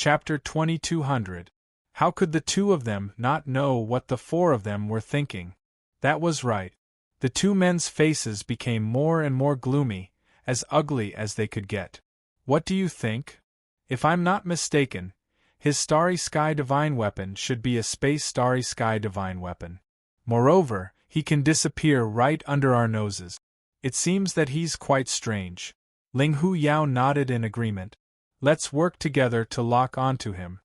Chapter 2200. How could the two of them not know what the four of them were thinking? That was right. The two men's faces became more and more gloomy, as ugly as they could get. What do you think? If I'm not mistaken, his Starry Sky Divine Weapon should be a Space Starry Sky Divine Weapon. Moreover, he can disappear right under our noses. It seems that he's quite strange. Ling Hu Yao nodded in agreement. Let's work together to lock onto him.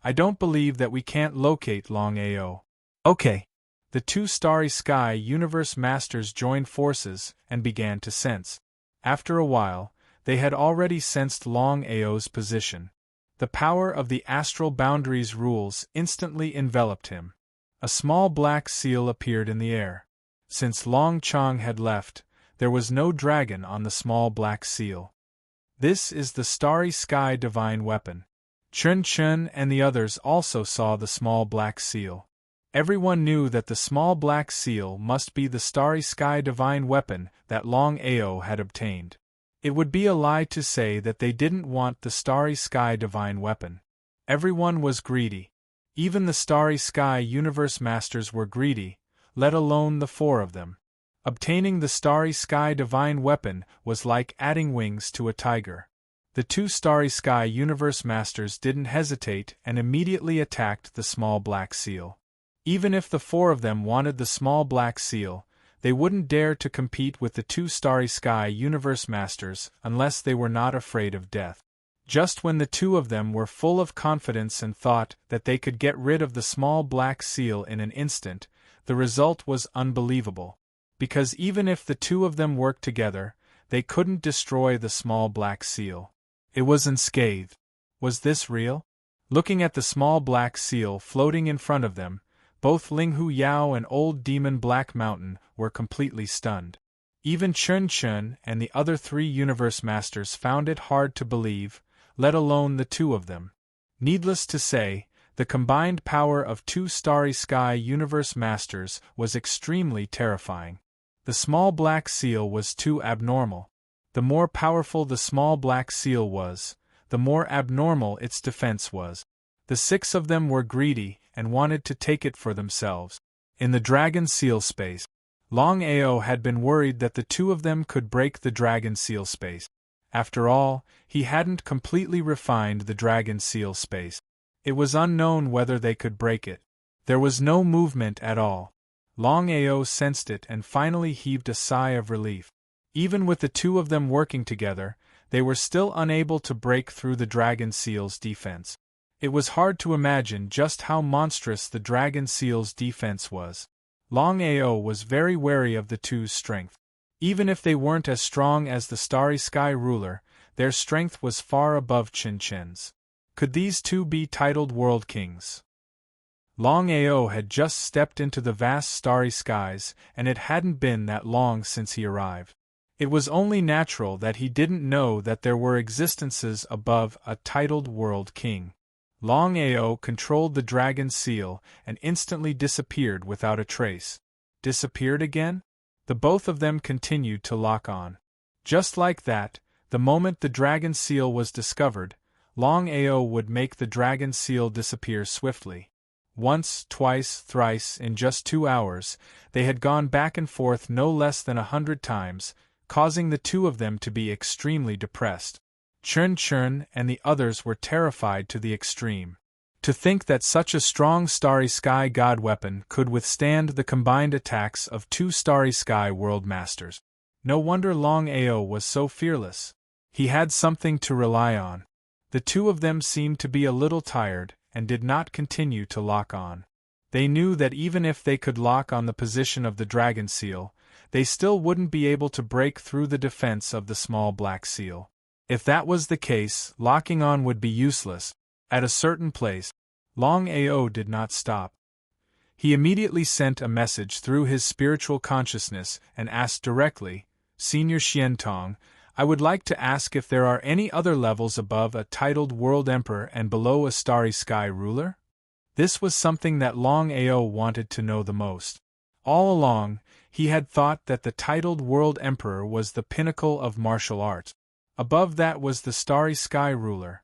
I don't believe that we can't locate Longao. Okay. The two Starry Sky Universe Masters joined forces and began to sense. After a while, they had already sensed Longao's position. The power of the astral boundaries rules instantly enveloped him. A small black seal appeared in the air. Since Long Chong had left, there was no dragon on the small black seal. This is the Starry Sky Divine Weapon. Chun Chun and the others also saw the small black seal. Everyone knew that the small black seal must be the Starry Sky Divine Weapon that Longao had obtained. It would be a lie to say that they didn't want the Starry Sky Divine Weapon. Everyone was greedy. Even the Starry Sky Universe Masters were greedy, let alone the four of them. Obtaining the Starry Sky Divine Weapon was like adding wings to a tiger. The two Starry Sky Universe Masters didn't hesitate and immediately attacked the small black seal. Even if the four of them wanted the small black seal, they wouldn't dare to compete with the two Starry Sky Universe Masters unless they were not afraid of death. Just when the two of them were full of confidence and thought that they could get rid of the small black seal in an instant, the result was unbelievable. Because even if the two of them worked together, they couldn't destroy the small black seal. It was unscathed. Was this real? Looking at the small black seal floating in front of them, both Ling Hu Yao and Old Demon Black Mountain were completely stunned. Even Chun Chun and the other three Universe Masters found it hard to believe, let alone the two of them. Needless to say, the combined power of two Starry Sky Universe Masters was extremely terrifying. The small black seal was too abnormal. The more powerful the small black seal was, the more abnormal its defense was. The six of them were greedy and wanted to take it for themselves. In the dragon seal space, Longao had been worried that the two of them could break the dragon seal space. After all, he hadn't completely refined the dragon seal space. It was unknown whether they could break it. There was no movement at all. Longao sensed it and finally heaved a sigh of relief. Even with the two of them working together, they were still unable to break through the dragon seal's defense. It was hard to imagine just how monstrous the dragon seal's defense was. Longao was very wary of the two's strength. Even if they weren't as strong as the Starry Sky Ruler, their strength was far above Chin Chin's. Could these two be titled World Kings? Longao had just stepped into the vast starry skies, and it hadn't been that long since he arrived. It was only natural that he didn't know that there were existences above a titled World King. Longao controlled the dragon seal and instantly disappeared without a trace. Disappeared again? The both of them continued to lock on. Just like that, the moment the dragon seal was discovered, Longao would make the dragon seal disappear swiftly. Once, twice, thrice, in just 2 hours, they had gone back and forth no less than 100 times, causing the two of them to be extremely depressed. Chun Chun and the others were terrified to the extreme. To think that such a strong Starry Sky God weapon could withstand the combined attacks of two Starry Sky World Masters. No wonder Longao was so fearless. He had something to rely on. The two of them seemed to be a little tired, and did not continue to lock on. They knew that even if they could lock on the position of the dragon seal, they still wouldn't be able to break through the defense of the small black seal. If that was the case, locking on would be useless. At a certain place, Longao did not stop. He immediately sent a message through his spiritual consciousness and asked directly, "Senior Xiantong, I would like to ask if there are any other levels above a titled World Emperor and below a Starry Sky Ruler?" This was something that Longao wanted to know the most. All along, he had thought that the titled World Emperor was the pinnacle of martial arts. Above that was the Starry Sky Ruler.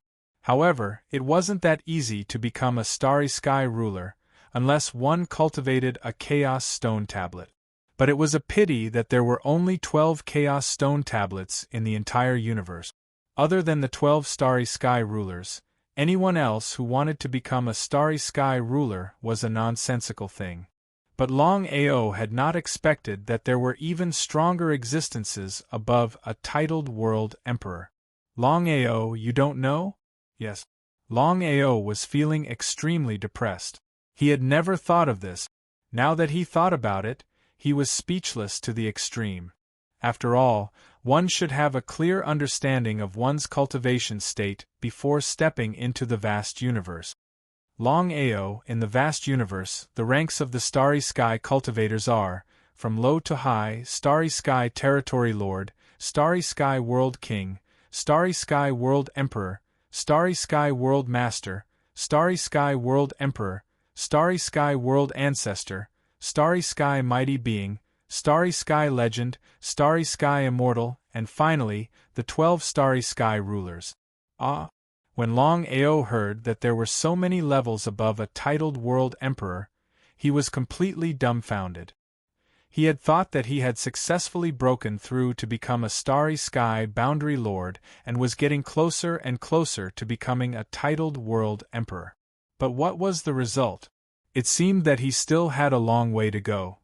However, it wasn't that easy to become a starry sky ruler, unless one cultivated a chaos stone tablet. But it was a pity that there were only 12 chaos stone tablets in the entire universe. Other than the 12 starry sky rulers, anyone else who wanted to become a starry sky ruler was a nonsensical thing. But Longao had not expected that there were even stronger existences above a titled world emperor. Longao, you don't know? Yes. Longao was feeling extremely depressed. He had never thought of this. Now that he thought about it, he was speechless to the extreme. After all, one should have a clear understanding of one's cultivation state before stepping into the vast universe. Longao, in the vast universe, the ranks of the starry sky cultivators are, from low to high: starry sky territory lord, starry sky world king, starry sky world emperor, starry sky world master, starry sky world emperor, starry sky world ancestor, starry sky mighty being, starry sky legend, starry sky immortal, and finally, the 12 starry sky rulers. Ah! When Longao heard that there were so many levels above a titled world emperor, he was completely dumbfounded. He had thought that he had successfully broken through to become a starry sky boundary lord and was getting closer and closer to becoming a titled world emperor. But what was the result? It seemed that he still had a long way to go.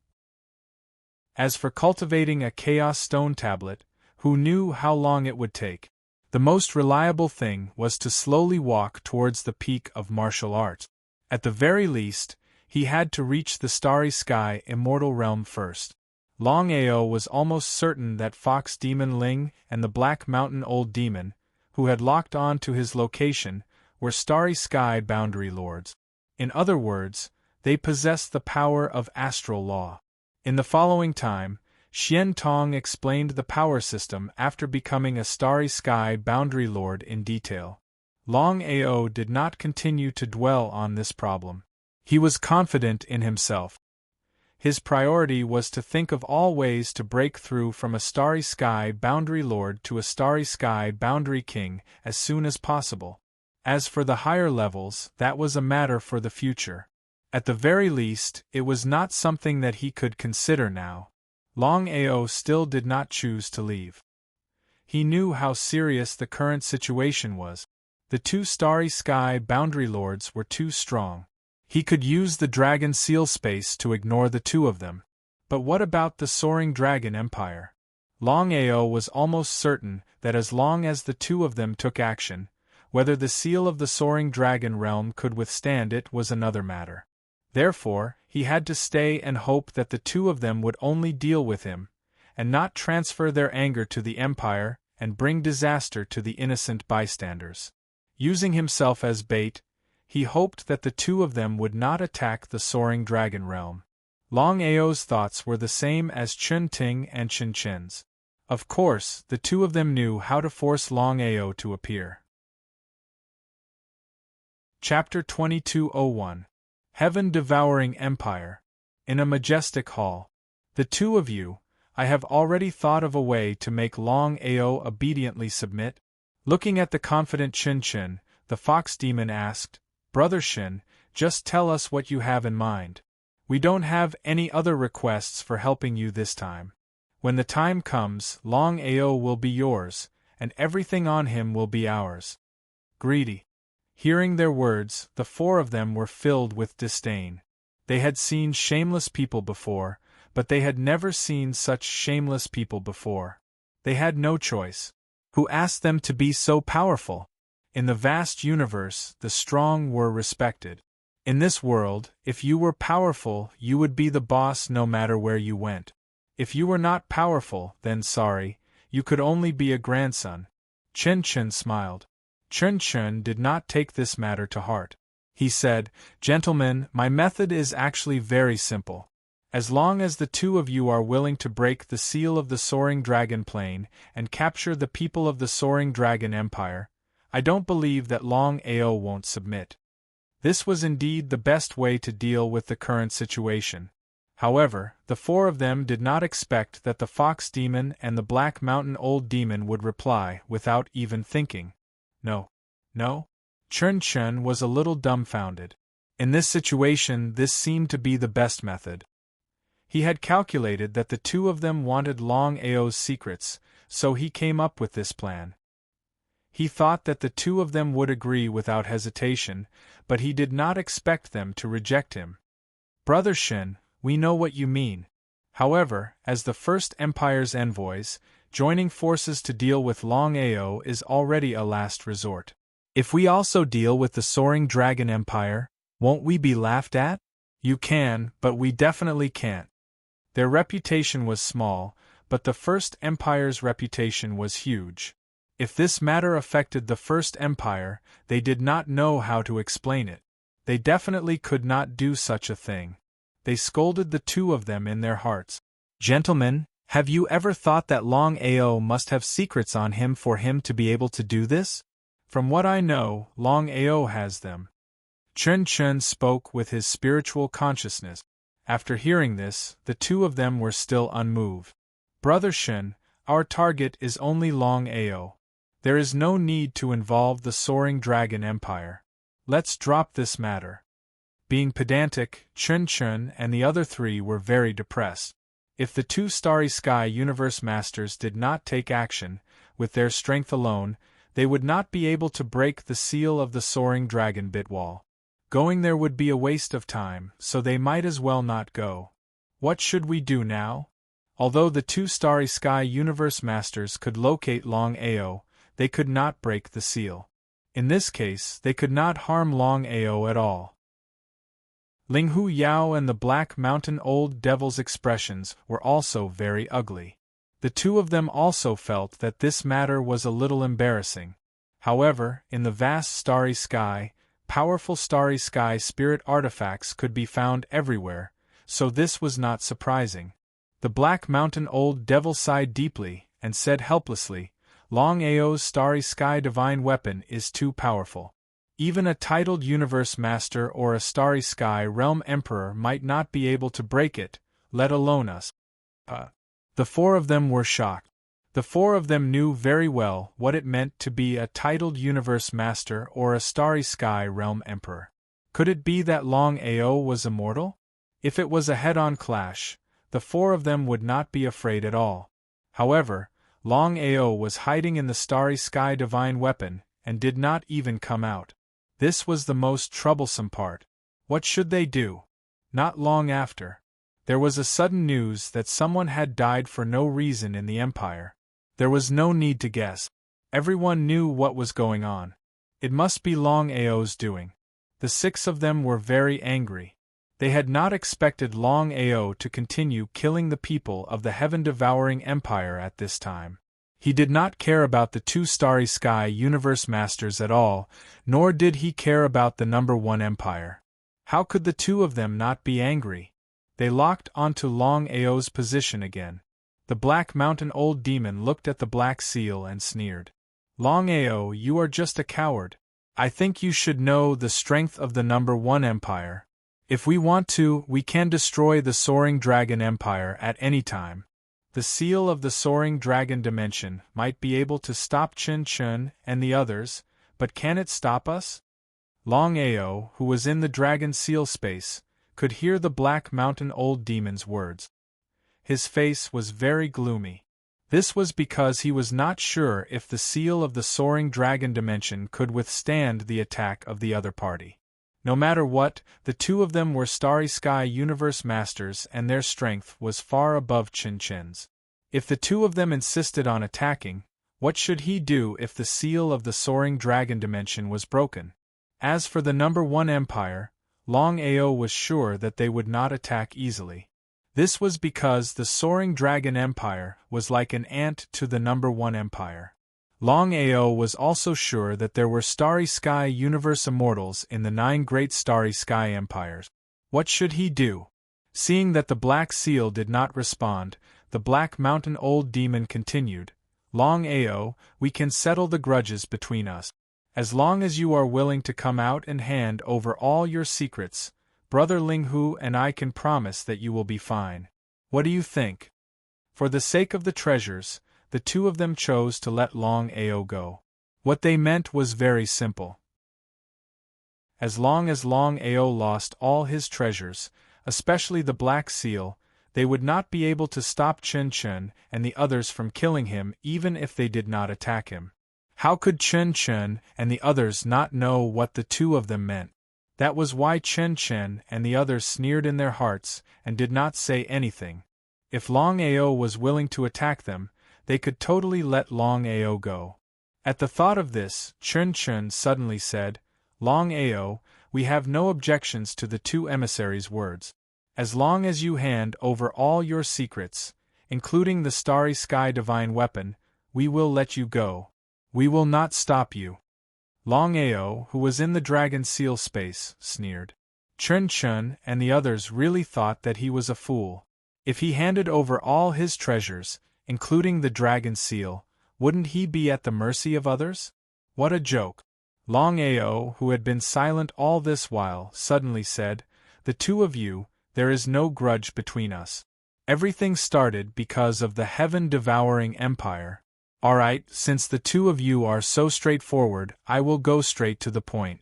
As for cultivating a chaos stone tablet, who knew how long it would take? The most reliable thing was to slowly walk towards the peak of martial arts. At the very least, he had to reach the starry sky immortal realm first. Longao was almost certain that Fox Demon Ling and the Black Mountain Old Demon, who had locked on to his location, were starry sky boundary lords. In other words, they possessed the power of astral law. In the following time, Xian Tong explained the power system after becoming a starry sky boundary lord in detail. Longao did not continue to dwell on this problem. He was confident in himself. His priority was to think of all ways to break through from a starry sky boundary lord to a starry sky boundary king as soon as possible. As for the higher levels, that was a matter for the future. At the very least, it was not something that he could consider now. Longao still did not choose to leave. He knew how serious the current situation was. The 2 starry sky boundary lords were too strong. He could use the dragon seal space to ignore the 2 of them. But what about the soaring dragon empire? Longao was almost certain that as long as the 2 of them took action, whether the seal of the soaring dragon realm could withstand it was another matter. Therefore, he had to stay and hope that the 2 of them would only deal with him, and not transfer their anger to the empire and bring disaster to the innocent bystanders. Using himself as bait, he hoped that the 2 of them would not attack the soaring dragon realm. Longao's thoughts were the same as Chun Ting and Chen Chen's. Of course, the 2 of them knew how to force Longao to appear. Chapter 2201 Heaven-Devouring Empire. In a majestic hall. The 2 of you, I have already thought of a way to make Longao obediently submit. Looking at the confident Chin Chin, the fox demon asked, Brother Shin, just tell us what you have in mind. We don't have any other requests for helping you this time. When the time comes, Longao will be yours, and everything on him will be ours. Greedy. Hearing their words, the 4 of them were filled with disdain. They had seen shameless people before, but they had never seen such shameless people before. They had no choice. Who asked them to be so powerful? In the vast universe, the strong were respected. In this world, if you were powerful, you would be the boss no matter where you went. If you were not powerful, then sorry, you could only be a grandson. Chen Chen smiled. Chen Chen did not take this matter to heart. He said, Gentlemen, my method is actually very simple. As long as the 2 of you are willing to break the seal of the Soaring Dragon Plane and capture the people of the Soaring Dragon Empire, I don't believe that Longao won't submit. This was indeed the best way to deal with the current situation. However, the 4 of them did not expect that the Fox Demon and the Black Mountain Old Demon would reply without even thinking. No. No? Chun Chun was a little dumbfounded. In this situation, this seemed to be the best method. He had calculated that the two of them wanted Longao's secrets, so he came up with this plan. He thought that the two of them would agree without hesitation, but he did not expect them to reject him. Brother Shin, we know what you mean. However, as the First Empire's envoys, joining forces to deal with Longao is already a last resort. If we also deal with the Soaring Dragon Empire, won't we be laughed at? You can, but we definitely can't. Their reputation was small, but the First Empire's reputation was huge. If this matter affected the First Empire, they did not know how to explain it. They definitely could not do such a thing. They scolded the two of them in their hearts. Gentlemen, have you ever thought that Longao must have secrets on him for him to be able to do this? From what I know, Longao has them. Chun Chun spoke with his spiritual consciousness. After hearing this, the two of them were still unmoved. Brother Shin, our target is only Longao. There is no need to involve the Soaring Dragon Empire. Let's drop this matter. Being pedantic, Chun Chun and the other three were very depressed. If the two Starry Sky Universe Masters did not take action, with their strength alone, they would not be able to break the seal of the Soaring Dragon Bitwall. Going there would be a waste of time, so they might as well not go. What should we do now? Although the two Starry Sky Universe Masters could locate Longao, they could not break the seal. In this case, they could not harm Longao at all. Linghu Yao and the Black Mountain Old Devil's expressions were also very ugly. The two of them also felt that this matter was a little embarrassing. However, in the vast starry sky, powerful starry sky spirit artifacts could be found everywhere, so this was not surprising. The Black Mountain Old Devil sighed deeply and said helplessly, Longao's starry sky divine weapon is too powerful. Even a titled universe master or a starry sky realm emperor might not be able to break it, let alone us. The four of them were shocked. The four of them knew very well what it meant to be a titled universe master or a starry sky realm emperor. Could it be that Longao was immortal? If it was a head-on clash, the four of them would not be afraid at all. However, Longao was hiding in the starry sky divine weapon and did not even come out. This was the most troublesome part. What should they do? Not long after, there was a sudden news that someone had died for no reason in the Empire. There was no need to guess. Everyone knew what was going on. It must be Longao's doing. The six of them were very angry. They had not expected Longao to continue killing the people of the heaven-devouring empire at this time. He did not care about the two Starry Sky Universe Masters at all, nor did he care about the number one empire. How could the two of them not be angry? They locked onto Longao's position again. The Black Mountain Old Demon looked at the Black Seal and sneered. Longao, you are just a coward. I think you should know the strength of the number one empire. If we want to, we can destroy the Soaring Dragon Empire at any time. The seal of the Soaring Dragon Dimension might be able to stop Chun Chun and the others, but can it stop us? Longao, who was in the Dragon Seal space, could hear the Black Mountain Old Demon's words. His face was very gloomy. This was because he was not sure if the seal of the Soaring Dragon Dimension could withstand the attack of the other party. No matter what, the two of them were Starry Sky Universe Masters and their strength was far above Chun Chun's. If the two of them insisted on attacking, what should he do if the seal of the Soaring Dragon Dimension was broken? As for the number one empire, Longao was sure that they would not attack easily. This was because the Soaring Dragon Empire was like an ant to the number one empire. Longao was also sure that there were Starry Sky Universe Immortals in the 9 great Starry Sky Empires. What should he do? Seeing that the Black Seal did not respond, the Black Mountain Old Demon continued, Longao, we can settle the grudges between us. As long as you are willing to come out and hand over all your secrets, Brother Linghu and I can promise that you will be fine. What do you think? For the sake of the treasures, the two of them chose to let Longao go. What they meant was very simple. As Longao lost all his treasures, especially the Black Seal, they would not be able to stop Chen Chen and the others from killing him even if they did not attack him. How could Chen Chen and the others not know what the two of them meant? That was why Chen Chen and the others sneered in their hearts and did not say anything. If Longao was willing to attack them, they could totally let Longao go. At the thought of this, Chen Chen suddenly said, "Longao, we have no objections to the two emissaries' words. As long as you hand over all your secrets, including the Starry Sky divine weapon, we will let you go. We will not stop you." Longao, who was in the dragon seal space, sneered. Chen Chen and the others really thought that he was a fool. If he handed over all his treasures, including the dragon seal, wouldn't he be at the mercy of others? What a joke. Longao, who had been silent all this while, suddenly said, "The two of you, there is no grudge between us. Everything started because of the heaven-devouring empire. Alright, since the two of you are so straightforward, I will go straight to the point.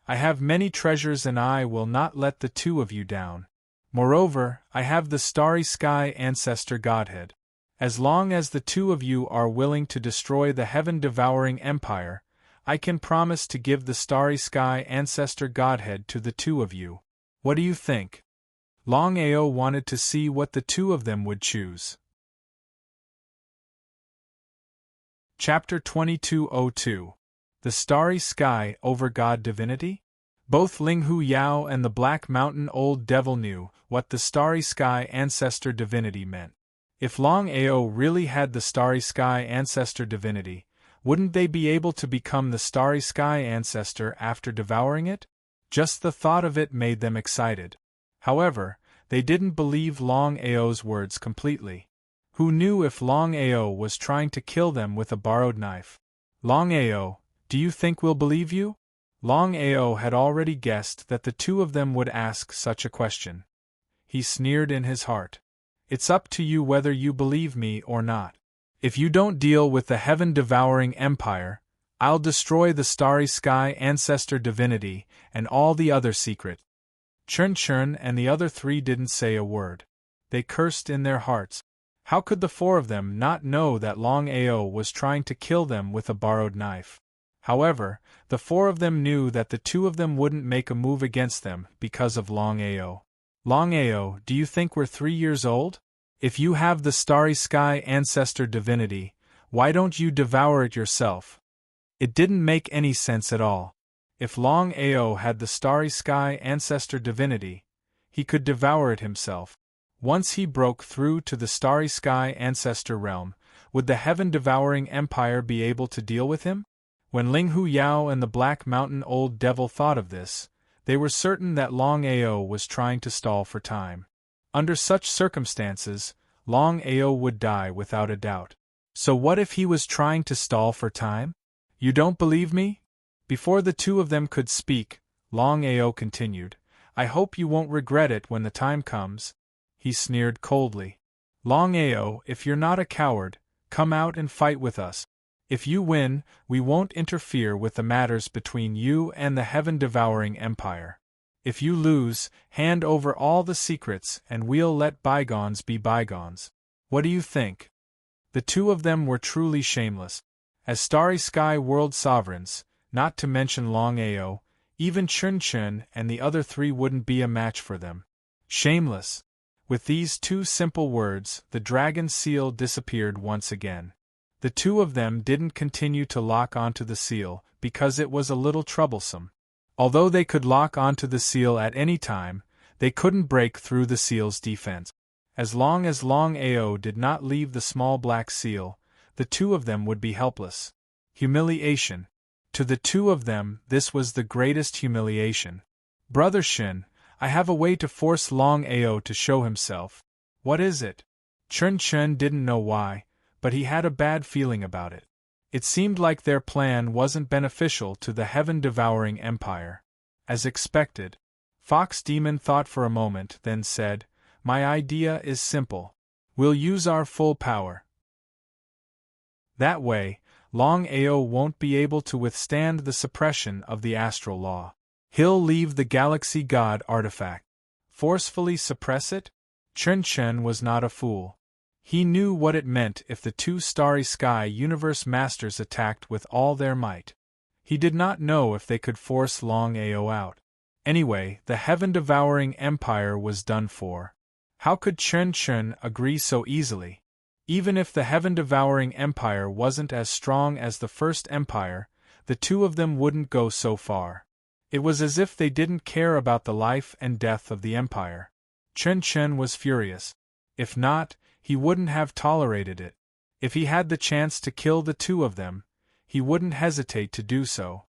I have many treasures and I will not let the two of you down. Moreover, I have the Starry Sky Ancestor Godhead. As long as the two of you are willing to destroy the heaven-devouring empire, I can promise to give the Starry Sky Ancestor Godhead to the two of you. What do you think?" Longao wanted to see what the two of them would choose. Chapter 2202. The Starry Sky over God Divinity? Both Linghu Yao and the Black Mountain Old Devil knew what the Starry Sky Ancestor Divinity meant. If Longao really had the Starry Sky Ancestor Divinity, wouldn't they be able to become the Starry Sky Ancestor after devouring it? Just the thought of it made them excited. However, they didn't believe Longao's words completely. Who knew if Longao was trying to kill them with a borrowed knife? "Longao, do you think we'll believe you?" Longao had already guessed that the two of them would ask such a question. He sneered in his heart. "It's up to you whether you believe me or not. If you don't deal with the heaven-devouring empire, I'll destroy the Starry Sky Ancestor Divinity and all the other secret." Chen Chen and the other three didn't say a word. They cursed in their hearts. How could the four of them not know that Longao was trying to kill them with a borrowed knife? However, the four of them knew that the two of them wouldn't make a move against them because of Longao. "Longao, do you think we're 3 years old? If you have the Starry Sky Ancestor Divinity, why don't you devour it yourself?" It didn't make any sense at all. If Longao had the Starry Sky Ancestor Divinity, he could devour it himself. Once he broke through to the Starry Sky Ancestor realm, would the heaven-devouring empire be able to deal with him? When Linghu Yao and the Black Mountain Old Devil thought of this, they were certain that Longao was trying to stall for time. Under such circumstances, Longao would die without a doubt. So what if he was trying to stall for time? "You don't believe me?" Before the two of them could speak, Longao continued, "I hope you won't regret it when the time comes." He sneered coldly. "Longao, if you're not a coward, come out and fight with us. If you win, we won't interfere with the matters between you and the heaven-devouring empire. If you lose, hand over all the secrets and we'll let bygones be bygones. What do you think?" The two of them were truly shameless. As Starry Sky World Sovereigns, not to mention Longao, even Chen Chen and the other three wouldn't be a match for them. Shameless. With these two simple words, the dragon seal disappeared once again. The two of them didn't continue to lock onto the seal because it was a little troublesome. Although they could lock onto the seal at any time, they couldn't break through the seal's defense. As long as Longao did not leave the small black seal, the two of them would be helpless. Humiliation. To the two of them, this was the greatest humiliation. "Brother Shin, I have a way to force Longao to show himself." "What is it?" Chen Chen didn't know why, but he had a bad feeling about it. It seemed like their plan wasn't beneficial to the heaven-devouring empire. As expected, Fox Demon thought for a moment, then said, "My idea is simple. We'll use our full power. That way, Longao won't be able to withstand the suppression of the astral law. He'll leave the Galaxy God artifact. Forcefully suppress it? Chen Chen was not a fool. He knew what it meant if the two Starry Sky Universe Masters attacked with all their might. He did not know if they could force Longao out. Anyway, the heaven-devouring empire was done for. How could Chen Chen agree so easily? Even if the heaven-devouring empire wasn't as strong as the first empire, the two of them wouldn't go so far. It was as if they didn't care about the life and death of the empire. Chen Chen was furious. If not, he wouldn't have tolerated it. If he had the chance to kill the two of them, he wouldn't hesitate to do so.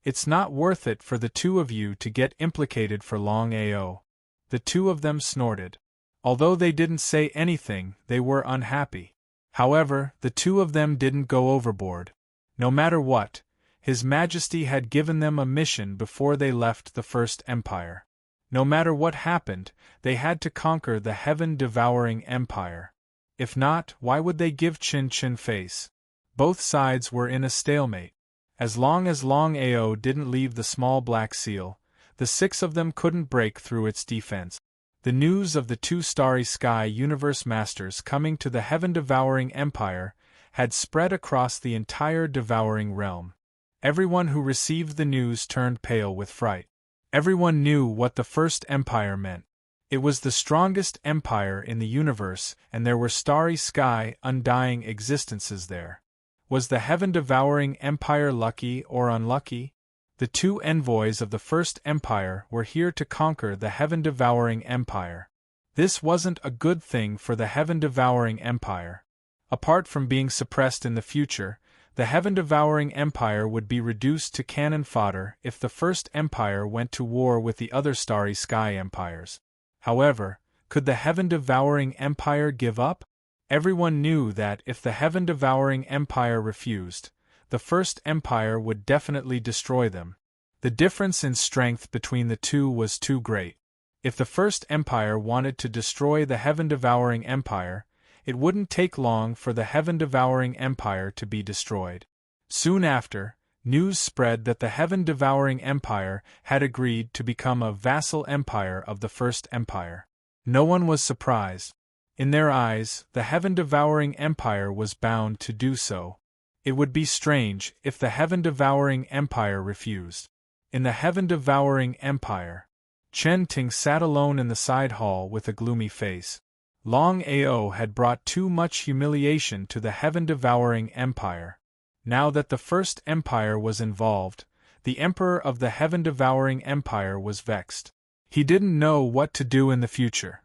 It's not worth it for the two of you to get implicated for Longao. The two of them snorted. Although they didn't say anything, they were unhappy. However, the two of them didn't go overboard. No matter what, His Majesty had given them a mission before they left the First Empire. No matter what happened, they had to conquer the heaven-devouring empire. If not, why would they give Chin Chin face? Both sides were in a stalemate. As long as Longao didn't leave the small black seal, the six of them couldn't break through its defense. The news of the two Starry Sky Universe Masters coming to the heaven-devouring empire had spread across the entire devouring realm. Everyone who received the news turned pale with fright. Everyone knew what the First Empire meant. It was the strongest empire in the universe, and there were starry sky, undying existences there. Was the heaven-devouring empire lucky or unlucky? The two envoys of the First Empire were here to conquer the heaven-devouring empire. This wasn't a good thing for the heaven-devouring empire. Apart from being suppressed in the future, the heaven-devouring empire would be reduced to cannon fodder if the First Empire went to war with the other starry sky empires. However, could the heaven-devouring empire give up? Everyone knew that if the heaven-devouring empire refused, the First Empire would definitely destroy them. The difference in strength between the two was too great. If the First Empire wanted to destroy the heaven-devouring empire, it wouldn't take long for the heaven-devouring empire to be destroyed. Soon after, news spread that the heaven-devouring empire had agreed to become a vassal empire of the First Empire. No one was surprised. In their eyes, the heaven-devouring empire was bound to do so. It would be strange if the heaven-devouring empire refused. In the heaven-devouring empire, Chen Ting sat alone in the side hall with a gloomy face. Longao had brought too much humiliation to the heaven-devouring empire. Now that the First Empire was involved, the emperor of the heaven-devouring empire was vexed. He didn't know what to do in the future.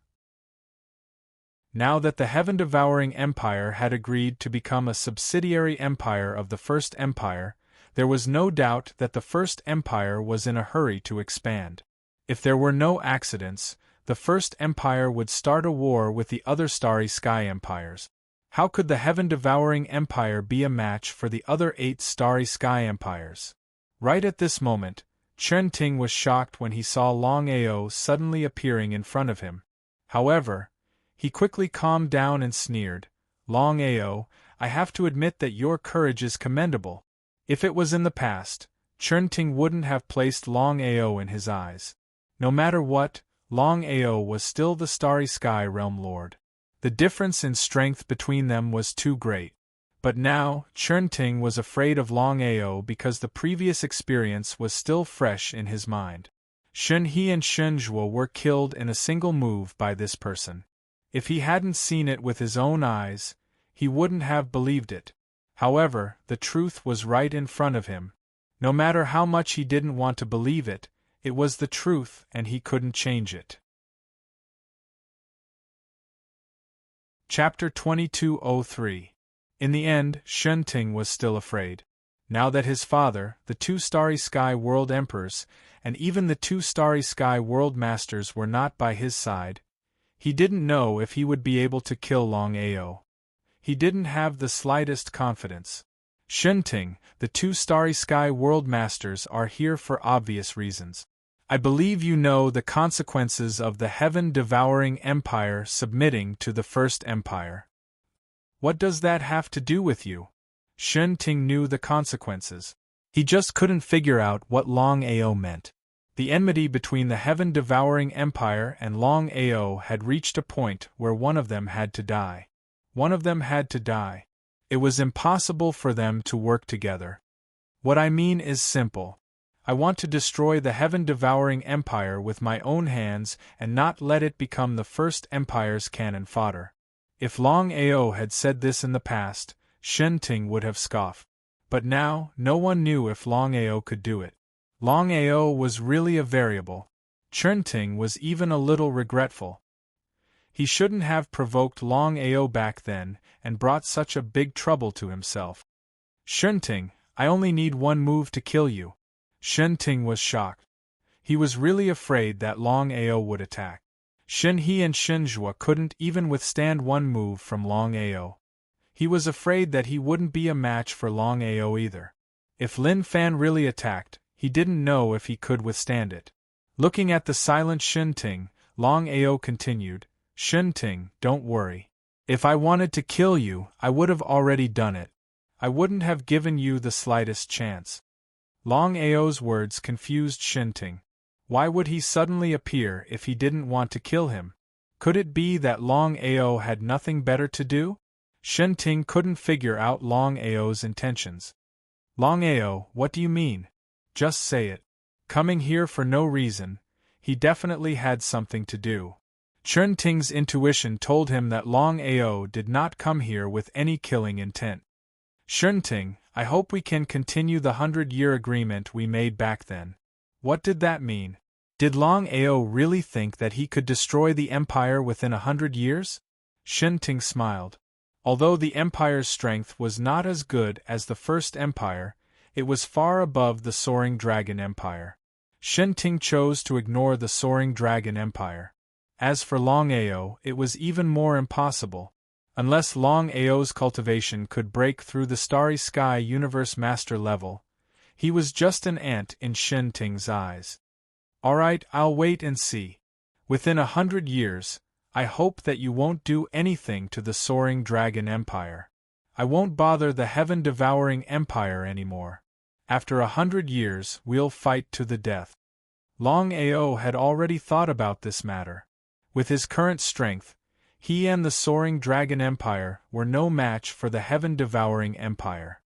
Now that the heaven-devouring empire had agreed to become a subsidiary empire of the First Empire, there was no doubt that the First Empire was in a hurry to expand. If there were no accidents, the First Empire would start a war with the other starry sky empires. How could the heaven-devouring empire be a match for the other 8 starry sky empires? Right at this moment, Chen Ting was shocked when he saw Longao suddenly appearing in front of him. However, he quickly calmed down and sneered, "Longao, I have to admit that your courage is commendable." If it was in the past, Chen Ting wouldn't have placed Longao in his eyes. No matter what, Longao was still the Starry Sky Realm Lord. The difference in strength between them was too great. But now, Chen Ting was afraid of Longao because the previous experience was still fresh in his mind. Shen He and Shen Zhuo were killed in a single move by this person. If he hadn't seen it with his own eyes, he wouldn't have believed it. However, the truth was right in front of him. No matter how much he didn't want to believe it, it was the truth and he couldn't change it. Chapter 2203. In the end, Shen Ting was still afraid. Now that his father, the 2 Starry Sky World Emperors, and even the 2 Starry Sky World Masters were not by his side, he didn't know if he would be able to kill Longao. He didn't have the slightest confidence. Shen Ting, the 2 Starry Sky World Masters are here for obvious reasons. I believe you know the consequences of the heaven-devouring empire submitting to the First Empire. What does that have to do with you? Shen Ting knew the consequences. He just couldn't figure out what Longao meant. The enmity between the heaven-devouring empire and Longao had reached a point where one of them had to die. One of them had to die. It was impossible for them to work together. What I mean is simple. I want to destroy the heaven-devouring empire with my own hands and not let it become the first empire's cannon fodder. If Longao had said this in the past, Shenting would have scoffed. But now, no one knew if Longao could do it. Longao was really a variable. Shenting was even a little regretful. He shouldn't have provoked Longao back then and brought such a big trouble to himself. Shenting, I only need one move to kill you. Shenting was shocked. He was really afraid that Longao would attack. Shenhe and Shenjua couldn't even withstand one move from Longao. He was afraid that he wouldn't be a match for Longao either. If Lin Fan really attacked, he didn't know if he could withstand it. Looking at the silent Shenting, Longao continued, Shenting, don't worry. If I wanted to kill you, I would have already done it. I wouldn't have given you the slightest chance. Longao's words confused Shenting. Why would he suddenly appear if he didn't want to kill him? Could it be that Longao had nothing better to do? Shenting couldn't figure out Longao's intentions. Longao, what do you mean? Just say it. Coming here for no reason, he definitely had something to do. Shenting's intuition told him that Longao did not come here with any killing intent. Shenting, I hope we can continue the 100-year agreement we made back then. What did that mean? Did Longao really think that he could destroy the empire within 100 years? Shenting smiled. Although the empire's strength was not as good as the first empire, it was far above the Soaring Dragon Empire. Shenting chose to ignore the Soaring Dragon Empire. As for Longao, it was even more impossible. Unless Longao's cultivation could break through the Starry Sky Universe Master level, he was just an ant in Shenting's eyes. Alright, I'll wait and see. Within 100 years, I hope that you won't do anything to the Soaring Dragon Empire. I won't bother the heaven-devouring empire anymore. After 100 years, we'll fight to the death. Longao had already thought about this matter. With his current strength, he and the Soaring Dragon Empire were no match for the heaven-devouring empire.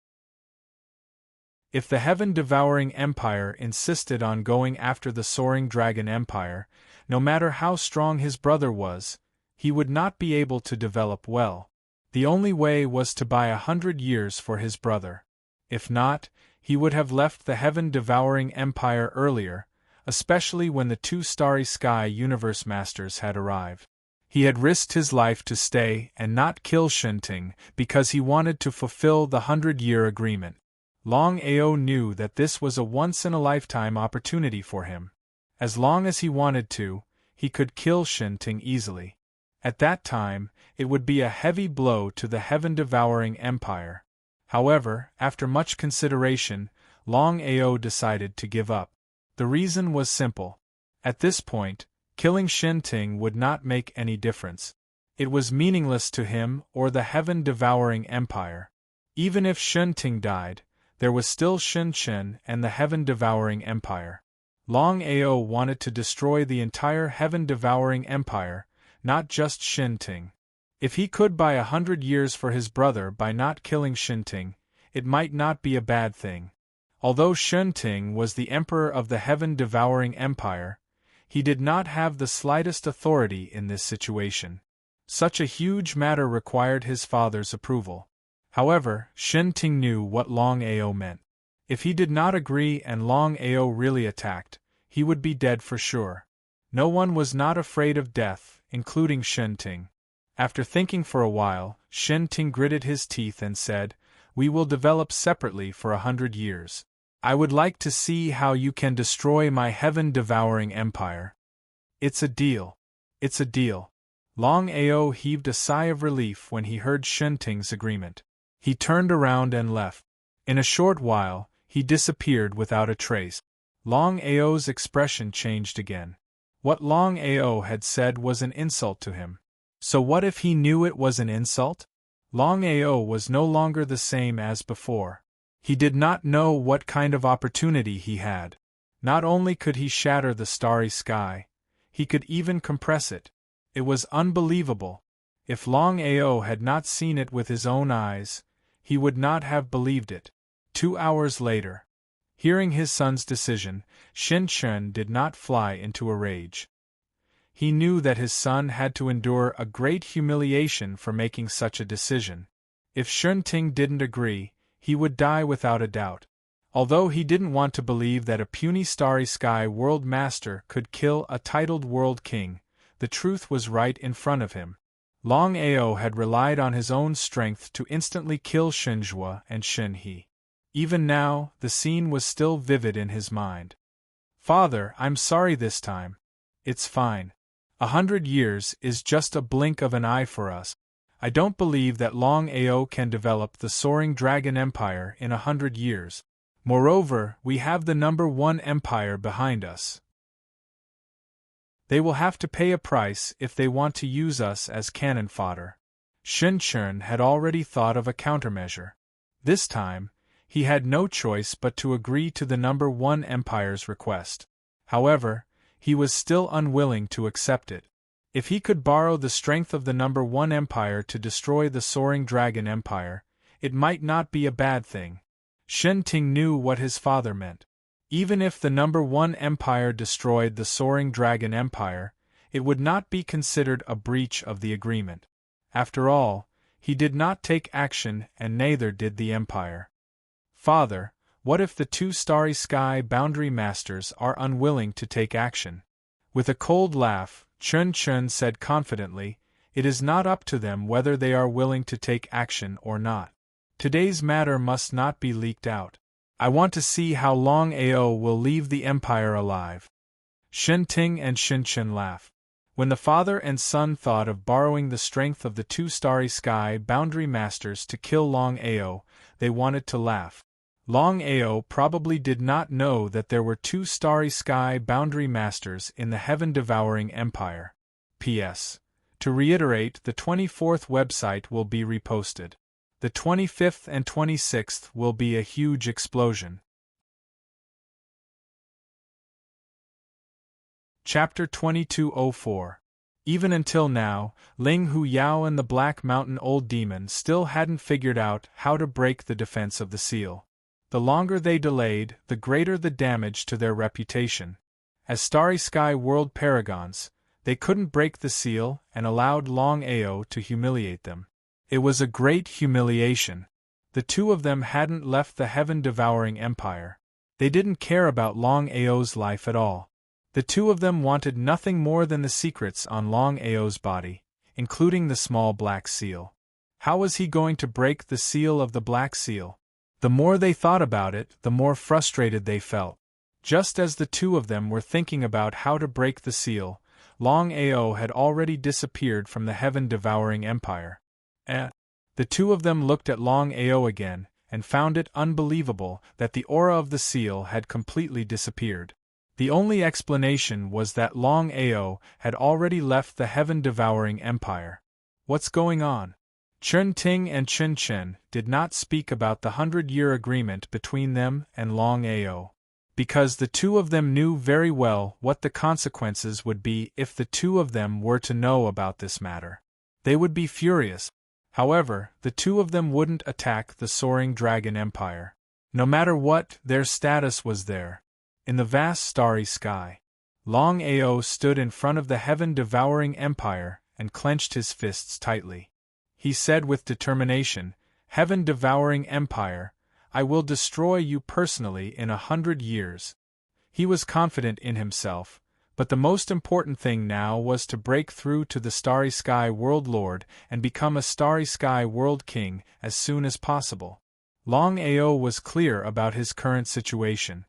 If the heaven-devouring empire insisted on going after the Soaring Dragon Empire, no matter how strong his brother was, he would not be able to develop well. The only way was to buy 100 years for his brother. If not, he would have left the heaven-devouring empire earlier, especially when the two Starry Sky Universe Masters had arrived. He had risked his life to stay and not kill Shenting because he wanted to fulfill the 100-year agreement. Longao knew that this was a once-in-a-lifetime opportunity for him. As long as he wanted to, he could kill Shenting easily. At that time, it would be a heavy blow to the heaven-devouring empire. However, after much consideration, Longao decided to give up. The reason was simple. At this point, killing Shenting would not make any difference. It was meaningless to him or the heaven-devouring empire. Even if Shenting died, there was still Shenchen and the heaven-devouring empire. Longao wanted to destroy the entire heaven-devouring empire, not just Shenting. If he could buy 100 years for his brother by not killing Shenting, it might not be a bad thing. Although Shenting was the emperor of the heaven-devouring empire, he did not have the slightest authority in this situation. Such a huge matter required his father's approval. However, Shenting knew what Longao meant. If he did not agree and Longao really attacked, he would be dead for sure. No one was not afraid of death, including Shenting. After thinking for a while, Shenting gritted his teeth and said, "We will develop separately for 100 years. I would like to see how you can destroy my heaven-devouring empire." It's a deal. It's a deal. Longao heaved a sigh of relief when he heard Shenting's agreement. He turned around and left. In a short while, he disappeared without a trace. Longao's expression changed again. What Longao had said was an insult to him. So what if he knew it was an insult? Longao was no longer the same as before. He did not know what kind of opportunity he had. Not only could he shatter the starry sky, he could even compress it. It was unbelievable. If Longao had not seen it with his own eyes, he would not have believed it. 2 hours later, hearing his son's decision, Shin Chun did not fly into a rage. He knew that his son had to endure a great humiliation for making such a decision. If Shun Ting didn't agree, he would die without a doubt. Although he didn't want to believe that a puny starry sky world master could kill a titled world king, the truth was right in front of him. Longao had relied on his own strength to instantly kill Shinjua and Shin He. Even now, the scene was still vivid in his mind. "Father, I'm sorry this time." "It's fine. 100 years is just a blink of an eye for us. I don't believe that Longao can develop the soaring dragon empire in 100 years. Moreover, we have the #1 empire behind us. They will have to pay a price if they want to use us as cannon fodder." Shin Chun had already thought of a countermeasure. This time, he had no choice but to agree to the #1 empire's request. However, he was still unwilling to accept it. If he could borrow the strength of the #1 empire to destroy the soaring dragon empire, it might not be a bad thing. Shen Ting knew what his father meant. Even if the #1 empire destroyed the soaring dragon empire, it would not be considered a breach of the agreement. After all, he did not take action and neither did the empire. "Father, what if the 2 starry sky boundary masters are unwilling to take action?" With a cold laugh, Chun Chun said confidently, "It is not up to them whether they are willing to take action or not. Today's matter must not be leaked out. I want to see how Longao will leave the empire alive." Shin Ting and Shin Chun laughed. When the father and son thought of borrowing the strength of the 2 starry sky boundary masters to kill Longao, they wanted to laugh. Longao probably did not know that there were 2 starry sky boundary masters in the heaven-devouring empire. P.S. To reiterate, the 24th website will be reposted. The 25th and 26th will be a huge explosion. Chapter 2204. Even until now, Ling Hu Yao and the Black Mountain Old Demon still hadn't figured out how to break the defense of the seal. The longer they delayed, the greater the damage to their reputation. As Starry Sky World Paragons, they couldn't break the seal and allowed Longao to humiliate them. It was a great humiliation. The 2 of them hadn't left the heaven-devouring empire. They didn't care about Longao's life at all. The 2 of them wanted nothing more than the secrets on Longao's body, including the small black seal. How was he going to break the seal of the black seal? The more they thought about it, the more frustrated they felt. Just as the 2 of them were thinking about how to break the seal, Longao had already disappeared from the heaven-devouring empire. The 2 of them looked at Longao again, and found it unbelievable that the aura of the seal had completely disappeared. The only explanation was that Longao had already left the heaven-devouring empire. What's going on? Chun Ting and Chun Chen did not speak about the 100-year agreement between them and Longao, because the 2 of them knew very well what the consequences would be if the 2 of them were to know about this matter. They would be furious. However, the 2 of them wouldn't attack the soaring dragon empire. No matter what, their status was there. In the vast starry sky, Longao stood in front of the heaven-devouring empire and clenched his fists tightly. He said with determination, "Heaven-devouring empire, I will destroy you personally in 100 years." He was confident in himself, but the most important thing now was to break through to the Starry Sky World Lord and become a Starry Sky World King as soon as possible. Longao was clear about his current situation.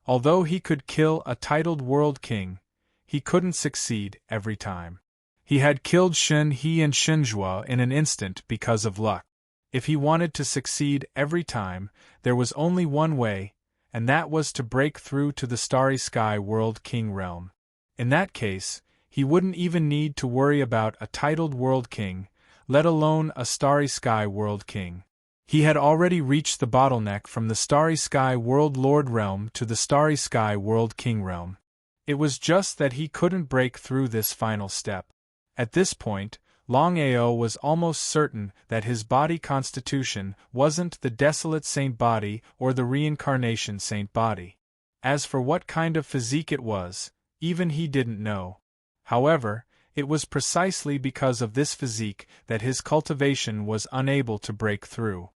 Although he could kill a titled World King, he couldn't succeed every time. He had killed Shin He and Shinjua in an instant because of luck. If he wanted to succeed every time, there was only one way, and that was to break through to the Starry Sky World King realm. In that case, he wouldn't even need to worry about a titled World King, let alone a Starry Sky World King. He had already reached the bottleneck from the Starry Sky World Lord Realm to the Starry Sky World King Realm. It was just that he couldn't break through this final step. At this point, Longao was almost certain that his body constitution wasn't the desolate saint body or the reincarnation saint body. As for what kind of physique it was, even he didn't know. However, it was precisely because of this physique that his cultivation was unable to break through.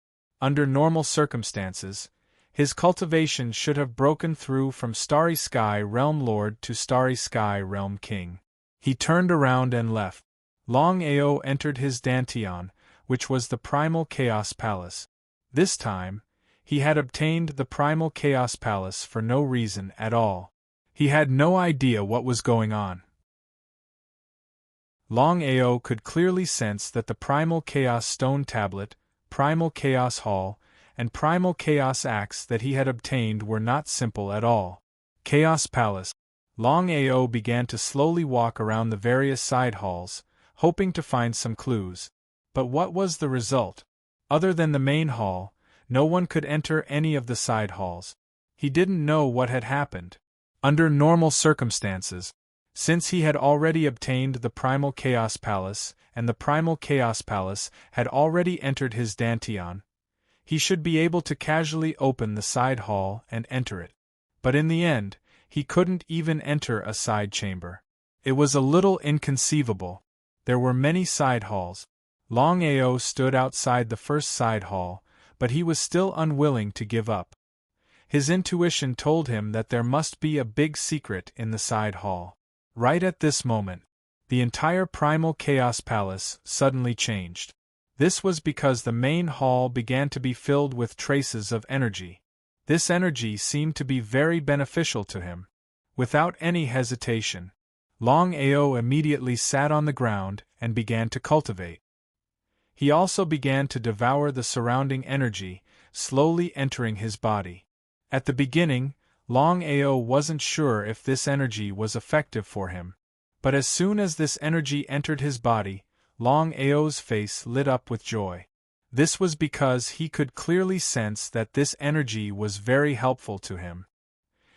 Under normal circumstances, his cultivation should have broken through from Starry Sky Realm Lord to Starry Sky Realm King. He turned around and left. Longao entered his Dantian, which was the Primal Chaos Palace. This time, he had obtained the Primal Chaos Palace for no reason at all. He had no idea what was going on. Longao could clearly sense that the Primal Chaos Stone Tablet, Primal Chaos Hall, and Primal Chaos Axe that he had obtained were not simple at all. Chaos Palace. Longao began to slowly walk around the various side halls, hoping to find some clues. But what was the result? Other than the main hall, no one could enter any of the side halls. He didn't know what had happened. Under normal circumstances, since he had already obtained the Primal Chaos Palace, and the Primal Chaos Palace had already entered his Dantian, he should be able to casually open the side hall and enter it. But in the end, he couldn't even enter a side chamber. It was a little inconceivable. There were many side halls. Longao stood outside the first side hall, but he was still unwilling to give up. His intuition told him that there must be a big secret in the side hall. Right at this moment, the entire Primal Chaos Palace suddenly changed. This was because the main hall began to be filled with traces of energy. This energy seemed to be very beneficial to him. Without any hesitation, Longao immediately sat on the ground and began to cultivate. He also began to devour the surrounding energy, slowly entering his body. At the beginning, Longao wasn't sure if this energy was effective for him. But as soon as this energy entered his body, Longao's face lit up with joy. This was because he could clearly sense that this energy was very helpful to him.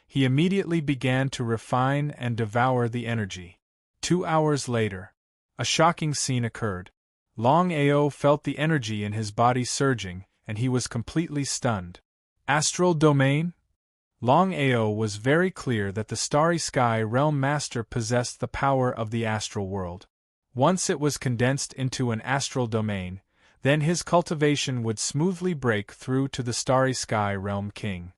He immediately began to refine and devour the energy. 2 hours later, a shocking scene occurred. Longao felt the energy in his body surging, and he was completely stunned. Astral domain? Longao was very clear that the Starry Sky Realm Master possessed the power of the astral world. Once it was condensed into an astral domain, then his cultivation would smoothly break through to the Starry Sky Realm King.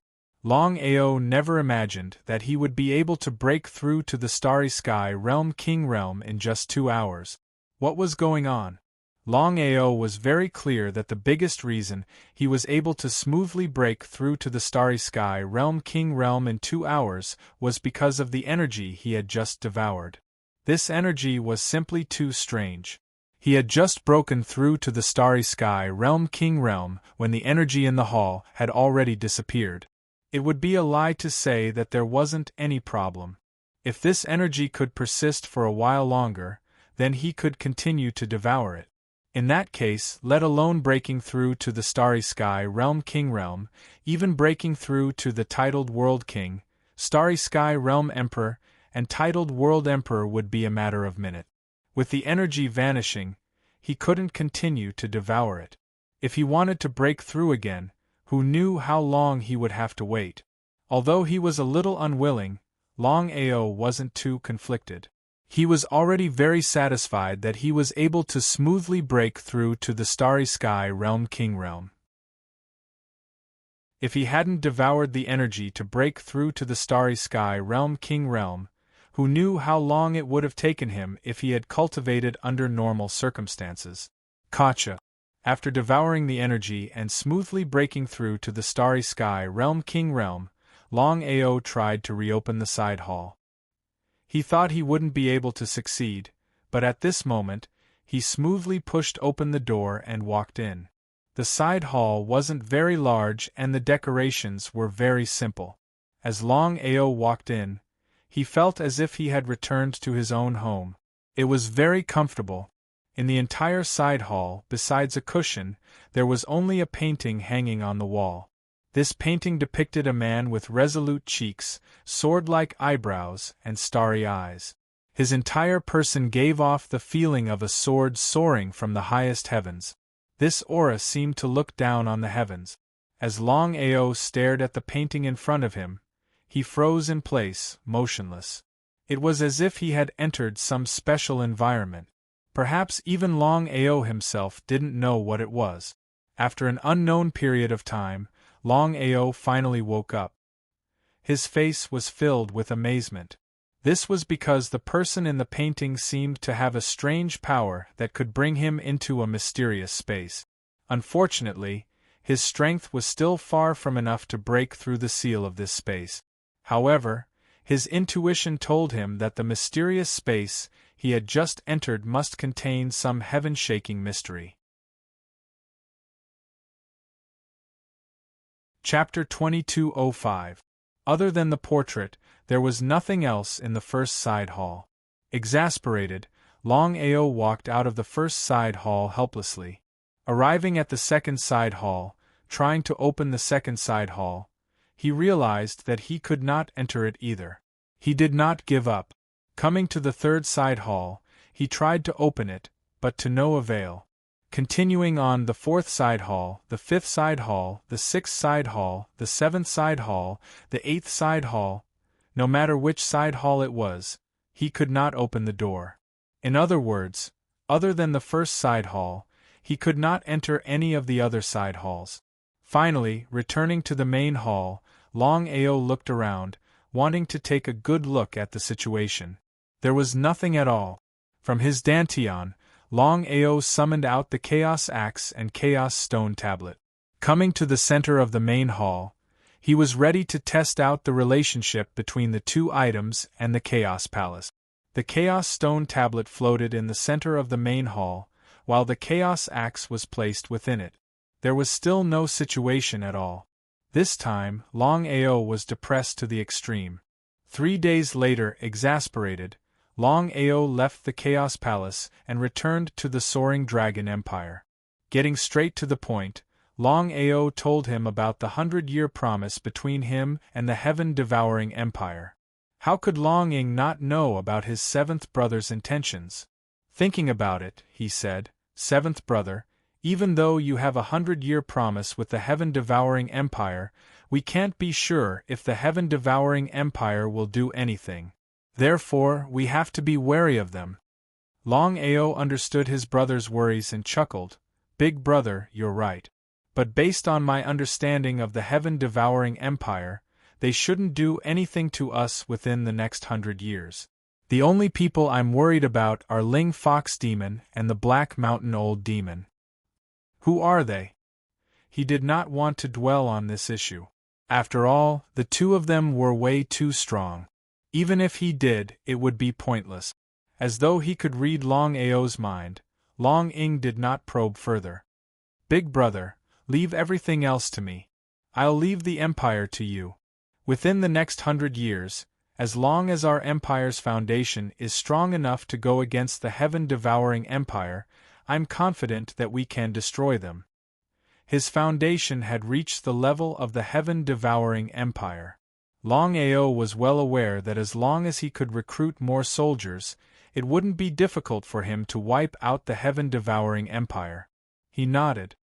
Longao never imagined that he would be able to break through to the Starry Sky Realm King realm in just 2 hours. What was going on? Longao was very clear that the biggest reason he was able to smoothly break through to the Starry Sky Realm King realm in 2 hours was because of the energy he had just devoured. This energy was simply too strange. He had just broken through to the Starry Sky Realm King realm when the energy in the hall had already disappeared. It would be a lie to say that there wasn't any problem. If this energy could persist for a while longer, then he could continue to devour it. In that case, let alone breaking through to the Starry Sky Realm King realm, even breaking through to the titled World King, Starry Sky Realm Emperor, and titled World Emperor would be a matter of minutes. With the energy vanishing, he couldn't continue to devour it. If he wanted to break through again, who knew how long he would have to wait? Although he was a little unwilling, Longao wasn't too conflicted. He was already very satisfied that he was able to smoothly break through to the Starry Sky Realm King realm. If he hadn't devoured the energy to break through to the Starry Sky Realm King realm, who knew how long it would have taken him if he had cultivated under normal circumstances? Gotcha. After devouring the energy and smoothly breaking through to the Starry Sky Realm King realm, Longao tried to reopen the side hall. He thought he wouldn't be able to succeed, but at this moment, he smoothly pushed open the door and walked in. The side hall wasn't very large and the decorations were very simple. As Longao walked in, he felt as if he had returned to his own home. It was very comfortable. In the entire side hall, besides a cushion, there was only a painting hanging on the wall. This painting depicted a man with resolute cheeks, sword-like eyebrows, and starry eyes. His entire person gave off the feeling of a sword soaring from the highest heavens. This aura seemed to look down on the heavens. As Longao stared at the painting in front of him, he froze in place, motionless. It was as if he had entered some special environment. Perhaps even Longao himself didn't know what it was. After an unknown period of time, Longao finally woke up. His face was filled with amazement. This was because the person in the painting seemed to have a strange power that could bring him into a mysterious space. Unfortunately, his strength was still far from enough to break through the seal of this space. However, his intuition told him that the mysterious space he had just entered must contain some heaven-shaking mystery. Chapter 2205. Other than the portrait, there was nothing else in the first side hall. Exasperated, Longao walked out of the first side hall helplessly. Arriving at the second side hall, trying to open the second side hall, he realized that he could not enter it either. He did not give up. Coming to the third side hall, he tried to open it, but to no avail. Continuing on the fourth side hall, the fifth side hall, the sixth side hall, the seventh side hall, the eighth side hall, no matter which side hall it was, he could not open the door. In other words, other than the first side hall, he could not enter any of the other side halls. Finally, returning to the main hall, Longao looked around, wanting to take a good look at the situation. There was nothing at all. From his dantian, Longao summoned out the Chaos Axe and Chaos Stone Tablet. Coming to the center of the main hall, he was ready to test out the relationship between the two items and the Chaos Palace. The Chaos Stone Tablet floated in the center of the main hall, while the Chaos Axe was placed within it. There was still no situation at all. This time, Longao was depressed to the extreme. 3 days later, exasperated, Longao left the Chaos Palace and returned to the Soaring Dragon Empire. Getting straight to the point, Longao told him about the 100-year promise between him and the Heaven-Devouring Empire. How could Long Ying not know about his seventh brother's intentions? Thinking about it, he said, "Seventh brother, even though you have a 100-year promise with the Heaven-Devouring Empire, we can't be sure if the Heaven-Devouring Empire will do anything. Therefore, we have to be wary of them." Longao understood his brother's worries and chuckled. "Big brother, you're right. But based on my understanding of the Heaven-Devouring Empire, they shouldn't do anything to us within the next 100 years. The only people I'm worried about are Ling Fox Demon and the Black Mountain Old Demon." Who are they? He did not want to dwell on this issue. After all, the two of them were way too strong. Even if he did, it would be pointless. As though he could read Longao's mind, Long Ying did not probe further. "Big brother, leave everything else to me. I'll leave the empire to you. Within the next 100 years, as long as our empire's foundation is strong enough to go against the Heaven-Devouring Empire, I'm confident that we can destroy them." His foundation had reached the level of the Heaven-Devouring Empire. Longao was well aware that as long as he could recruit more soldiers, it wouldn't be difficult for him to wipe out the Heaven-Devouring Empire. He nodded.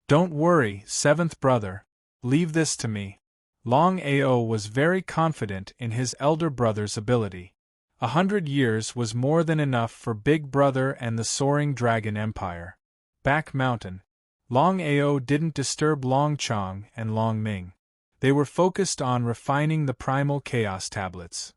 "Don't worry, seventh brother. Leave this to me." Longao was very confident in his elder brother's ability. 100 years was more than enough for Big Brother and the Soaring Dragon Empire. Back Mountain. Longao didn't disturb Long Chong and Long Ming. They were focused on refining the primal chaos tablets.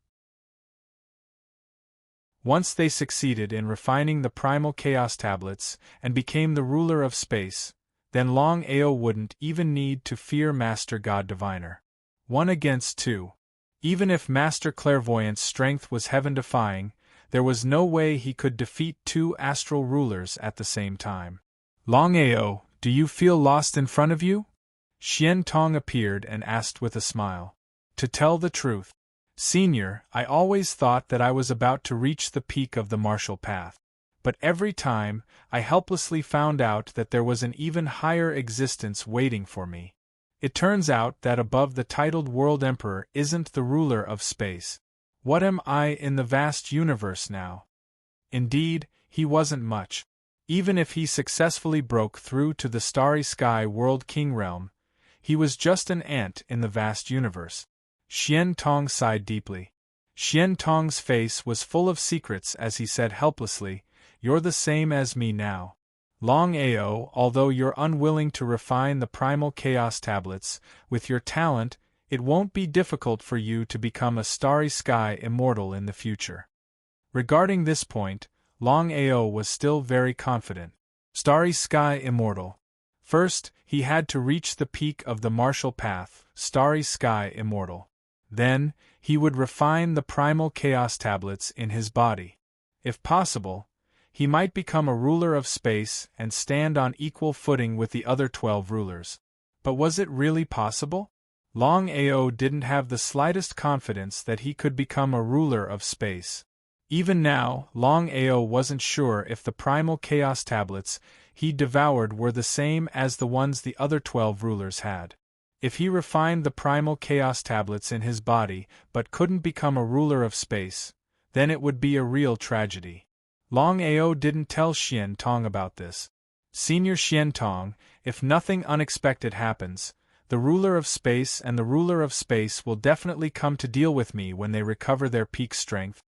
Once they succeeded in refining the primal chaos tablets and became the ruler of space, then Longao wouldn't even need to fear Master God Diviner. 1 against 2. Even if Master Clairvoyant's strength was heaven-defying, there was no way he could defeat 2 astral rulers at the same time. "Longao, do you feel lost in front of you?" Xian Tong appeared and asked with a smile. "To tell the truth, Senior, I always thought that I was about to reach the peak of the martial path. But every time, I helplessly found out that there was an even higher existence waiting for me. It turns out that above the titled World Emperor isn't the ruler of space. What am I in the vast universe now? Indeed, he wasn't much. Even if he successfully broke through to the starry sky world king realm, he was just an ant in the vast universe. Xian Tong sighed deeply. Xian Tong's face was full of secrets as he said helplessly, "You're the same as me now. Longao, although you're unwilling to refine the primal chaos tablets, with your talent, it won't be difficult for you to become a starry sky immortal in the future." Regarding this point, Longao was still very confident. Starry sky immortal. First, he had to reach the peak of the martial path, starry sky immortal. Then, he would refine the primal chaos tablets in his body. If possible, he might become a ruler of space and stand on equal footing with the other 12 rulers. But was it really possible? Longao didn't have the slightest confidence that he could become a ruler of space. Even now, Longao wasn't sure if the primal chaos tablets he devoured were the same as the ones the other 12 rulers had. If he refined the primal chaos tablets in his body but couldn't become a ruler of space, then it would be a real tragedy. Longao didn't tell Xian Tong about this. "Senior Xian Tong, if nothing unexpected happens, the ruler of space and the ruler of space will definitely come to deal with me when they recover their peak strength."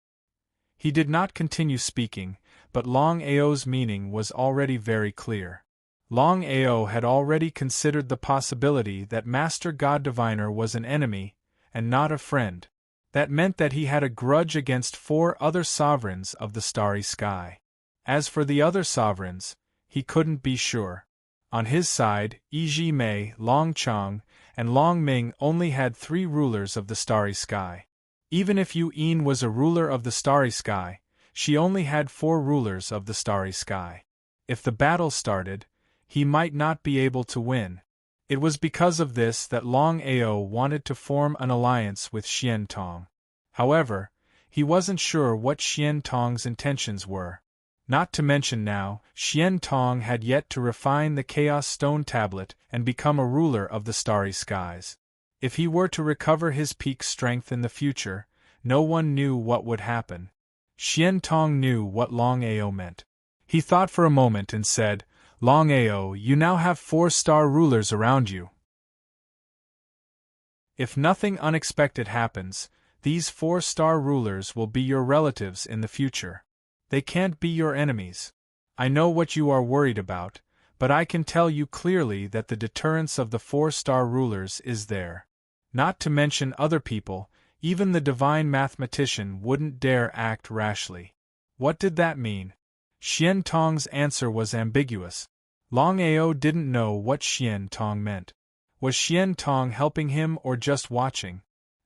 He did not continue speaking, but Longao's meaning was already very clear. Longao had already considered the possibility that Master God Diviner was an enemy, and not a friend. That meant that he had a grudge against 4 other sovereigns of the starry sky. As for the other sovereigns, he couldn't be sure. On his side, Yi Mei, Long Chang, and Long Ming only had 3 rulers of the starry sky. Even if Yu Yin was a ruler of the starry sky, she only had 4 rulers of the starry sky. If the battle started, he might not be able to win. It was because of this that Longao wanted to form an alliance with Xian Tong. However, he wasn't sure what Xian Tong's intentions were. Not to mention now, Xian Tong had yet to refine the Chaos Stone Tablet and become a ruler of the starry skies. If he were to recover his peak strength in the future, no one knew what would happen. Xian Tong knew what Longao meant. He thought for a moment and said, "Longao, you now have 4-star rulers around you. If nothing unexpected happens, these 4-star rulers will be your relatives in the future. They can't be your enemies. I know what you are worried about, but I can tell you clearly that the deterrence of the 4-star rulers is there. Not to mention other people, even the divine mathematician wouldn't dare act rashly." What did that mean? Xian Tong's answer was ambiguous. Longao didn't know what Xian Tong meant. Was Xian Tong helping him or just watching?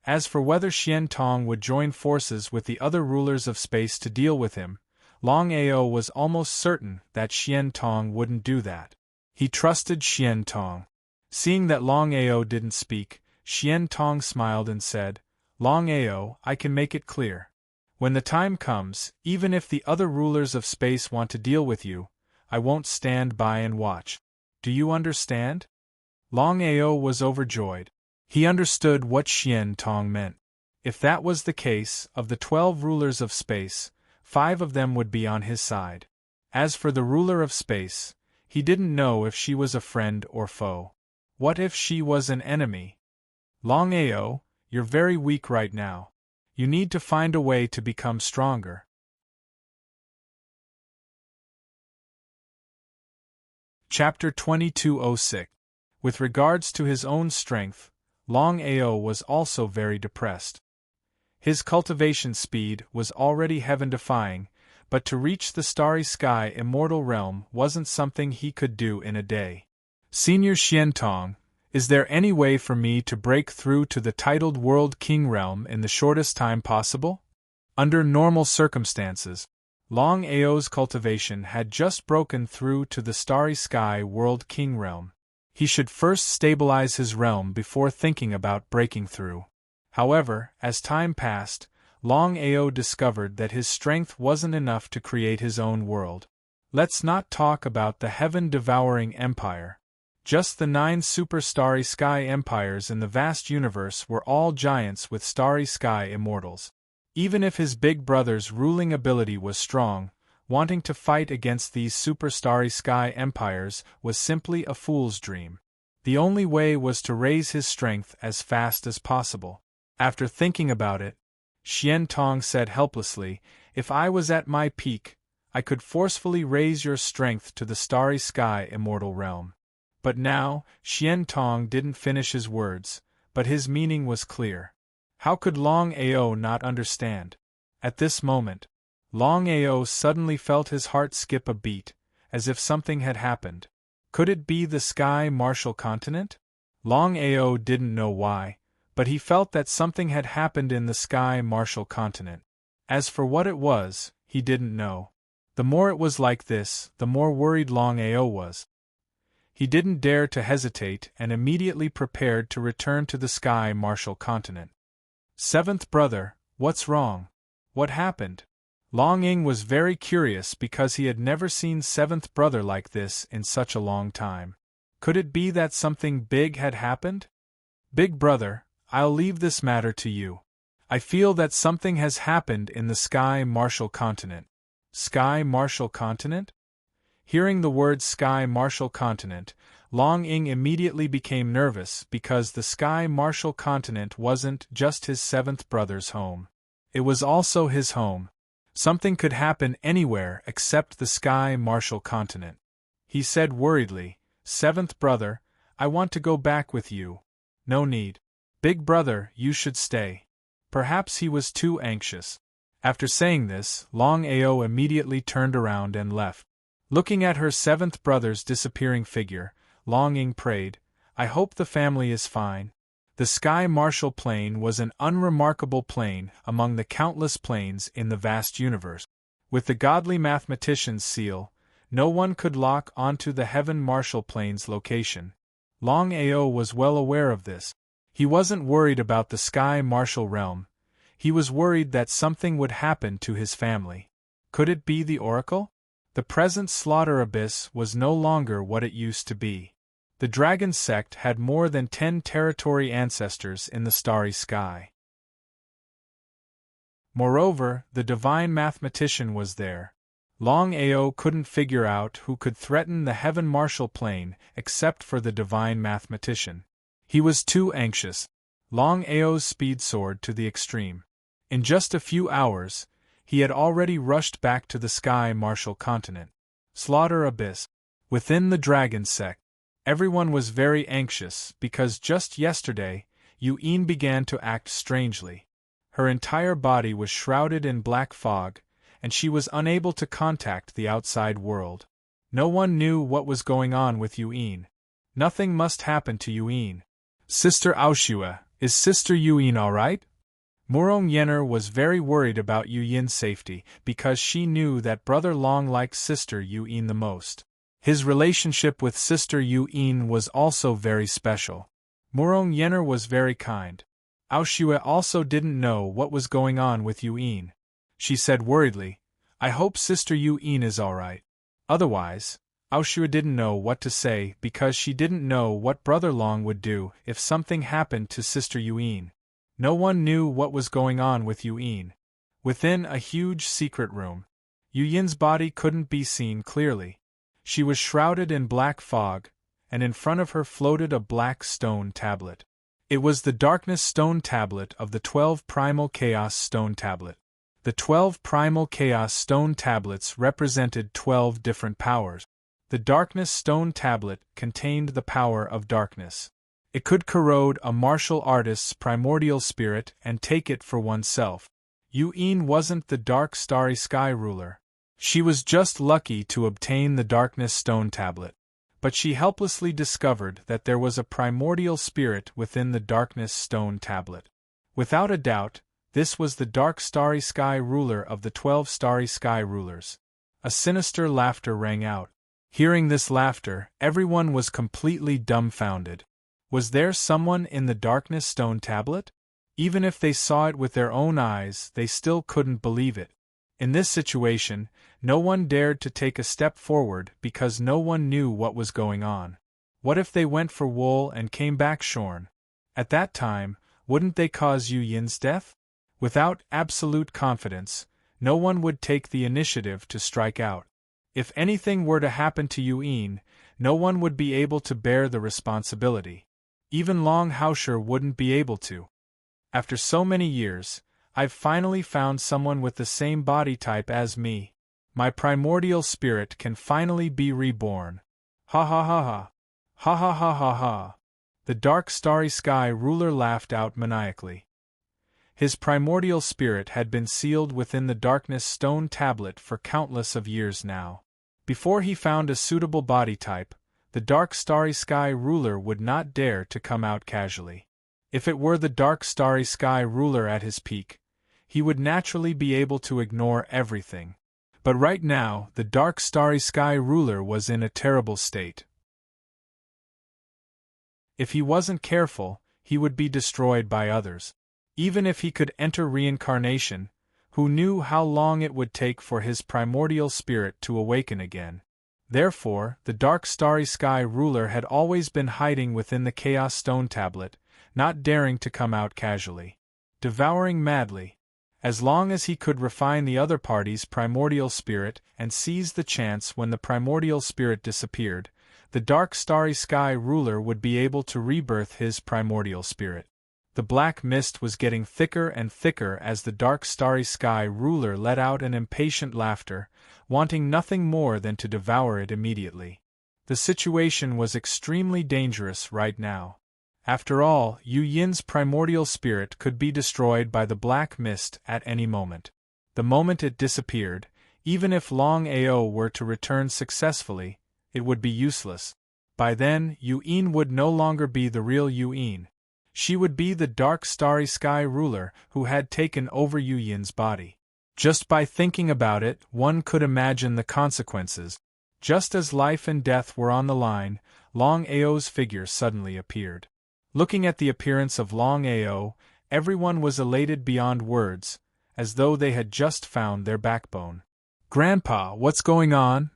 As for whether Xian Tong would join forces with the other rulers of space to deal with him, Longao was almost certain that Xian Tong wouldn't do that. He trusted Xian Tong. Seeing that Longao didn't speak, Xian Tong smiled and said, "Longao, I can make it clear. When the time comes, even if the other rulers of space want to deal with you, I won't stand by and watch. Do you understand?" Longao was overjoyed. He understood what Xian Tong meant. If that was the case, of the 12 rulers of space, 5 of them would be on his side. As for the ruler of space, he didn't know if she was a friend or foe. What if she was an enemy? "Longao, you're very weak right now. You need to find a way to become stronger." Chapter 2206. With regards to his own strength, Longao was also very depressed. His cultivation speed was already heaven-defying, but to reach the starry sky immortal realm wasn't something he could do in a day. "Senior Xian Tong, is there any way for me to break through to the titled World King realm in the shortest time possible?" Under normal circumstances, Longao's cultivation had just broken through to the starry sky World King realm. He should first stabilize his realm before thinking about breaking through. However, as time passed, Longao discovered that his strength wasn't enough to create his own world. Let's not talk about the heaven-devouring empire. Just the 9 super-starry sky empires in the vast universe were all giants with starry sky immortals. Even if his big brother's ruling ability was strong, wanting to fight against these super-starry sky empires was simply a fool's dream. The only way was to raise his strength as fast as possible. After thinking about it, Xian Tong said helplessly, "If I was at my peak, I could forcefully raise your strength to the starry sky immortal realm." But now, Xian Tong didn't finish his words, but his meaning was clear. How could Longao not understand? At this moment, Longao suddenly felt his heart skip a beat, as if something had happened. Could it be the Sky Martial Continent? Longao didn't know why, but he felt that something had happened in the Sky Martial Continent. As for what it was, he didn't know. The more it was like this, the more worried Longao was. He didn't dare to hesitate and immediately prepared to return to the Sky Martial Continent. "Seventh brother, what's wrong? What happened?" Longing was very curious because he had never seen seventh brother like this in such a long time. Could it be that something big had happened? "Big brother, I'll leave this matter to you. I feel that something has happened in the Sky Martial Continent." Sky Martial Continent? Hearing the word Sky Martial Continent, Longing immediately became nervous because the Sky Martial Continent wasn't just his seventh brother's home. It was also his home. Something could happen anywhere except the Sky Martial Continent. He said worriedly, "Seventh brother, I want to go back with you." "No need. Big brother, you should stay." Perhaps he was too anxious. After saying this, Longao immediately turned around and left. Looking at her seventh brother's disappearing figure, Longing prayed, "I hope the family is fine." The Sky Martial Plane was an unremarkable plane among the countless planes in the vast universe. With the godly mathematician's seal, no one could lock onto the Heaven Martial Plane's location. Longao was well aware of this. He wasn't worried about the Sky Martial realm. He was worried that something would happen to his family. Could it be the Oracle? The present Slaughter Abyss was no longer what it used to be. The Dragon Sect had more than 10 territory ancestors in the starry sky. Moreover, the divine mathematician was there. Longao couldn't figure out who could threaten the Heaven Martial Plane except for the divine mathematician. He was too anxious. Longao's speed soared to the extreme. In just a few hours, he had already rushed back to the Sky Martial Continent. Slaughter Abyss. Within the Dragon Sect, everyone was very anxious because just yesterday, Yu'in began to act strangely. Her entire body was shrouded in black fog, and she was unable to contact the outside world. No one knew what was going on with Yu'in. Nothing must happen to Yu'in. "Sister Aoshue, is Sister Yu'in alright?" Murong Yenner was very worried about Yu'in's safety because she knew that Brother Long liked Sister Yu'in the most. His relationship with Sister Yu'in was also very special. Murong Yenner was very kind. Aoshue also didn't know what was going on with Yu'in. She said worriedly, "I hope Sister Yu'in is alright." Otherwise, Aoshue didn't know what to say because she didn't know what Brother Long would do if something happened to Sister Yu'in. No one knew what was going on with Yu'in. Within a huge secret room, Yu'in's body couldn't be seen clearly. She was shrouded in black fog, and in front of her floated a black stone tablet. It was the Darkness Stone Tablet of the 12 Primal Chaos Stone Tablet. The 12 Primal Chaos Stone Tablets represented 12 different powers. The Darkness Stone Tablet contained the power of darkness. It could corrode a martial artist's primordial spirit and take it for oneself. Yu'in wasn't the dark starry sky ruler. She was just lucky to obtain the Darkness Stone Tablet. But she helplessly discovered that there was a primordial spirit within the Darkness Stone Tablet. Without a doubt, this was the dark starry sky ruler of the 12 starry sky rulers. A sinister laughter rang out. Hearing this laughter, everyone was completely dumbfounded. Was there someone in the Darkness Stone Tablet? Even if they saw it with their own eyes, they still couldn't believe it. In this situation, no one dared to take a step forward because no one knew what was going on. What if they went for wool and came back shorn? At that time, wouldn't they cause Yu Yin's death? Without absolute confidence, no one would take the initiative to strike out. If anything were to happen to Yu Yin, no one would be able to bear the responsibility. Even Longao wouldn't be able to. After so many years, I've finally found someone with the same body type as me. My primordial spirit can finally be reborn. Ha ha ha ha. Ha ha ha ha ha. The dark starry sky ruler laughed out maniacally. His primordial spirit had been sealed within the darkness stone tablet for countless of years now. Before he found a suitable body type, the dark starry sky ruler would not dare to come out casually. If it were the dark starry sky ruler at his peak, he would naturally be able to ignore everything. But right now, the dark starry sky ruler was in a terrible state. If he wasn't careful, he would be destroyed by others. Even if he could enter reincarnation, who knew how long it would take for his primordial spirit to awaken again? Therefore, the dark starry sky ruler had always been hiding within the chaos stone tablet, not daring to come out casually. Devouring madly. As long as he could refine the other party's primordial spirit and seize the chance when the primordial spirit disappeared, the dark starry sky ruler would be able to rebirth his primordial spirit. The black mist was getting thicker and thicker as the dark starry sky ruler let out an impatient laughter, wanting nothing more than to devour it immediately. The situation was extremely dangerous right now. After all, Yu Yin's primordial spirit could be destroyed by the black mist at any moment. The moment it disappeared, even if Longao were to return successfully, it would be useless. By then, Yu Yin would no longer be the real Yu Yin. She would be the dark starry sky ruler who had taken over Yu Yin's body. Just by thinking about it, one could imagine the consequences. Just as life and death were on the line, Longao's figure suddenly appeared. Looking at the appearance of Longao, everyone was elated beyond words, as though they had just found their backbone. "Grandpa, what's going on?"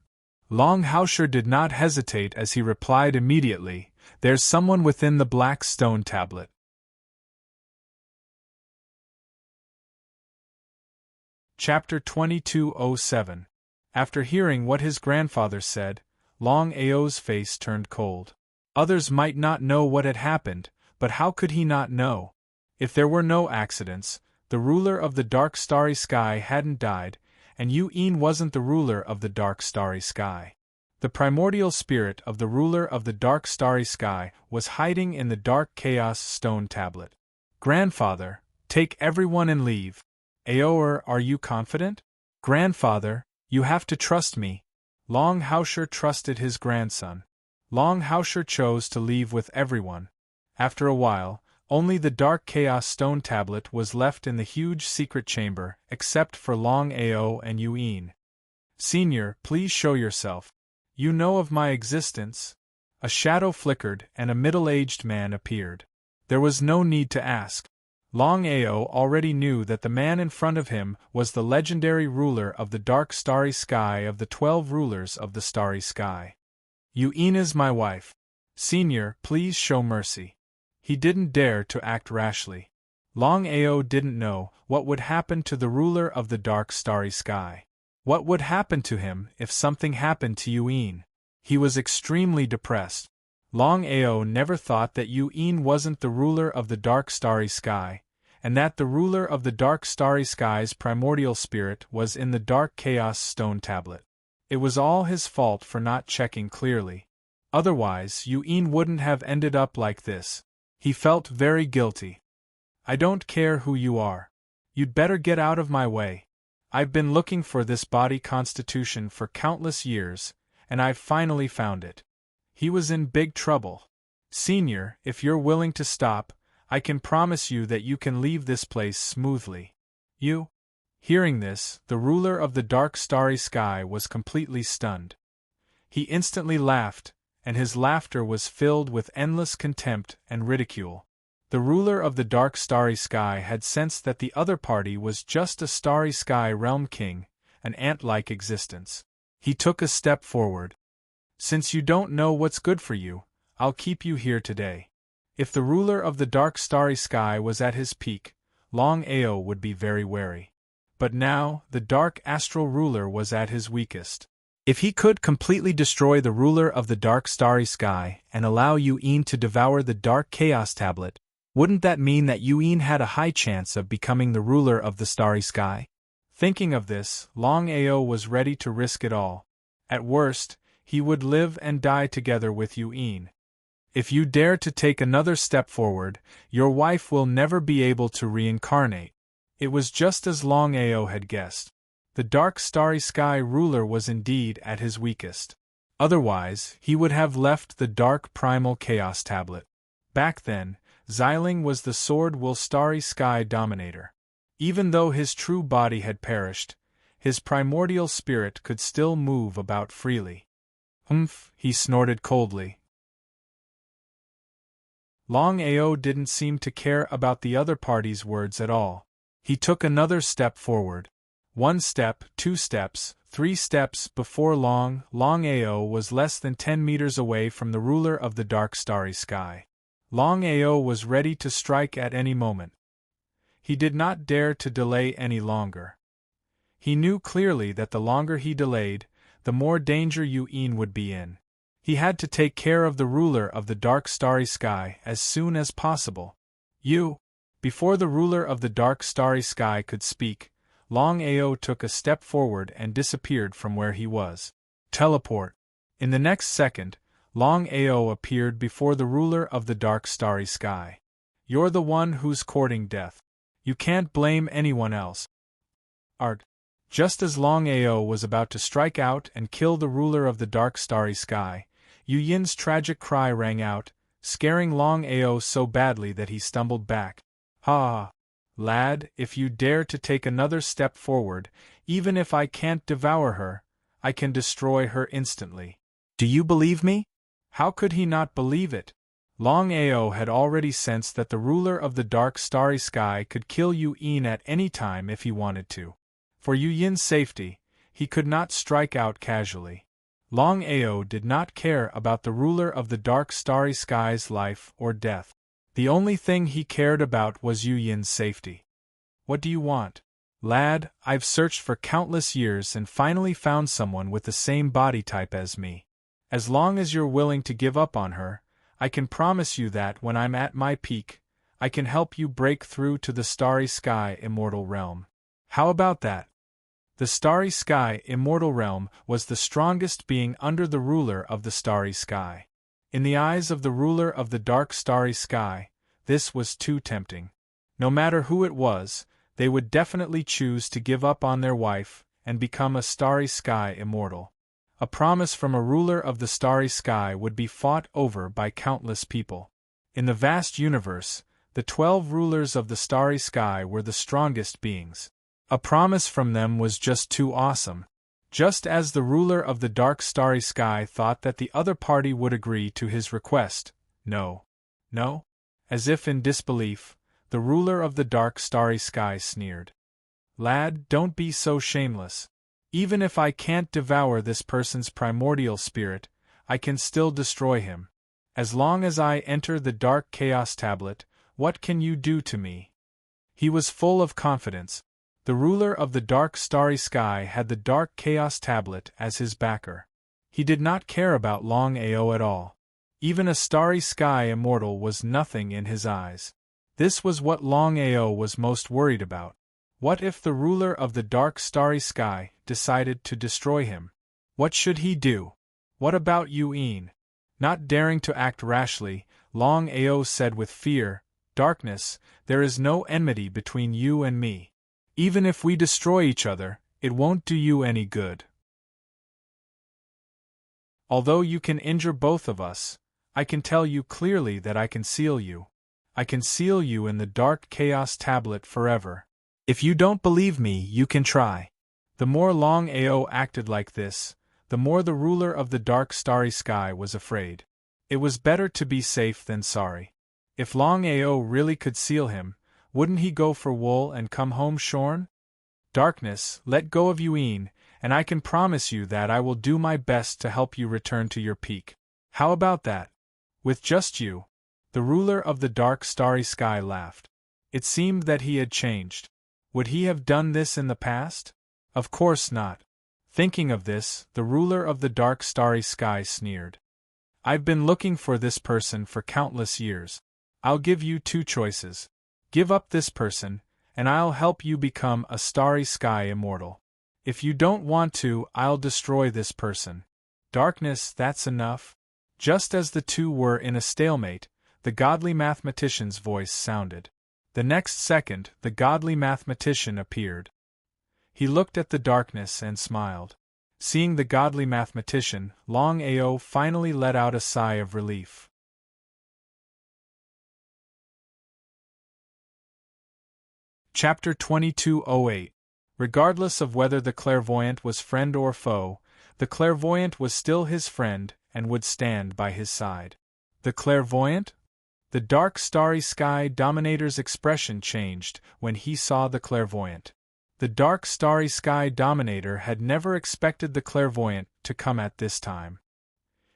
Longao did not hesitate as he replied immediately, "There's someone within the black stone tablet." Chapter 2207. After hearing what his grandfather said, Longao's face turned cold. Others might not know what had happened, but how could he not know? If there were no accidents, the ruler of the dark starry sky hadn't died, and Yu Yin wasn't the ruler of the dark starry sky. The primordial spirit of the ruler of the dark starry sky was hiding in the dark chaos stone tablet. "Grandfather, take everyone and leave." "Aoer, are you confident?" "Grandfather, you have to trust me." Longao trusted his grandson. Longao chose to leave with everyone. After a while, only the dark chaos stone tablet was left in the huge secret chamber, except for Longao and Yu Yin. "Senior, please show yourself. You know of my existence." A shadow flickered and a middle-aged man appeared. There was no need to ask. Longao already knew that the man in front of him was the legendary ruler of the dark starry sky of the 12 rulers of the starry sky. "Yu Yin is my wife. Senior, please show mercy." He didn't dare to act rashly. Longao didn't know what would happen to the ruler of the dark starry sky. What would happen to him if something happened to Yu Yin? He was extremely depressed. Longao never thought that Yu Yin wasn't the ruler of the dark starry sky, and that the ruler of the dark starry sky's primordial spirit was in the dark chaos stone tablet. It was all his fault for not checking clearly. Otherwise, Yu Yin wouldn't have ended up like this. He felt very guilty. "I don't care who you are. You'd better get out of my way. I've been looking for this body constitution for countless years, and I've finally found it." He was in big trouble. "Senior, if you're willing to stop, I can promise you that you can leave this place smoothly." "You?" Hearing this, the ruler of the dark starry sky was completely stunned. He instantly laughed, and his laughter was filled with endless contempt and ridicule. The ruler of the dark starry sky had sensed that the other party was just a starry sky realm king, an ant-like existence. He took a step forward. Since you don't know what's good for you, I'll keep you here today. If the ruler of the dark starry sky was at his peak, Longao would be very wary. But now, the dark astral ruler was at his weakest. If he could completely destroy the ruler of the dark starry sky and allow Yu'in to devour the dark chaos tablet, wouldn't that mean that Yu'in had a high chance of becoming the ruler of the starry sky? Thinking of this, Longao was ready to risk it all. At worst, he would live and die together with Yu'in. If you dare to take another step forward, your wife will never be able to reincarnate. It was just as Longao had guessed. The dark starry sky ruler was indeed at his weakest. Otherwise, he would have left the dark primal chaos tablet. Back then, Xiling was the sword-will starry sky dominator. Even though his true body had perished, his primordial spirit could still move about freely. Humph, he snorted coldly. Longao didn't seem to care about the other party's words at all. He took another step forward. 1 step, 2 steps, 3 steps before Longao was less than 10 meters away from the ruler of the dark starry sky. Longao was ready to strike at any moment. He did not dare to delay any longer. He knew clearly that the longer he delayed, the more danger Yu'in would be in. He had to take care of the ruler of the dark starry sky as soon as possible. Before the ruler of the dark starry sky could speak, Longao took a step forward and disappeared from where he was. Teleport. In the next second, Longao appeared before the ruler of the dark starry sky. You're the one who's courting death. You can't blame anyone else. Just as Longao was about to strike out and kill the ruler of the dark starry sky, Yu'in's tragic cry rang out, scaring Longao so badly that he stumbled back. Ha! Lad, if you dare to take another step forward, even if I can't devour her, I can destroy her instantly. Do you believe me? How could he not believe it? Longao had already sensed that the ruler of the dark starry sky could kill Yu'in at any time if he wanted to. For Yu'in's safety, he could not strike out casually. Longao did not care about the ruler of the dark starry sky's life or death. The only thing he cared about was Yu'in's safety. What do you want? Lad, I've searched for countless years and finally found someone with the same body type as me. As long as you're willing to give up on her, I can promise you that when I'm at my peak, I can help you break through to the starry sky immortal realm. How about that? The starry sky immortal realm was the strongest being under the ruler of the starry sky. In the eyes of the ruler of the dark starry sky, this was too tempting. No matter who it was, they would definitely choose to give up on their wife and become a starry sky immortal. A promise from a ruler of the starry sky would be fought over by countless people. In the vast universe, the 12 rulers of the starry sky were the strongest beings. A promise from them was just too awesome. Just as the ruler of the dark starry sky thought that the other party would agree to his request, no. As if in disbelief, the ruler of the dark starry sky sneered. Lad, don't be so shameless. Even if I can't devour this person's primordial spirit, I can still destroy him. As long as I enter the dark chaos tablet, what can you do to me? He was full of confidence. The ruler of the dark starry sky had the dark chaos tablet as his backer. He did not care about Longao at all. Even a starry sky immortal was nothing in his eyes. This was what Longao was most worried about. What if the ruler of the dark starry sky decided to destroy him? What should he do? What about Yu'in? Not daring to act rashly, Longao said with fear, "Darkness, there is no enmity between you and me. Even if we destroy each other, it won't do you any good. Although you can injure both of us, I can tell you clearly that I can seal you. I can seal you in the dark chaos tablet forever. If you don't believe me, you can try." The more Longao acted like this, the more the ruler of the dark starry sky was afraid. It was better to be safe than sorry. If Longao really could seal him, wouldn't he go for wool and come home shorn? Darkness, let go of Yuan, and I can promise you that I will do my best to help you return to your peak. How about that? With just you? The ruler of the dark starry sky laughed. It seemed that he had changed. Would he have done this in the past? Of course not. Thinking of this, the ruler of the dark starry sky sneered. I've been looking for this person for countless years. I'll give you two choices. Give up this person, and I'll help you become a starry sky immortal. If you don't want to, I'll destroy this person. Darkness, that's enough. Just as the two were in a stalemate, the godly mathematician's voice sounded. The next second, the godly mathematician appeared. He looked at the darkness and smiled. Seeing the godly mathematician, Longao finally let out a sigh of relief. Chapter 2208. Regardless of whether the clairvoyant was friend or foe, the clairvoyant was still his friend and would stand by his side. The clairvoyant? The dark starry sky dominator's expression changed when he saw the clairvoyant. The dark starry sky dominator had never expected the clairvoyant to come at this time.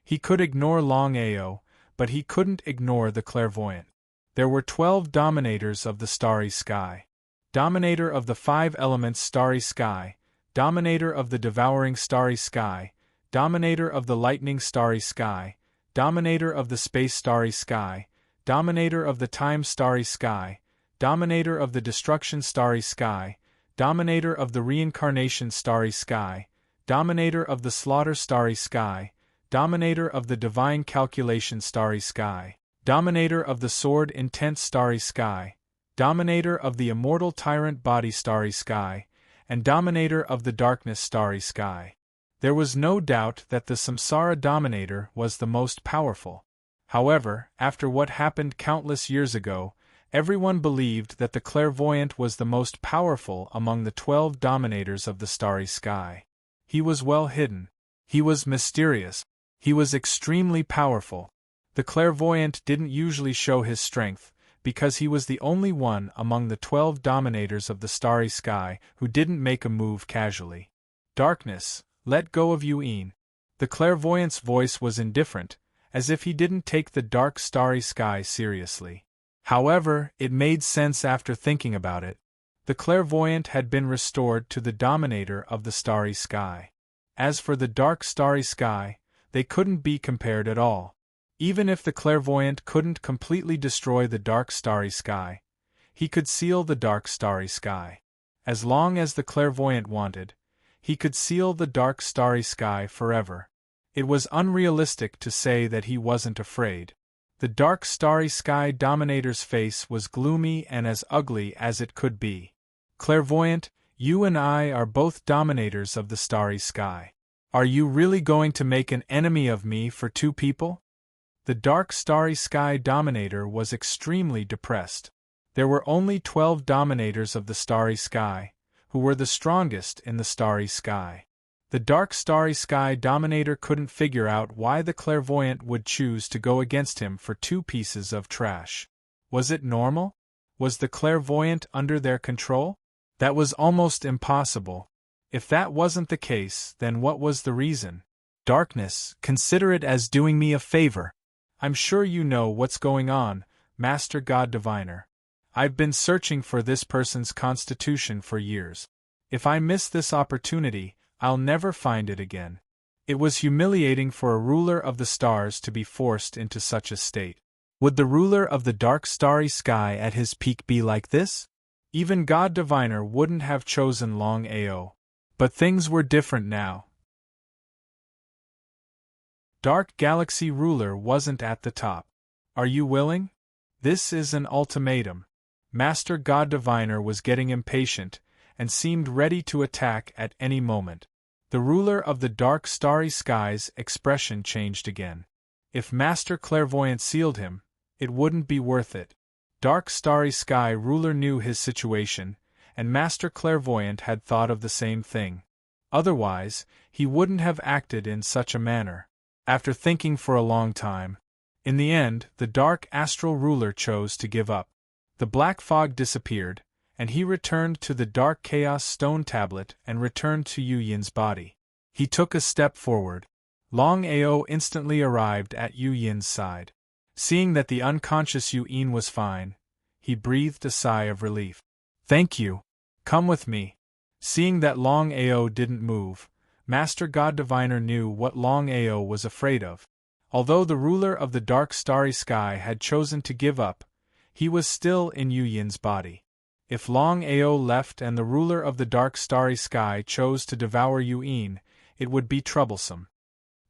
He could ignore Longao, but he couldn't ignore the clairvoyant. There were 12 dominators of the starry sky. Dominator of the 5 elements starry sky, dominator of the devouring starry sky, dominator of the lightning starry sky, dominator of the space starry sky, dominator of the time starry sky, dominator of the destruction starry sky, dominator of the reincarnation starry sky, dominator of the slaughter starry sky, dominator of the divine calculation starry sky, dominator of the sword intent starry sky, dominator of the immortal tyrant body starry sky, and dominator of the darkness starry sky. There was no doubt that the samsara dominator was the most powerful. However, after what happened countless years ago, everyone believed that the clairvoyant was the most powerful among the 12 dominators of the starry sky. He was well hidden. He was mysterious. He was extremely powerful. The clairvoyant didn't usually show his strength, because he was the only one among the 12 dominators of the starry sky who didn't make a move casually. Darkness, let go of Yuan. The clairvoyant's voice was indifferent, as if he didn't take the dark starry sky seriously. However, it made sense after thinking about it. The clairvoyant had been restored to the dominator of the starry sky. As for the dark starry sky, they couldn't be compared at all. Even if the clairvoyant couldn't completely destroy the dark starry sky, he could seal the dark starry sky. As long as the clairvoyant wanted, he could seal the dark starry sky forever. It was unrealistic to say that he wasn't afraid. The dark starry sky dominator's face was gloomy and as ugly as it could be. Clairvoyant, you and I are both dominators of the starry sky. Are you really going to make an enemy of me for 2 people? The dark starry sky dominator was extremely depressed. There were only 12 dominators of the starry sky, who were the strongest in the starry sky. The dark starry sky dominator couldn't figure out why the clairvoyant would choose to go against him for 2 pieces of trash. Was it normal? Was the clairvoyant under their control? That was almost impossible. If that wasn't the case, then what was the reason? Darkness, consider it as doing me a favor. I'm sure you know what's going on, Master God Diviner. I've been searching for this person's constitution for years. If I miss this opportunity, I'll never find it again. It was humiliating for a ruler of the stars to be forced into such a state. Would the ruler of the dark starry sky at his peak be like this? Even God Diviner wouldn't have chosen Longao. But things were different now. Dark Galaxy Ruler wasn't at the top. Are you willing? This is an ultimatum. Master God Diviner was getting impatient, and seemed ready to attack at any moment. The ruler of the dark starry skies' expression changed again. If Master Clairvoyant sealed him, it wouldn't be worth it. Dark starry sky ruler knew his situation, and Master Clairvoyant had thought of the same thing. Otherwise, he wouldn't have acted in such a manner. After thinking for a long time, In the end, the dark astral ruler chose to give up. The black fog disappeared, and he returned to the dark chaos stone tablet and returned to Yu Yin's body. He took a step forward. Longao instantly arrived at Yu Yin's side. Seeing that the unconscious Yu Yin was fine, he breathed a sigh of relief. "Thank you. Come with me." Seeing that Longao didn't move, Master God Diviner knew what Longao was afraid of. Although the ruler of the dark starry sky had chosen to give up, he was still in Yu Yin's body. If Longao left and the ruler of the dark starry sky chose to devour Yu Yin, it would be troublesome.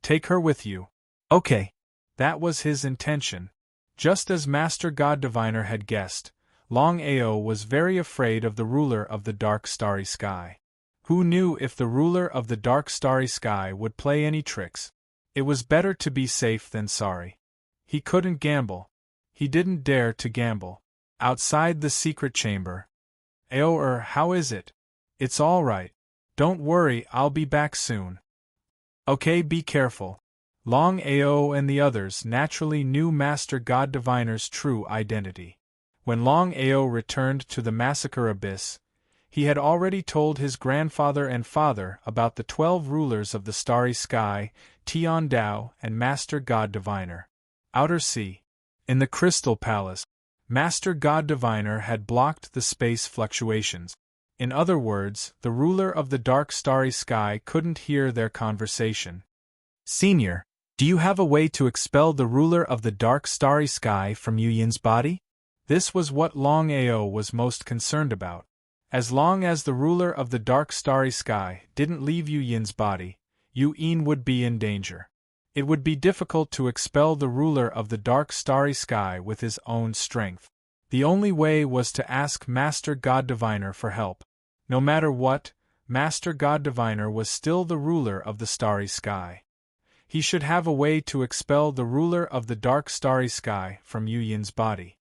"Take her with you." "Okay." That was his intention. Just as Master God Diviner had guessed, Longao was very afraid of the ruler of the dark starry sky. Who knew if the ruler of the dark starry sky would play any tricks? It was better to be safe than sorry. He couldn't gamble. He didn't dare to gamble. Outside the secret chamber. How is it?" "It's all right. Don't worry, I'll be back soon." "Okay, be careful." Longao and the others naturally knew Master God Diviner's true identity. When Longao returned to the massacre abyss, he had already told his grandfather and father about the 12 rulers of the starry sky, Tian Dao and Master God Diviner. Outer Sea. In the Crystal Palace, Master God Diviner had blocked the space fluctuations. In other words, the ruler of the dark starry sky couldn't hear their conversation. "Senior, do you have a way to expel the ruler of the dark starry sky from Yu Yin's body?" This was what Longao was most concerned about. As long as the ruler of the dark starry sky didn't leave Yu Yin's body, Yu Yin would be in danger. It would be difficult to expel the ruler of the dark starry sky with his own strength. The only way was to ask Master God Diviner for help. No matter what, Master God Diviner was still the ruler of the starry sky. He should have a way to expel the ruler of the dark starry sky from Yu Yin's body.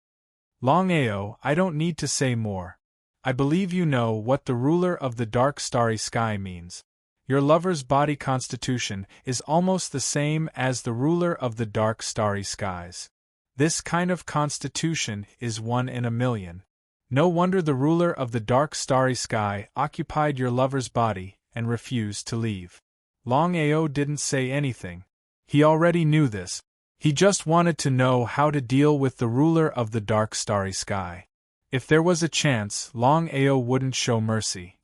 "Longao, I don't need to say more. I believe you know what the ruler of the dark starry sky means. Your lover's body constitution is almost the same as the ruler of the dark starry skies. This kind of constitution is 1 in a million. No wonder the ruler of the dark starry sky occupied your lover's body and refused to leave." Longao didn't say anything. He already knew this. He just wanted to know how to deal with the ruler of the dark starry sky. If there was a chance, Longao wouldn't show mercy.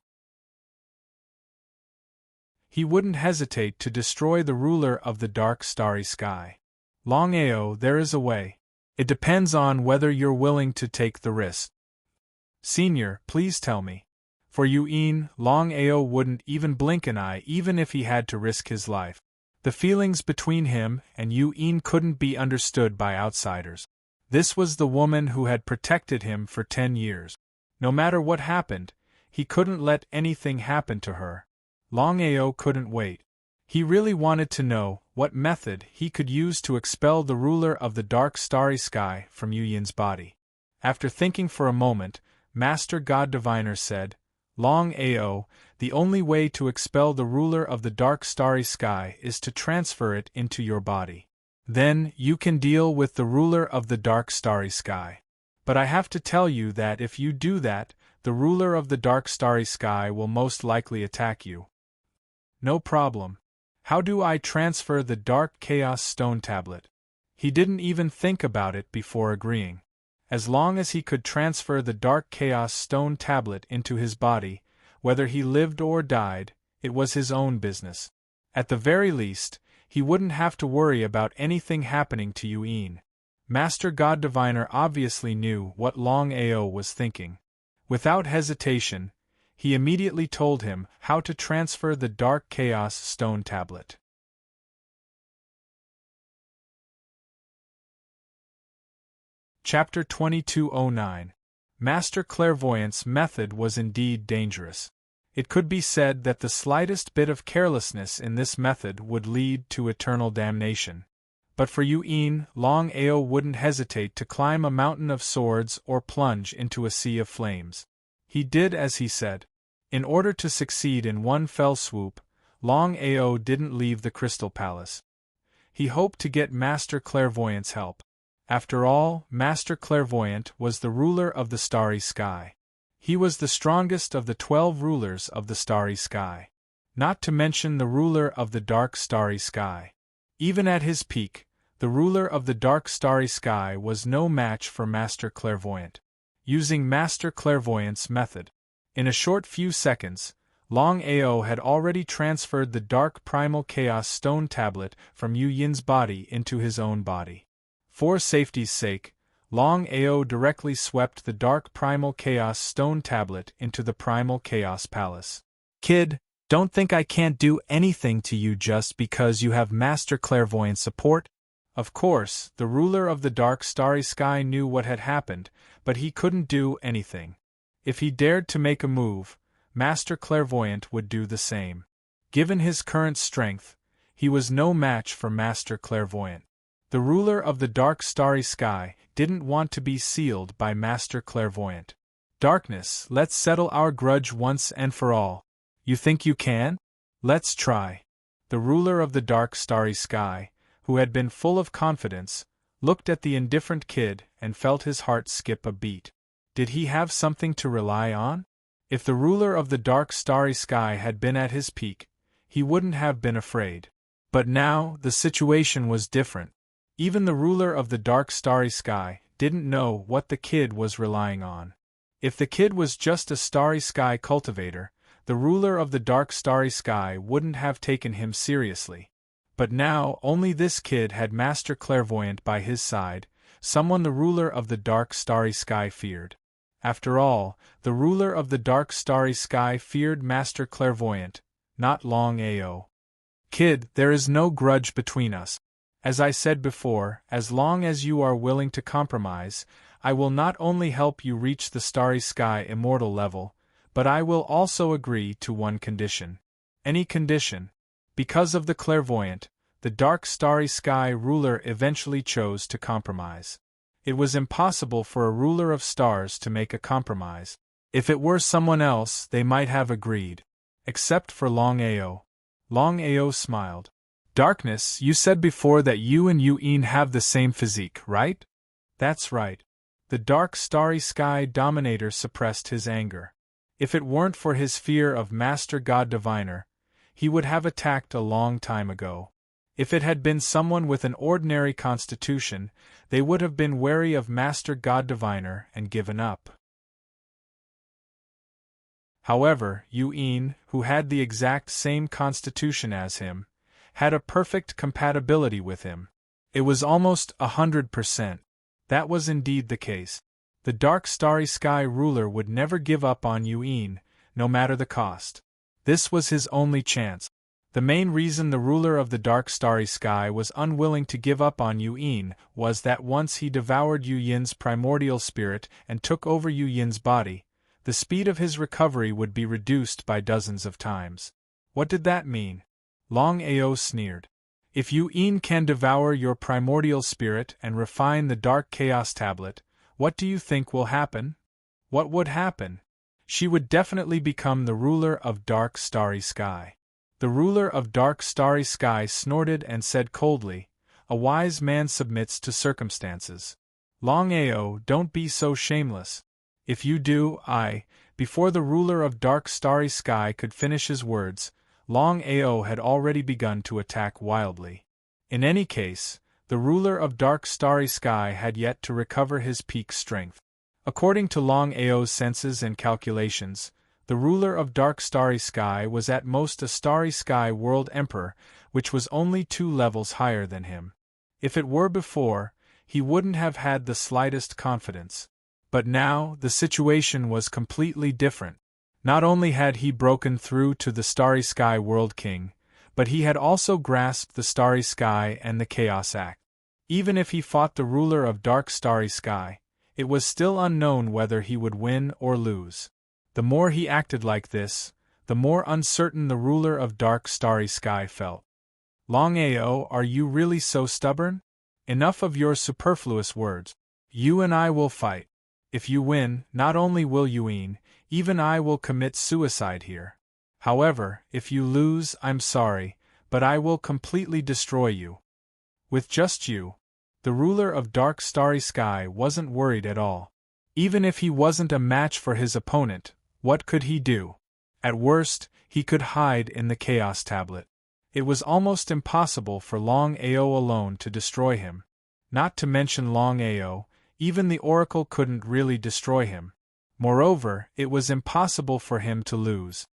He wouldn't hesitate to destroy the ruler of the dark starry sky. "Longao, there is a way. It depends on whether you're willing to take the risk." "Senior, please tell me." For Yu Yin, Longao wouldn't even blink an eye even if he had to risk his life. The feelings between him and Yu Yin couldn't be understood by outsiders. This was the woman who had protected him for 10 years. No matter what happened, he couldn't let anything happen to her. Longao couldn't wait. He really wanted to know what method he could use to expel the ruler of the dark starry sky from Yu Yin's body. After thinking for a moment, Master God Diviner said, "Longao, the only way to expel the ruler of the dark starry sky is to transfer it into your body. Then you can deal with the ruler of the dark starry sky. But I have to tell you that if you do that, the ruler of the dark starry sky will most likely attack you." "No problem. How do I transfer the dark chaos stone tablet?" He didn't even think about it before agreeing. As long as he could transfer the dark chaos stone tablet into his body, whether he lived or died, it was his own business. At the very least, he wouldn't have to worry about anything happening to Yu Yin. Master God Diviner obviously knew what Longao was thinking. Without hesitation, he immediately told him how to transfer the dark chaos stone tablet. Chapter 2209. Master Clairvoyant's method was indeed dangerous. It could be said that the slightest bit of carelessness in this method would lead to eternal damnation. But for Yu Yin, Longao wouldn't hesitate to climb a mountain of swords or plunge into a sea of flames. He did as he said. In order to succeed in one fell swoop, Longao didn't leave the Crystal Palace. He hoped to get Master Clairvoyant's help. After all, Master Clairvoyant was the ruler of the starry sky. He was the strongest of the 12 rulers of the starry sky. Not to mention the ruler of the dark starry sky. Even at his peak, the ruler of the dark starry sky was no match for Master Clairvoyant. Using Master Clairvoyant's method, in a short few seconds, Longao had already transferred the dark primal chaos stone tablet from Yu Yin's body into his own body. For safety's sake, Longao directly swept the dark primal chaos stone tablet into the primal chaos palace. Kid, don't think I can't do anything to you just because you have Master Clairvoyant support. Of course, the ruler of the dark starry sky knew what had happened, but he couldn't do anything. If he dared to make a move, Master Clairvoyant would do the same. Given his current strength, he was no match for Master Clairvoyant. The ruler of the dark starry sky didn't want to be sealed by Master Clairvoyant. Darkness, let's settle our grudge once and for all. You think you can? Let's try. The ruler of the dark starry sky, who had been full of confidence, looked at the indifferent kid and felt his heart skip a beat. Did he have something to rely on? If the ruler of the dark starry sky had been at his peak, he wouldn't have been afraid. But now, the situation was different. Even the ruler of the dark starry sky didn't know what the kid was relying on. If the kid was just a starry sky cultivator, the ruler of the dark starry sky wouldn't have taken him seriously. But now only this kid had Master Clairvoyant by his side, someone the ruler of the dark starry sky feared. After all, the ruler of the dark starry sky feared Master Clairvoyant, not Longao. Kid, there is no grudge between us. As I said before, as long as you are willing to compromise, I will not only help you reach the starry sky immortal level, but I will also agree to one condition. Any condition. Because of the clairvoyant, the dark starry sky ruler eventually chose to compromise. It was impossible for a ruler of stars to make a compromise. If it were someone else, they might have agreed. Except for Longao. Longao smiled. Darkness, you said before that you and Yu-Yin have the same physique, right? That's right. The dark starry sky dominator suppressed his anger. If it weren't for his fear of Master God Diviner, he would have attacked a long time ago. If it had been someone with an ordinary constitution, they would have been wary of Master God Diviner and given up. However, Yu-Yin, who had the exact same constitution as him, had a perfect compatibility with him. It was almost 100%. That was indeed the case. The dark starry sky ruler would never give up on Yu-Yin, no matter the cost. This was his only chance. The main reason the ruler of the dark starry sky was unwilling to give up on Yu-Yin was that once he devoured Yu-Yin's primordial spirit and took over Yu-Yin's body, the speed of his recovery would be reduced by dozens of times. What did that mean? Longao sneered. If Yu-Yin can devour your primordial spirit and refine the dark chaos tablet, what do you think will happen? What would happen? She would definitely become the ruler of dark starry sky. The ruler of dark starry sky snorted and said coldly, "A wise man submits to circumstances. Longao, don't be so shameless. If you do, Before the ruler of dark starry sky could finish his words, Longao had already begun to attack wildly. In any case, the ruler of dark starry sky had yet to recover his peak strength. According to Longao's senses and calculations, the ruler of dark starry sky was at most a starry sky world emperor, which was only 2 levels higher than him. If it were before, he wouldn't have had the slightest confidence. But now, the situation was completely different. Not only had he broken through to the starry sky world king, but he had also grasped the starry sky and the chaos act. Even if he fought the ruler of dark starry sky, it was still unknown whether he would win or lose. The more he acted like this, the more uncertain the ruler of dark starry sky felt. Longao, are you really so stubborn? Enough of your superfluous words. You and I will fight. If you win, not only will Yu-Yin, even I will commit suicide here. However, if you lose, I'm sorry, but I will completely destroy you. With just you, the ruler of dark starry sky wasn't worried at all. Even if he wasn't a match for his opponent, what could he do? At worst, he could hide in the Chaos Tablet. It was almost impossible for Longao alone to destroy him. Not to mention Longao, even the Oracle couldn't really destroy him. Moreover, it was impossible for him to lose.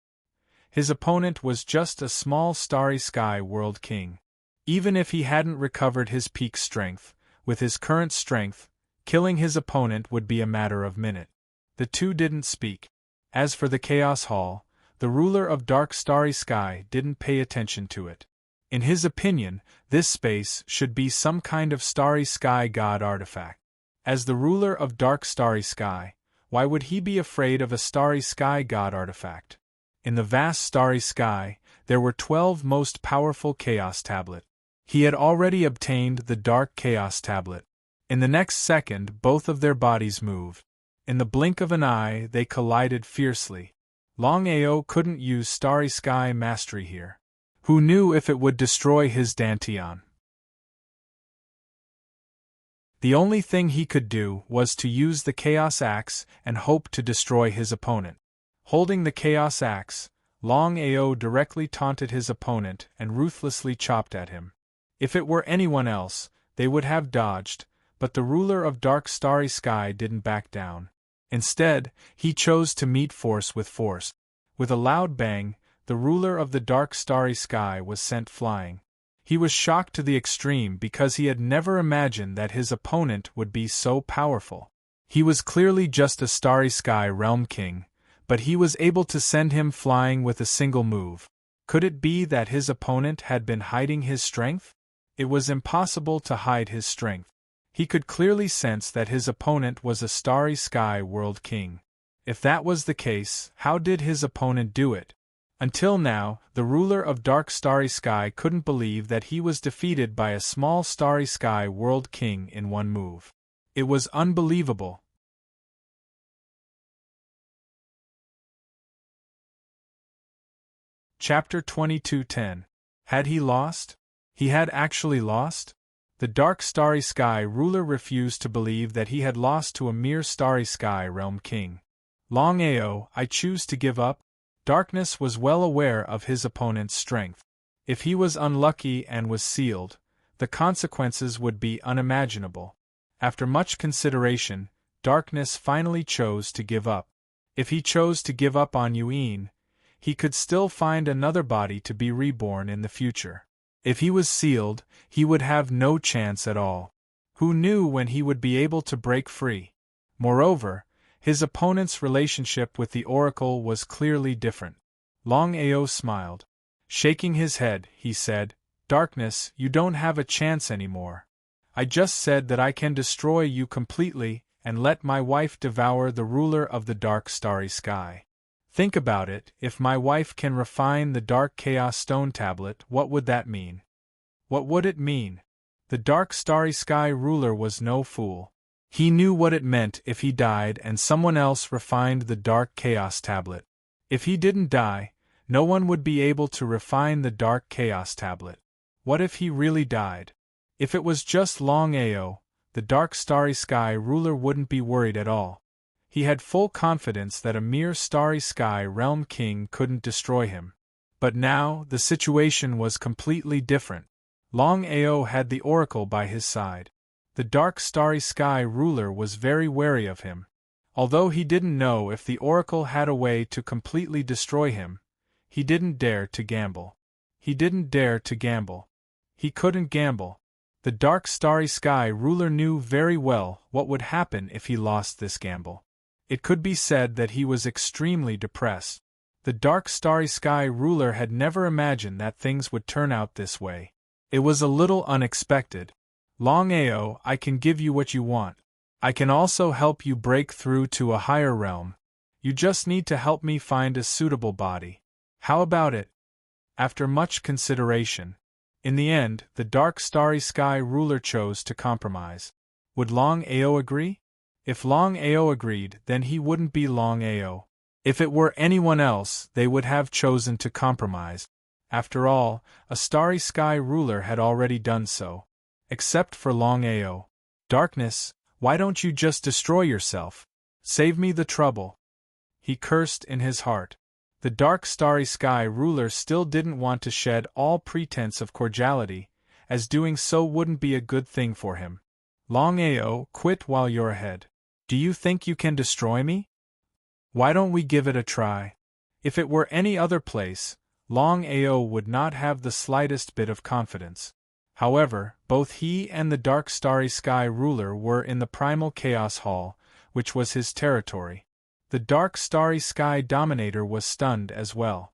His opponent was just a small starry sky world king. Even if he hadn't recovered his peak strength, with his current strength, killing his opponent would be a matter of minutes. The two didn't speak. As for the Chaos Hall, the ruler of dark starry sky didn't pay attention to it. In his opinion, this space should be some kind of starry sky god artifact. As the ruler of dark starry sky, why would he be afraid of a starry sky god artifact? In the vast starry sky, there were 12 most powerful Chaos Tablets. He had already obtained the Dark Chaos Tablet. In the next second, both of their bodies moved. In the blink of an eye, they collided fiercely. Longao couldn't use Starry Sky Mastery here. Who knew if it would destroy his Dantian? The only thing he could do was to use the Chaos Axe and hope to destroy his opponent. Holding the Chaos Axe, Longao directly taunted his opponent and ruthlessly chopped at him. If it were anyone else, they would have dodged, but the ruler of dark starry sky didn't back down. Instead, he chose to meet force with force. With a loud bang, the ruler of the dark starry sky was sent flying. He was shocked to the extreme because he had never imagined that his opponent would be so powerful. He was clearly just a starry sky realm king, but he was able to send him flying with a single move. Could it be that his opponent had been hiding his strength? It was impossible to hide his strength. He could clearly sense that his opponent was a starry sky world king. If that was the case, how did his opponent do it? Until now, the ruler of dark starry sky couldn't believe that he was defeated by a small starry sky world king in one move. It was unbelievable. Chapter 22:10. Had he lost? He had actually lost? The dark starry sky ruler refused to believe that he had lost to a mere starry sky realm king. Longao, I choose to give up. Darkness was well aware of his opponent's strength. If he was unlucky and was sealed, the consequences would be unimaginable. After much consideration, Darkness finally chose to give up. If he chose to give up on Yuan, he could still find another body to be reborn in the future. If he was sealed, he would have no chance at all. Who knew when he would be able to break free? Moreover, his opponent's relationship with the Oracle was clearly different. Longao smiled. Shaking his head, he said, "Darkness, you don't have a chance anymore. I just said that I can destroy you completely and let my wife devour the ruler of the dark starry sky. Think about it, if my wife can refine the dark chaos stone tablet, what would that mean? What would it mean?" The dark starry sky ruler was no fool. He knew what it meant if he died and someone else refined the dark chaos tablet. If he didn't die, no one would be able to refine the dark chaos tablet. What if he really died? If it was just Longao, the dark starry sky ruler wouldn't be worried at all. He had full confidence that a mere starry sky realm king couldn't destroy him. But now, the situation was completely different. Longao had the Oracle by his side. The dark starry sky ruler was very wary of him. Although he didn't know if the Oracle had a way to completely destroy him, he didn't dare to gamble. He didn't dare to gamble. He couldn't gamble. The dark starry sky ruler knew very well what would happen if he lost this gamble. It could be said that he was extremely depressed. The dark starry sky ruler had never imagined that things would turn out this way. It was a little unexpected. "Longao, I can give you what you want. I can also help you break through to a higher realm. You just need to help me find a suitable body. How about it?" After much consideration, in the end, the dark starry sky ruler chose to compromise. Would Longao agree? If Longao agreed, then he wouldn't be Longao. If it were anyone else, they would have chosen to compromise. After all, a starry sky ruler had already done so. except for Longao. Darkness, why don't you just destroy yourself? Save me the trouble. He cursed in his heart. The dark starry sky ruler still didn't want to shed all pretense of cordiality, as doing so wouldn't be a good thing for him. Longao, quit while you're ahead. Do you think you can destroy me? Why don't we give it a try? If it were any other place, Longao would not have the slightest bit of confidence. However, both he and the dark starry sky ruler were in the primal chaos hall, which was his territory. The dark starry sky dominator was stunned as well.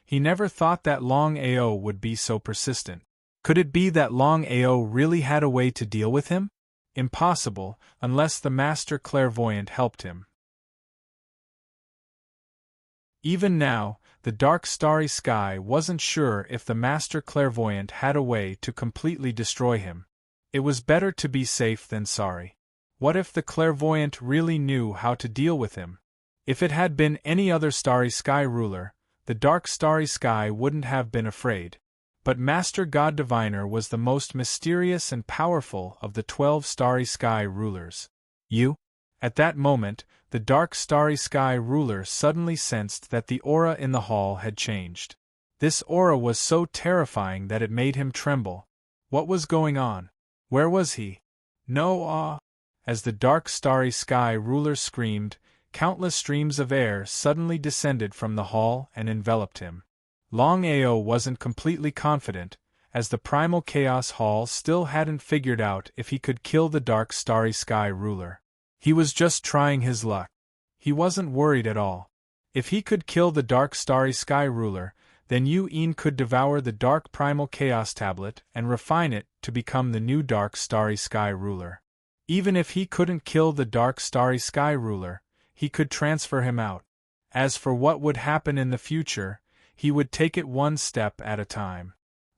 He never thought that Longao would be so persistent. Could it be that Longao really had a way to deal with him? Impossible, unless the master clairvoyant helped him. Even now, the dark starry sky wasn't sure if the master clairvoyant had a way to completely destroy him. It was better to be safe than sorry. What if the clairvoyant really knew how to deal with him? If it had been any other starry sky ruler, the dark starry sky wouldn't have been afraid. But Master God Diviner was the most mysterious and powerful of the 12 starry sky rulers. You? At that moment, the dark starry sky ruler suddenly sensed that the aura in the hall had changed. This aura was so terrifying that it made him tremble. What was going on? Where was he? No, As the dark starry sky ruler screamed, countless streams of air suddenly descended from the hall and enveloped him. Longao wasn't completely confident, as the primal chaos hall still hadn't figured out if he could kill the dark starry sky ruler. He was just trying his luck. He wasn't worried at all. If he could kill the dark starry sky ruler, then Yin could devour the dark primal chaos tablet and refine it to become the new dark starry sky ruler. Even if he couldn't kill the dark starry sky ruler, he could transfer him out. As for what would happen in the future, he would take it one step at a time.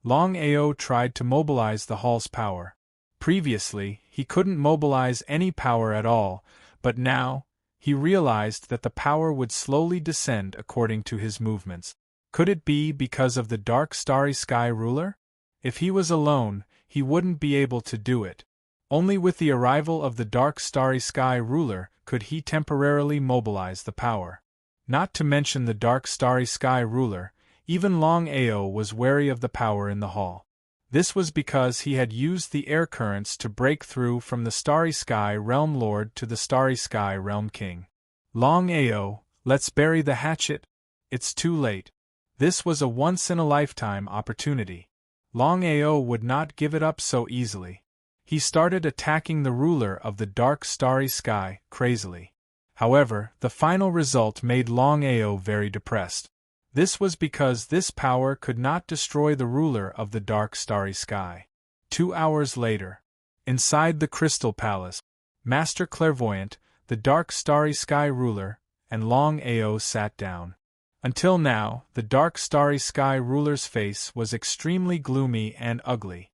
Longao tried to mobilize the hall's power. Previously, he couldn't mobilize any power at all, but now, he realized that the power would slowly descend according to his movements. Could it be because of the dark starry sky ruler? If he was alone, he wouldn't be able to do it. Only with the arrival of the dark starry sky ruler could he temporarily mobilize the power. Not to mention the dark starry sky ruler, even Longao was wary of the power in the hall. This was because he had used the air currents to break through from the Starry Sky Realm Lord to the Starry Sky Realm King. Longao, let's bury the hatchet. It's too late. This was a once-in-a-lifetime opportunity. Longao would not give it up so easily. He started attacking the ruler of the dark starry sky, crazily. However, the final result made Longao very depressed. This was because this power could not destroy the ruler of the dark starry sky. 2 hours later, inside the Crystal Palace, Master Clairvoyant, the dark starry sky ruler, and Longao sat down. Until now, the dark starry sky ruler's face was extremely gloomy and ugly.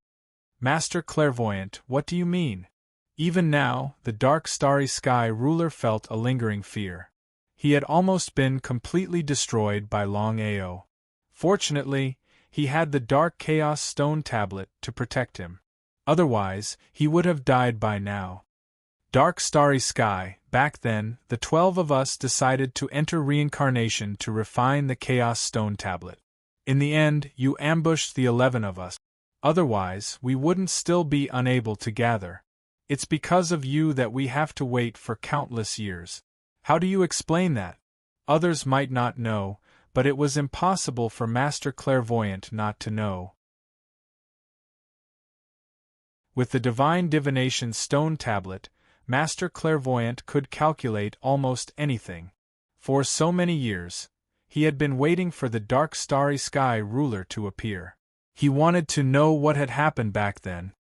Master Clairvoyant, what do you mean? Even now, the dark starry sky ruler felt a lingering fear. He had almost been completely destroyed by Longao. Fortunately, he had the Dark Chaos Stone Tablet to protect him. Otherwise, he would have died by now. Dark Starry Sky, back then, the 12 of us decided to enter reincarnation to refine the Chaos Stone Tablet. In the end, you ambushed the 11 of us. Otherwise, we wouldn't still be unable to gather. It's because of you that we have to wait for countless years. How do you explain that? Others might not know, but it was impossible for Master Clairvoyant not to know. With the Divine Divination Stone Tablet, Master Clairvoyant could calculate almost anything. For so many years, he had been waiting for the Dark Starry Sky ruler to appear. He wanted to know what had happened back then.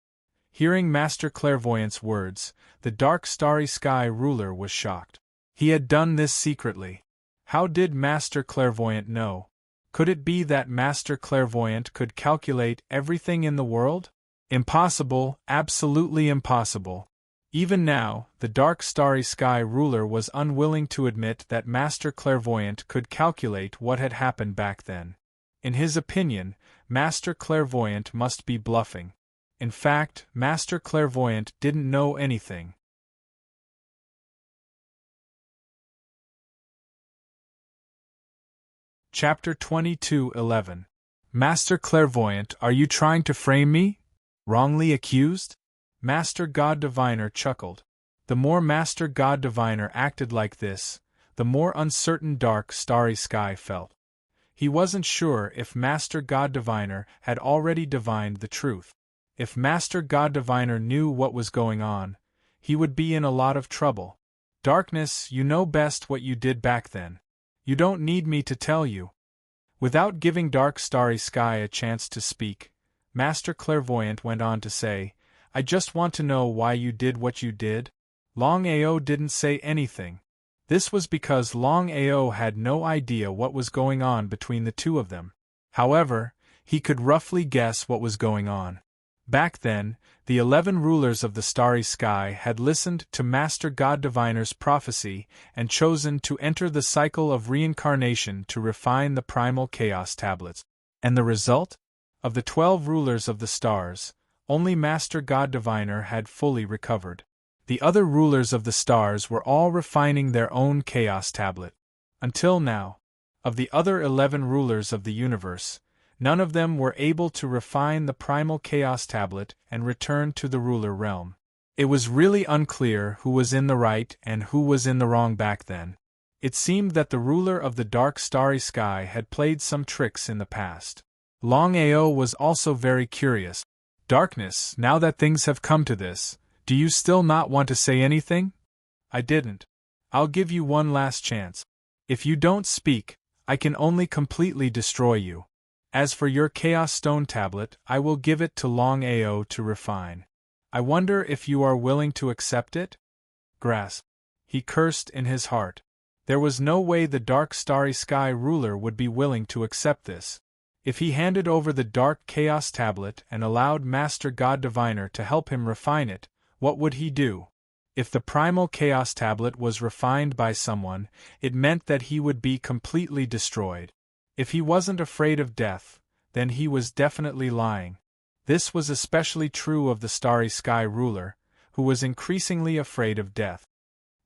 Hearing Master Clairvoyant's words, the Dark Starry Sky ruler was shocked. He had done this secretly. How did Master Clairvoyant know? Could it be that Master Clairvoyant could calculate everything in the world? Impossible, absolutely impossible. Even now, the Dark Starry Sky ruler was unwilling to admit that Master Clairvoyant could calculate what had happened back then. In his opinion, Master Clairvoyant must be bluffing. In fact, Master Clairvoyant didn't know anything. Chapter 22:11. Master Clairvoyant, are you trying to frame me? Wrongly accused? Master God Diviner chuckled. The more Master God Diviner acted like this, the more uncertain dark starry sky felt. He wasn't sure if Master God Diviner had already divined the truth. If Master God Diviner knew what was going on, he would be in a lot of trouble. Darkness, you know best what you did back then. You don't need me to tell you. Without giving Dark Starry Sky a chance to speak, Master Clairvoyant went on to say, I just want to know why you did what you did. Longao didn't say anything. This was because Longao had no idea what was going on between the two of them. However, he could roughly guess what was going on. Back then, the 11 rulers of the starry sky had listened to Master God Diviner's prophecy and chosen to enter the cycle of reincarnation to refine the primal chaos tablets. And the result? Of the 12 rulers of the stars, only Master God Diviner had fully recovered. The other rulers of the stars were all refining their own chaos tablet. Until now, of the other 11 rulers of the universe, none of them were able to refine the primal chaos tablet and return to the ruler realm. It was really unclear who was in the right and who was in the wrong back then. It seemed that the ruler of the dark starry sky had played some tricks in the past. Longao was also very curious. Darkness, now that things have come to this, do you still not want to say anything? I didn't. I'll give you one last chance. If you don't speak, I can only completely destroy you. As for your Chaos Stone Tablet, I will give it to Longao to refine. I wonder if you are willing to accept it? Grasp. He cursed in his heart. There was no way the Dark Starry Sky ruler would be willing to accept this. If he handed over the Dark Chaos Tablet and allowed Master God Diviner to help him refine it, what would he do? If the Primal Chaos Tablet was refined by someone, it meant that he would be completely destroyed. If he wasn't afraid of death, then he was definitely lying. This was especially true of the Starry Sky ruler, who was increasingly afraid of death.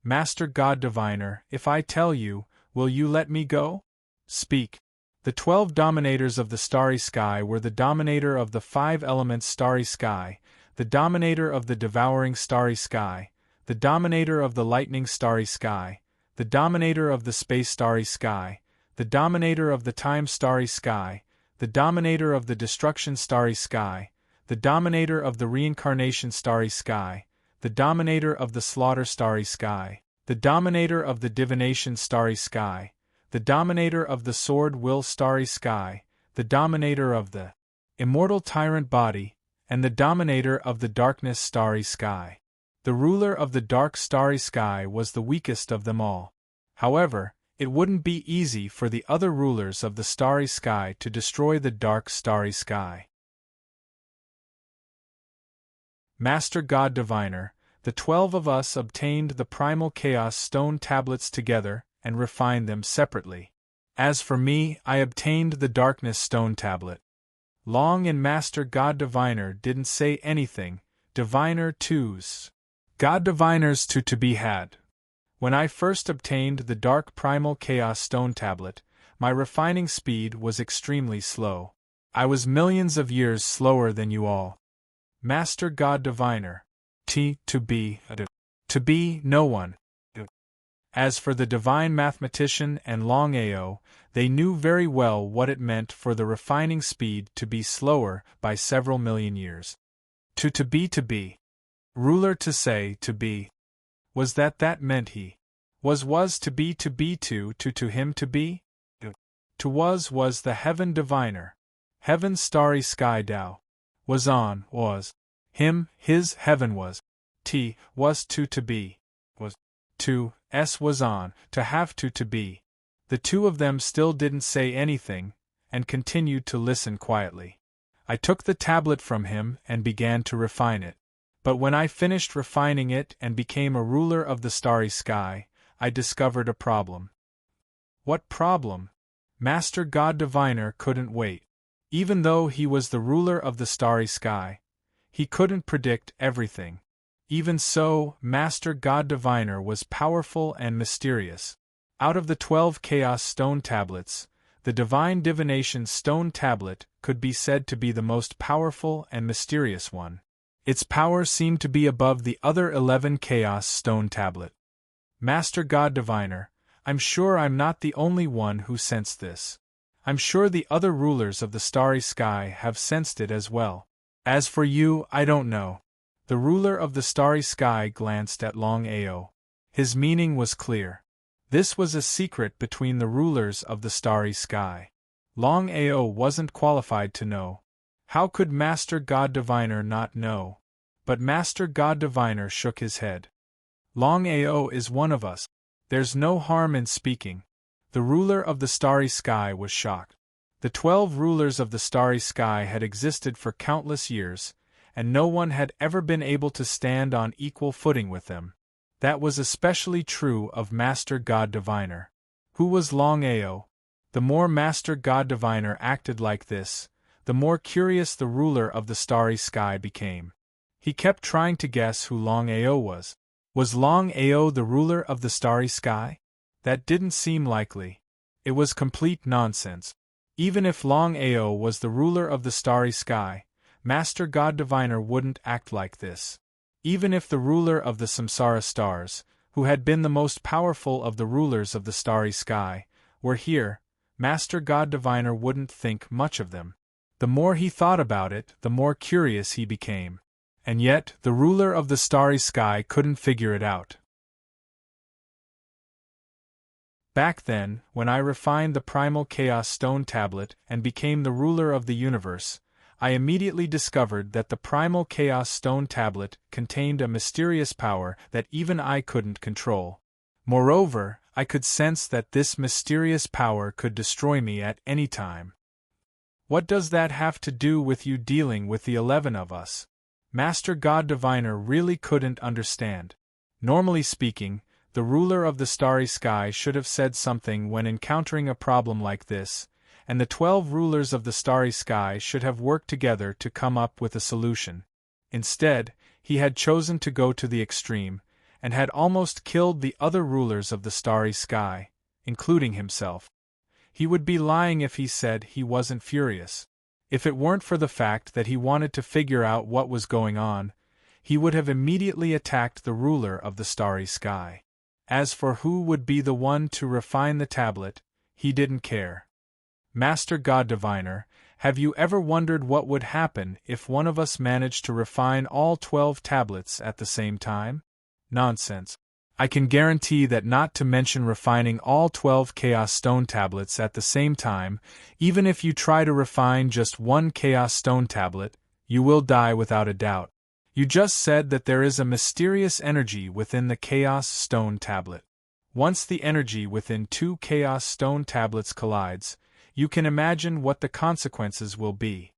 Master God Diviner, if I tell you, will you let me go? Speak. The 12 dominators of the Starry Sky were the dominator of the 5 elements Starry Sky, the dominator of the devouring Starry Sky, the dominator of the lightning Starry Sky, the dominator of the space Starry Sky, the dominator of the time Starry Sky, the dominator of the destruction Starry Sky, the dominator of the reincarnation Starry Sky, the dominator of the slaughter Starry Sky, the dominator of the divination Starry Sky, the dominator of the sword will Starry Sky, the dominator of the immortal tyrant body, and the dominator of the darkness Starry Sky. The ruler of the dark Starry Sky was the weakest of them all. However, it wouldn't be easy for the other rulers of the Starry Sky to destroy the dark Starry Sky. Master God Diviner, the 12 of us obtained the Primal Chaos Stone Tablets together and refined them separately. As for me, I obtained the Darkness Stone Tablet. Long and Master God Diviner didn't say anything. Diviner twos. God Diviners to be had. When I first obtained the Dark Primal Chaos Stone Tablet, my refining speed was extremely slow. I was millions of years slower than you all. Master God Diviner. To be, no one. As for the divine mathematician and Longao, they knew very well what it meant for the refining speed to be slower by several million years. To be. Ruler to say to be. Was that meant he? Was to be to him to be? To was the heaven diviner. Heaven starry sky Tao. Was. Him, his heaven was. Was to be. Was. Was on, to have to be. The two of them still didn't say anything, and continued to listen quietly. I took the tablet from him and began to refine it. But when I finished refining it and became a ruler of the starry sky, I discovered a problem. What problem? Master God Diviner couldn't wait. Even though he was the ruler of the starry sky, He couldn't predict everything. Even so, Master God Diviner was powerful and mysterious. Out of the 12 Chaos Stone Tablets, the Divine Divination Stone Tablet could be said to be the most powerful and mysterious one. Its power seemed to be above the other 11 Chaos Stone Tablet. Master God Diviner, I'm sure I'm not the only one who sensed this. I'm sure the other rulers of the starry sky have sensed it as well. As for you, I don't know. The ruler of the starry sky glanced at Longao. His meaning was clear. This was a secret between the rulers of the starry sky. Longao wasn't qualified to know. How could Master God Diviner not know? But Master God Diviner shook his head. Longao is one of us. There's no harm in speaking. The ruler of the starry sky was shocked. The 12 rulers of the starry sky had existed for countless years, and no one had ever been able to stand on equal footing with them. That was especially true of Master God Diviner. Who was Longao? The more Master God Diviner acted like this, the more curious the ruler of the starry sky became. He kept trying to guess who Longao was. Was Longao the ruler of the starry sky? That didn't seem likely. It was complete nonsense. Even if Longao was the ruler of the starry sky, Master God Diviner wouldn't act like this. Even if the ruler of the Samsara stars, who had been the most powerful of the rulers of the starry sky, were here, Master God Diviner wouldn't think much of them. The more he thought about it, the more curious he became. And yet, the ruler of the starry sky couldn't figure it out. Back then, when I refined the Primal Chaos Stone Tablet and became the ruler of the universe, I immediately discovered that the Primal Chaos Stone Tablet contained a mysterious power that even I couldn't control. Moreover, I could sense that this mysterious power could destroy me at any time. What does that have to do with you dealing with the 11 of us? Master God Diviner really couldn't understand. Normally speaking, the ruler of the starry sky should have said something when encountering a problem like this, and the 12 rulers of the starry sky should have worked together to come up with a solution. Instead, he had chosen to go to the extreme, and had almost killed the other rulers of the starry sky, including himself. He would be lying if he said he wasn't furious. If it weren't for the fact that he wanted to figure out what was going on, he would have immediately attacked the ruler of the starry sky. As for who would be the one to refine the tablet, he didn't care. Master God Diviner, have you ever wondered what would happen if one of us managed to refine all 12 tablets at the same time? Nonsense. I can guarantee that not to mention refining all 12 Chaos Stone Tablets at the same time, even if you try to refine just one Chaos Stone Tablet, you will die without a doubt. You just said that there is a mysterious energy within the Chaos Stone Tablet. Once the energy within 2 Chaos Stone Tablets collides, you can imagine what the consequences will be.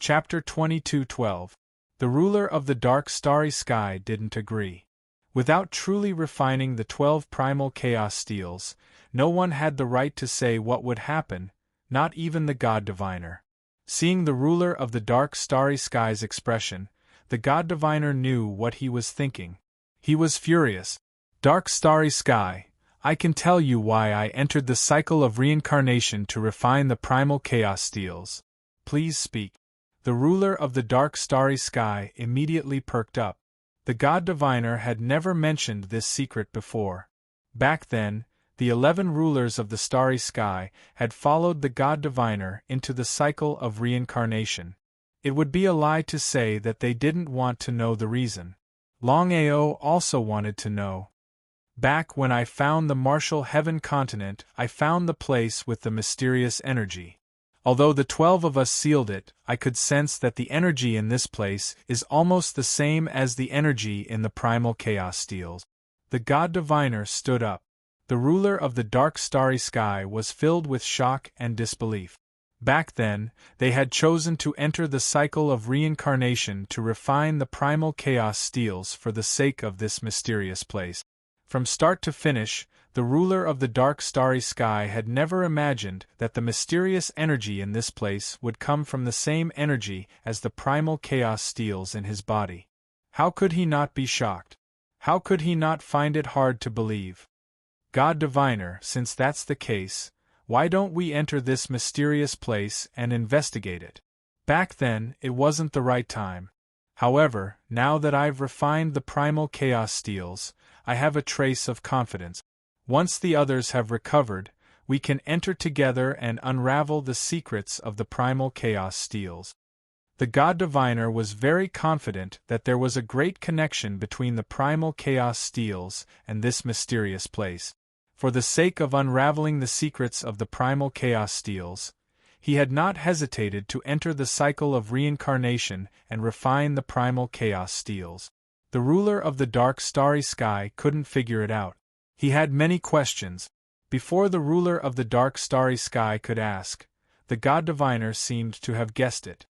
Chapter 22:12. The ruler of the dark starry sky didn't agree. Without truly refining the 12 primal chaos steels, no one had the right to say what would happen, not even the God Diviner. Seeing the ruler of the dark starry sky's expression, the God Diviner knew what he was thinking. He was furious. Dark starry sky, I can tell you why I entered the cycle of reincarnation to refine the primal chaos steels. Please speak. The ruler of the dark starry sky immediately perked up. The God Diviner had never mentioned this secret before. Back then, the 11 rulers of the starry sky had followed the God Diviner into the cycle of reincarnation. It would be a lie to say that they didn't want to know the reason. Longao also wanted to know. Back when I found the Martial Heaven continent, I found the place with the mysterious energy. Although the 12 of us sealed it, I could sense that the energy in this place is almost the same as the energy in the primal chaos steels. The God Diviner stood up. The ruler of the dark starry sky was filled with shock and disbelief. Back then, they had chosen to enter the cycle of reincarnation to refine the primal chaos steels for the sake of this mysterious place. From start to finish, the ruler of the dark starry sky had never imagined that the mysterious energy in this place would come from the same energy as the primal chaos steals in his body. How could he not be shocked? How could he not find it hard to believe? God Diviner, since that's the case, why don't we enter this mysterious place and investigate it? Back then, it wasn't the right time. However, now that I've refined the primal chaos steals, I have a trace of confidence. Once the others have recovered, we can enter together and unravel the secrets of the primal chaos steals. The God Diviner was very confident that there was a great connection between the primal chaos steals and this mysterious place. For the sake of unraveling the secrets of the primal chaos steals, he had not hesitated to enter the cycle of reincarnation and refine the primal chaos steals. The ruler of the dark starry sky couldn't figure it out. He had many questions. Before the ruler of the dark starry sky could ask, the God Diviner seemed to have guessed it.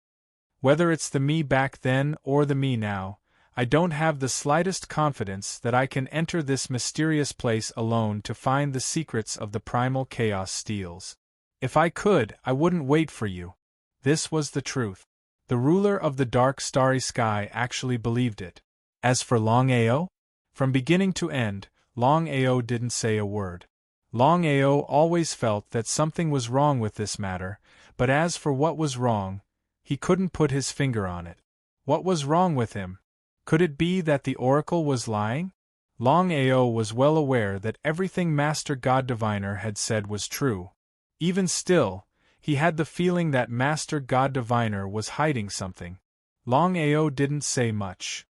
Whether it's the me back then or the me now, I don't have the slightest confidence that I can enter this mysterious place alone to find the secrets of the primal chaos steals. If I could, I wouldn't wait for you. This was the truth. The ruler of the dark starry sky actually believed it. As for Longao, from beginning to end, Longao didn't say a word. Longao always felt that something was wrong with this matter, but as for what was wrong, he couldn't put his finger on it. What was wrong with him? Could it be that the oracle was lying? Longao was well aware that everything Master God Diviner had said was true. Even still, he had the feeling that Master God Diviner was hiding something. Longao didn't say much.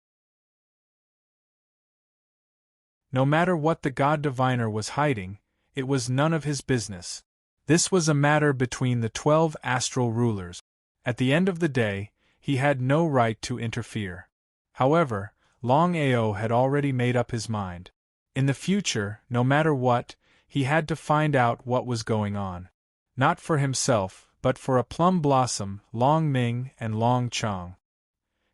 No matter what the God Diviner was hiding, it was none of his business. This was a matter between the 12 astral rulers. At the end of the day, he had no right to interfere. However, Longao had already made up his mind. In the future, no matter what, he had to find out what was going on. Not for himself, but for a plum blossom, Long Ming and Long Chong.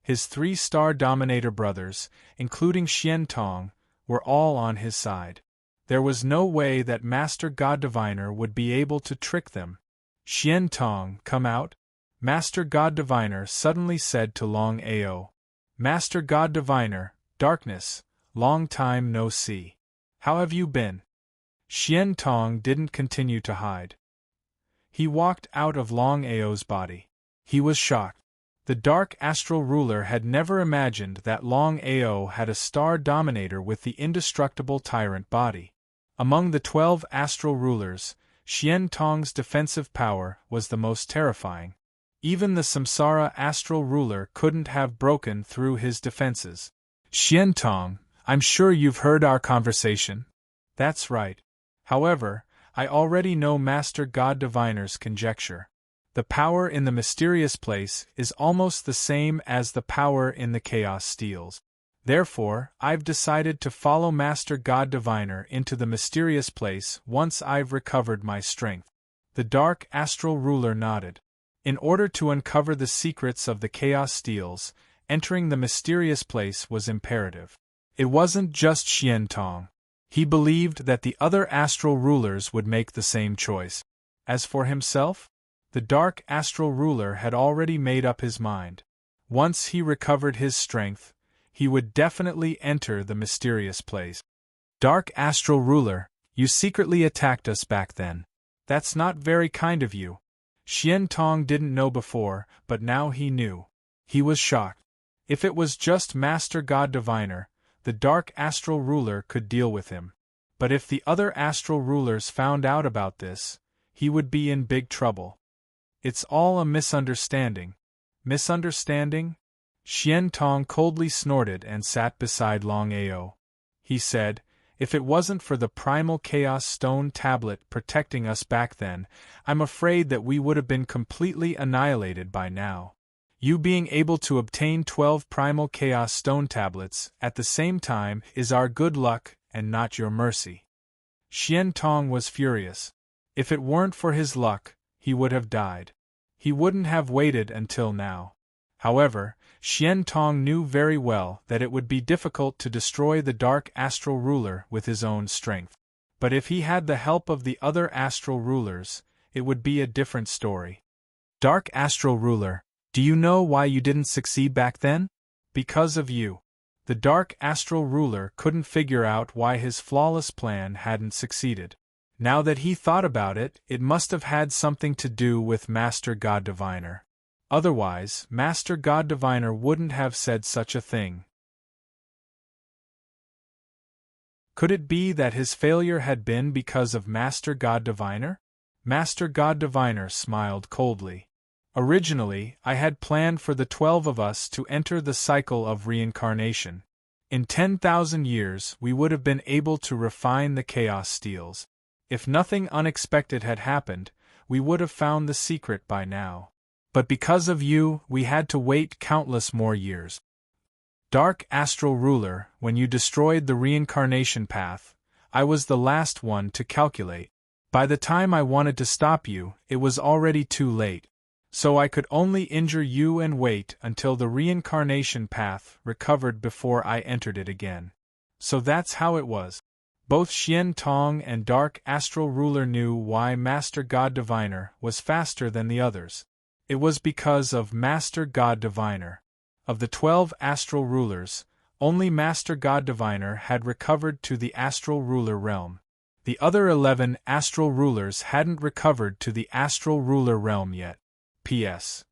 His 3-star Dominator brothers, including Xian Tong, were all on his side. There was no way that Master God Diviner would be able to trick them. Xian Tong, come out? Master God Diviner suddenly said to Longao. Master God Diviner, darkness, long time no see. How have you been? Xian Tong didn't continue to hide. He walked out of Longao's body. He was shocked. The dark astral ruler had never imagined that Longao had a star dominator with the indestructible tyrant body. Among the 12 astral rulers, Xian Tong's defensive power was the most terrifying. Even the Samsara astral ruler couldn't have broken through his defenses. Xian Tong, I'm sure you've heard our conversation. That's right. However, I already know Master God Diviner's conjecture. The power in the mysterious place is almost the same as the power in the chaos steals. Therefore, I've decided to follow Master God Diviner into the mysterious place once I've recovered my strength. The dark astral ruler nodded. In order to uncover the secrets of the chaos steals, entering the mysterious place was imperative. It wasn't just Xian Tong. He believed that the other astral rulers would make the same choice. As for himself, the dark astral ruler had already made up his mind. Once he recovered his strength, he would definitely enter the mysterious place. Dark astral ruler, you secretly attacked us back then. That's not very kind of you. Xian Tong didn't know before, but now he knew. He was shocked. If it was just Master God Diviner, the dark astral ruler could deal with him. But if the other astral rulers found out about this, he would be in big trouble. It's all a misunderstanding. Misunderstanding? Xian Tong coldly snorted and sat beside Longao. He said, if it wasn't for the primal chaos stone tablet protecting us back then, I'm afraid that we would have been completely annihilated by now. You being able to obtain 12 primal chaos stone tablets at the same time is our good luck and not your mercy. Xian Tong was furious. If it weren't for his luck, he would have died. He wouldn't have waited until now. However, Xian Tong knew very well that it would be difficult to destroy the dark astral ruler with his own strength. But if he had the help of the other astral rulers, it would be a different story. Dark astral ruler, do you know why you didn't succeed back then? Because of you. The dark astral ruler couldn't figure out why his flawless plan hadn't succeeded. Now that he thought about it, it must have had something to do with Master God Diviner. Otherwise, Master God Diviner wouldn't have said such a thing. Could it be that his failure had been because of Master God Diviner? Master God Diviner smiled coldly. Originally, I had planned for the 12 of us to enter the cycle of reincarnation. In 10,000 years, we would have been able to refine the chaos steels. If nothing unexpected had happened, we would have found the secret by now. But because of you, we had to wait countless more years. Dark Astral Ruler, when you destroyed the reincarnation path, I was the last one to calculate. By the time I wanted to stop you, it was already too late. So I could only injure you and wait until the reincarnation path recovered before I entered it again. So that's how it was. Both Xian Tong and Dark Astral Ruler knew why Master God Diviner was faster than the others. It was because of Master God Diviner. Of the 12 astral rulers, only Master God Diviner had recovered to the astral ruler realm. The other 11 astral rulers hadn't recovered to the astral ruler realm yet. P.S.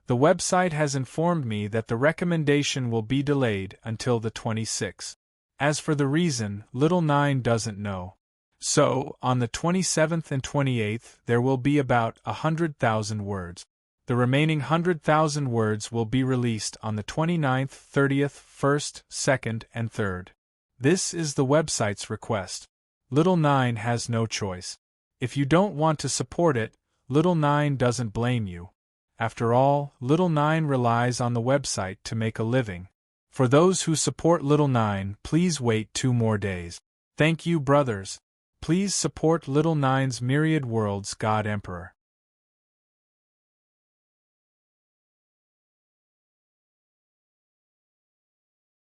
The website has informed me that the recommendation will be delayed until the 26th. As for the reason, Little Nine doesn't know. So, on the 27th and 28th there will be about 100,000 words. The remaining 100,000 words will be released on the 29th, 30th, 1st, 2nd, and 3rd. This is the website's request. Little Nine has no choice. If you don't want to support it, Little Nine doesn't blame you. After all, Little Nine relies on the website to make a living. For those who support Little Nine, please wait 2 more days. Thank you, brothers. Please support Little Nine's Myriad Worlds God Emperor.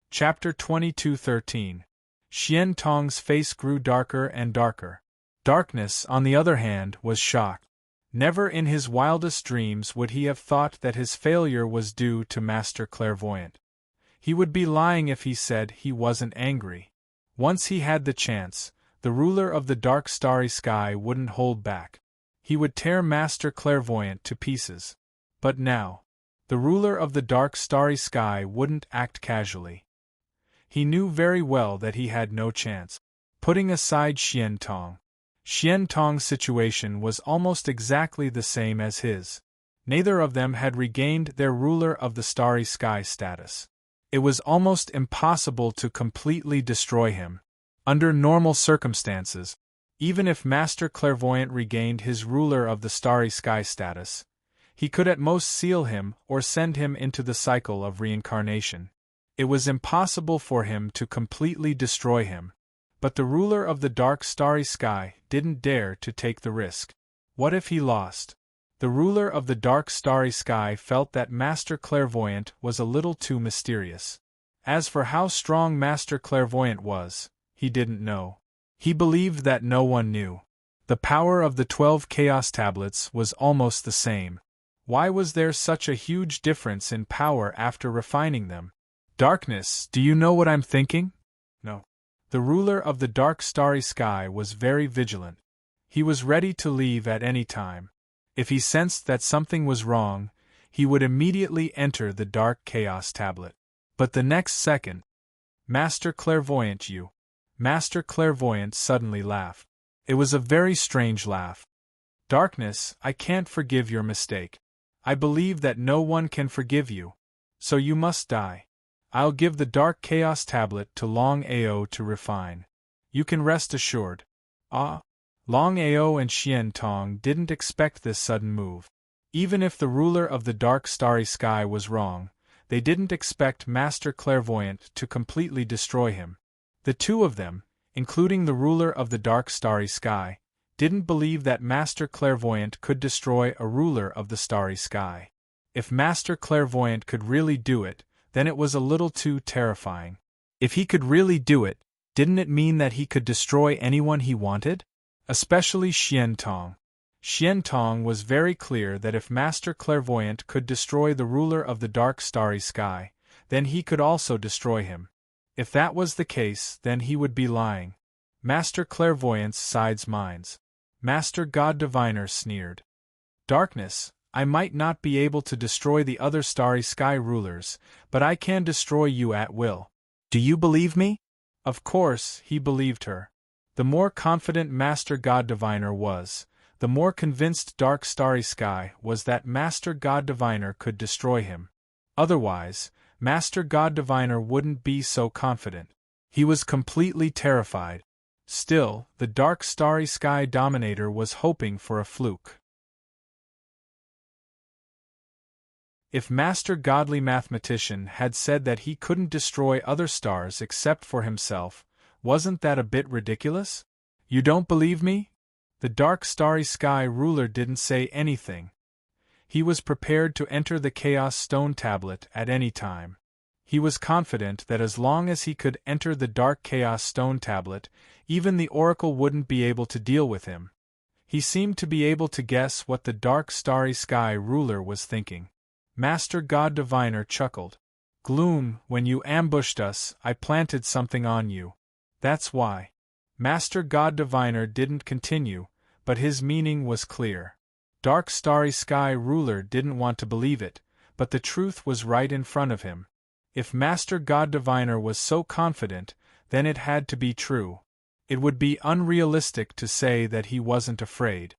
Chapter 22:13. Xian Tong's face grew darker and darker. Darkness, on the other hand, was shocked. Never in his wildest dreams would he have thought that his failure was due to Master Clairvoyant. He would be lying if he said he wasn't angry. Once he had the chance, the ruler of the dark starry sky wouldn't hold back. He would tear Master Clairvoyant to pieces. But now, the ruler of the dark starry sky wouldn't act casually. He knew very well that he had no chance. Putting aside Xian Tong's situation was almost exactly the same as his. Neither of them had regained their ruler of the starry sky status. It was almost impossible to completely destroy him. Under normal circumstances, even if Master Clairvoyant regained his ruler of the starry sky status, he could at most seal him or send him into the cycle of reincarnation. It was impossible for him to completely destroy him. But the ruler of the dark starry sky didn't dare to take the risk. What if he lost? The ruler of the dark starry sky felt that Master Clairvoyant was a little too mysterious. As for how strong Master Clairvoyant was, he didn't know. He believed that no one knew. The power of the 12 Chaos Tablets was almost the same. Why was there such a huge difference in power after refining them? Darkness, do you know what I'm thinking? No. The ruler of the dark starry sky was very vigilant. He was ready to leave at any time. If he sensed that something was wrong, he would immediately enter the dark chaos tablet. But the next second, Master Clairvoyant suddenly laughed. It was a very strange laugh. Darkness, I can't forgive your mistake. I believe that no one can forgive you. So you must die. I'll give the Dark Chaos Tablet to Longao to refine. You can rest assured. Longao and Xian Tong didn't expect this sudden move. Even if the ruler of the dark starry sky was wrong, they didn't expect Master Clairvoyant to completely destroy him. The two of them, including the ruler of the dark starry sky, didn't believe that Master Clairvoyant could destroy a ruler of the starry sky. If Master Clairvoyant could really do it, then it was a little too terrifying. If he could really do it, didn't it mean that he could destroy anyone he wanted? Especially Xian Tong. Xian Tong was very clear that if Master Clairvoyant could destroy the ruler of the dark starry sky, then he could also destroy him. If that was the case, then he would be lying. Master Clairvoyant's sides minds. Master God Diviner sneered. Darkness, I might not be able to destroy the other starry sky rulers, but I can destroy you at will. Do you believe me? Of course, he believed her. The more confident Master God Diviner was, the more convinced Dark Starry Sky was that Master God Diviner could destroy him. Otherwise, Master God Diviner wouldn't be so confident. He was completely terrified. Still, the Dark Starry Sky Dominator was hoping for a fluke. If Master Godly Mathematician had said that he couldn't destroy other stars except for himself, wasn't that a bit ridiculous? You don't believe me? The Dark Starry Sky Ruler didn't say anything. He was prepared to enter the Chaos Stone Tablet at any time. He was confident that as long as he could enter the Dark Chaos Stone Tablet, even the Oracle wouldn't be able to deal with him. He seemed to be able to guess what the Dark Starry Sky Ruler was thinking. Master God Diviner chuckled. Gloom, when you ambushed us, I planted something on you. That's why. Master God Diviner didn't continue, but his meaning was clear. Dark Starry Sky Ruler didn't want to believe it, but the truth was right in front of him. If Master God Diviner was so confident, then it had to be true. It would be unrealistic to say that he wasn't afraid.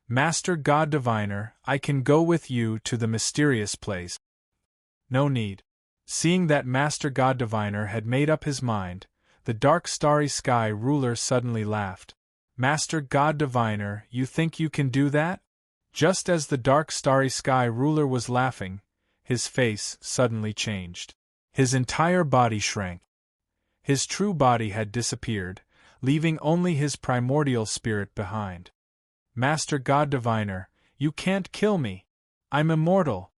Master God Diviner, I can go with you to the mysterious place. No need. Seeing that Master God Diviner had made up his mind, the Dark Starry Sky Ruler suddenly laughed. Master God Diviner, you think you can do that? Just as the Dark Starry Sky Ruler was laughing, his face suddenly changed. His entire body shrank. His true body had disappeared, leaving only his primordial spirit behind. Master God Diviner, you can't kill me. I'm immortal.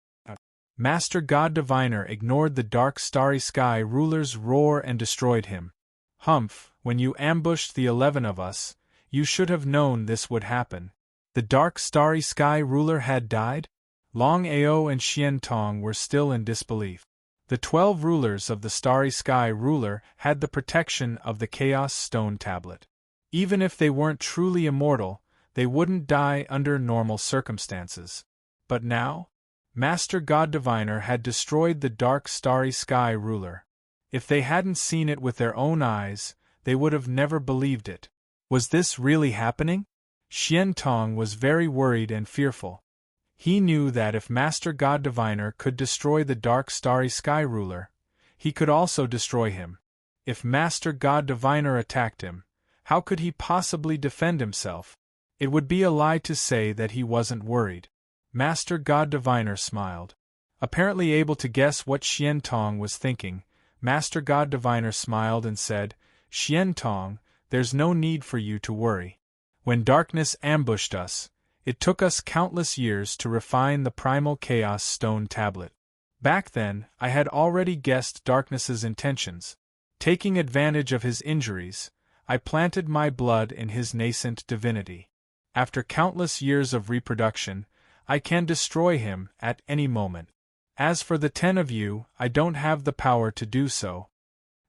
Master God Diviner ignored the Dark Starry Sky Ruler's roar and destroyed him. Humph, when you ambushed the 11 of us, you should have known this would happen. The Dark Starry Sky Ruler had died? Longao and Xian Tong were still in disbelief. The 12 rulers of the Starry Sky Ruler had the protection of the Chaos Stone Tablet. Even if they weren't truly immortal, they wouldn't die under normal circumstances. But now? Master God Diviner had destroyed the Dark Starry Sky Ruler. If they hadn't seen it with their own eyes, they would have never believed it. Was this really happening? Xian Tong was very worried and fearful. He knew that if Master God Diviner could destroy the Dark Starry Sky Ruler, he could also destroy him. If Master God Diviner attacked him, how could he possibly defend himself? It would be a lie to say that he wasn't worried. Master God Diviner smiled. Apparently able to guess what Xian Tong was thinking, Master God Diviner smiled and said, Xian Tong, there's no need for you to worry. When darkness ambushed us, it took us countless years to refine the primal Chaos Stone Tablet. Back then, I had already guessed Darkness's intentions. Taking advantage of his injuries, I planted my blood in his nascent divinity. After countless years of reproduction, I can destroy him at any moment. As for the 10 of you, I don't have the power to do so.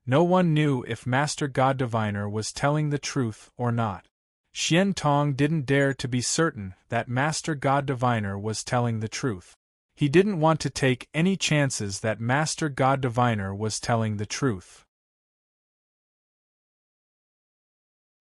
No one knew if Master God Diviner was telling the truth or not. Xian Tong didn't dare to be certain that Master God Diviner was telling the truth. He didn't want to take any chances that Master God Diviner was telling the truth.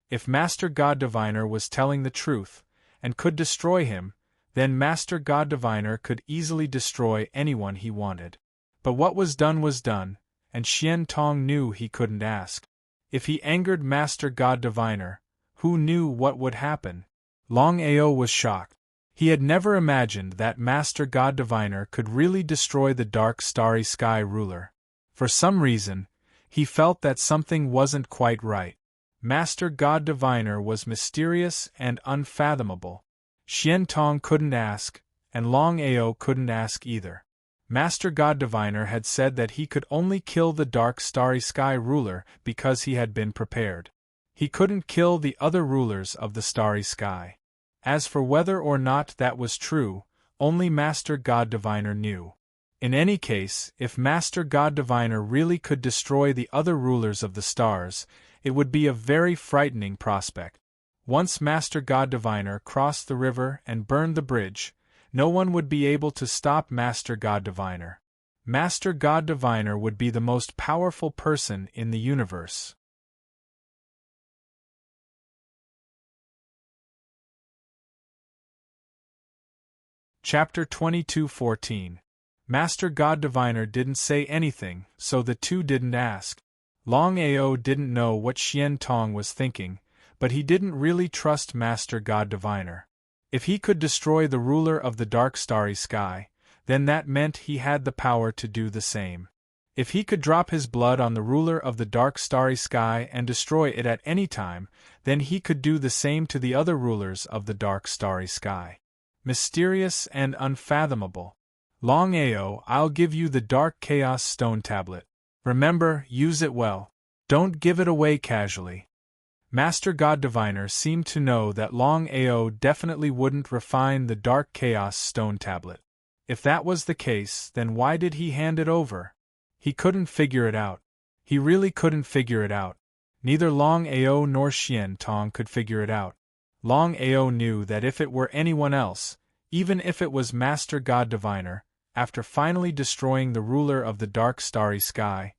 If Master God Diviner was telling the truth, and could destroy him, then Master God Diviner could easily destroy anyone he wanted. But what was done, and Xian Tong knew he couldn't ask. If he angered Master God Diviner, who knew what would happen? Longao was shocked. He had never imagined that Master God Diviner could really destroy the Dark Starry Sky Ruler. For some reason, he felt that something wasn't quite right. Master God Diviner was mysterious and unfathomable. Xian Tong couldn't ask, and Longao couldn't ask either. Master God Diviner had said that he could only kill the dark starry sky ruler because he had been prepared. He couldn't kill the other rulers of the starry sky. As for whether or not that was true, only Master God Diviner knew. In any case, if Master God Diviner really could destroy the other rulers of the stars, it would be a very frightening prospect. Once Master God Diviner crossed the river and burned the bridge, no one would be able to stop Master God Diviner. Master God Diviner would be the most powerful person in the universe. Chapter 22:14. Master God Diviner didn't say anything, so the two didn't ask. Longao didn't know what Xian Tong was thinking, but he didn't really trust Master God Diviner. If he could destroy the ruler of the dark starry sky, then that meant he had the power to do the same. If he could drop his blood on the ruler of the dark starry sky and destroy it at any time, then he could do the same to the other rulers of the dark starry sky. Mysterious and unfathomable. Longao, I'll give you the Dark Chaos Stone Tablet. Remember, use it well. Don't give it away casually. Master God Diviner seemed to know that Longao definitely wouldn't refine the Dark Chaos Stone Tablet. If that was the case, then why did he hand it over? He couldn't figure it out. He really couldn't figure it out. Neither Longao nor Xian Tong could figure it out. Longao knew that if it were anyone else, even if it was Master God Diviner, after finally destroying the ruler of the dark starry sky,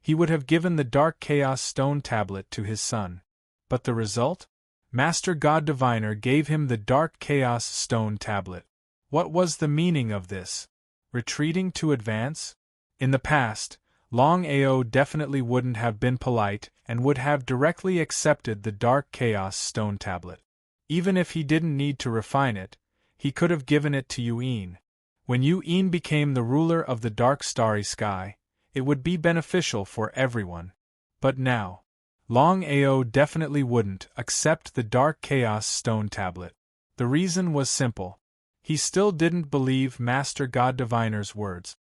he would have given the Dark Chaos Stone Tablet to his son. But the result? Master God Diviner gave him the Dark Chaos Stone Tablet. What was the meaning of this? Retreating to advance? In the past, Longao definitely wouldn't have been polite and would have directly accepted the Dark Chaos Stone Tablet. Even if he didn't need to refine it, he could have given it to Yuan. When Yuan became the ruler of the dark starry sky, it would be beneficial for everyone. But now, Longao definitely wouldn't accept the Dark Chaos Stone Tablet. The reason was simple. He still didn't believe Master God Diviner's words.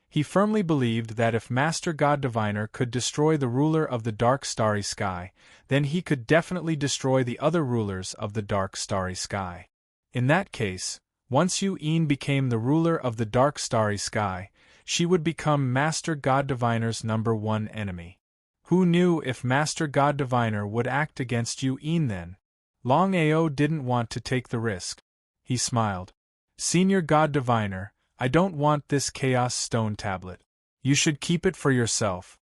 He firmly believed that if Master God Diviner could destroy the ruler of the dark starry sky, then he could definitely destroy the other rulers of the dark starry sky. In that case, once Yuan became the ruler of the dark starry sky, she would become Master God Diviner's #1 enemy. Who knew if Master God Diviner would act against Yuan then? Longao didn't want to take the risk. He smiled. Senior God Diviner, I don't want this Chaos Stone Tablet. You should keep it for yourself.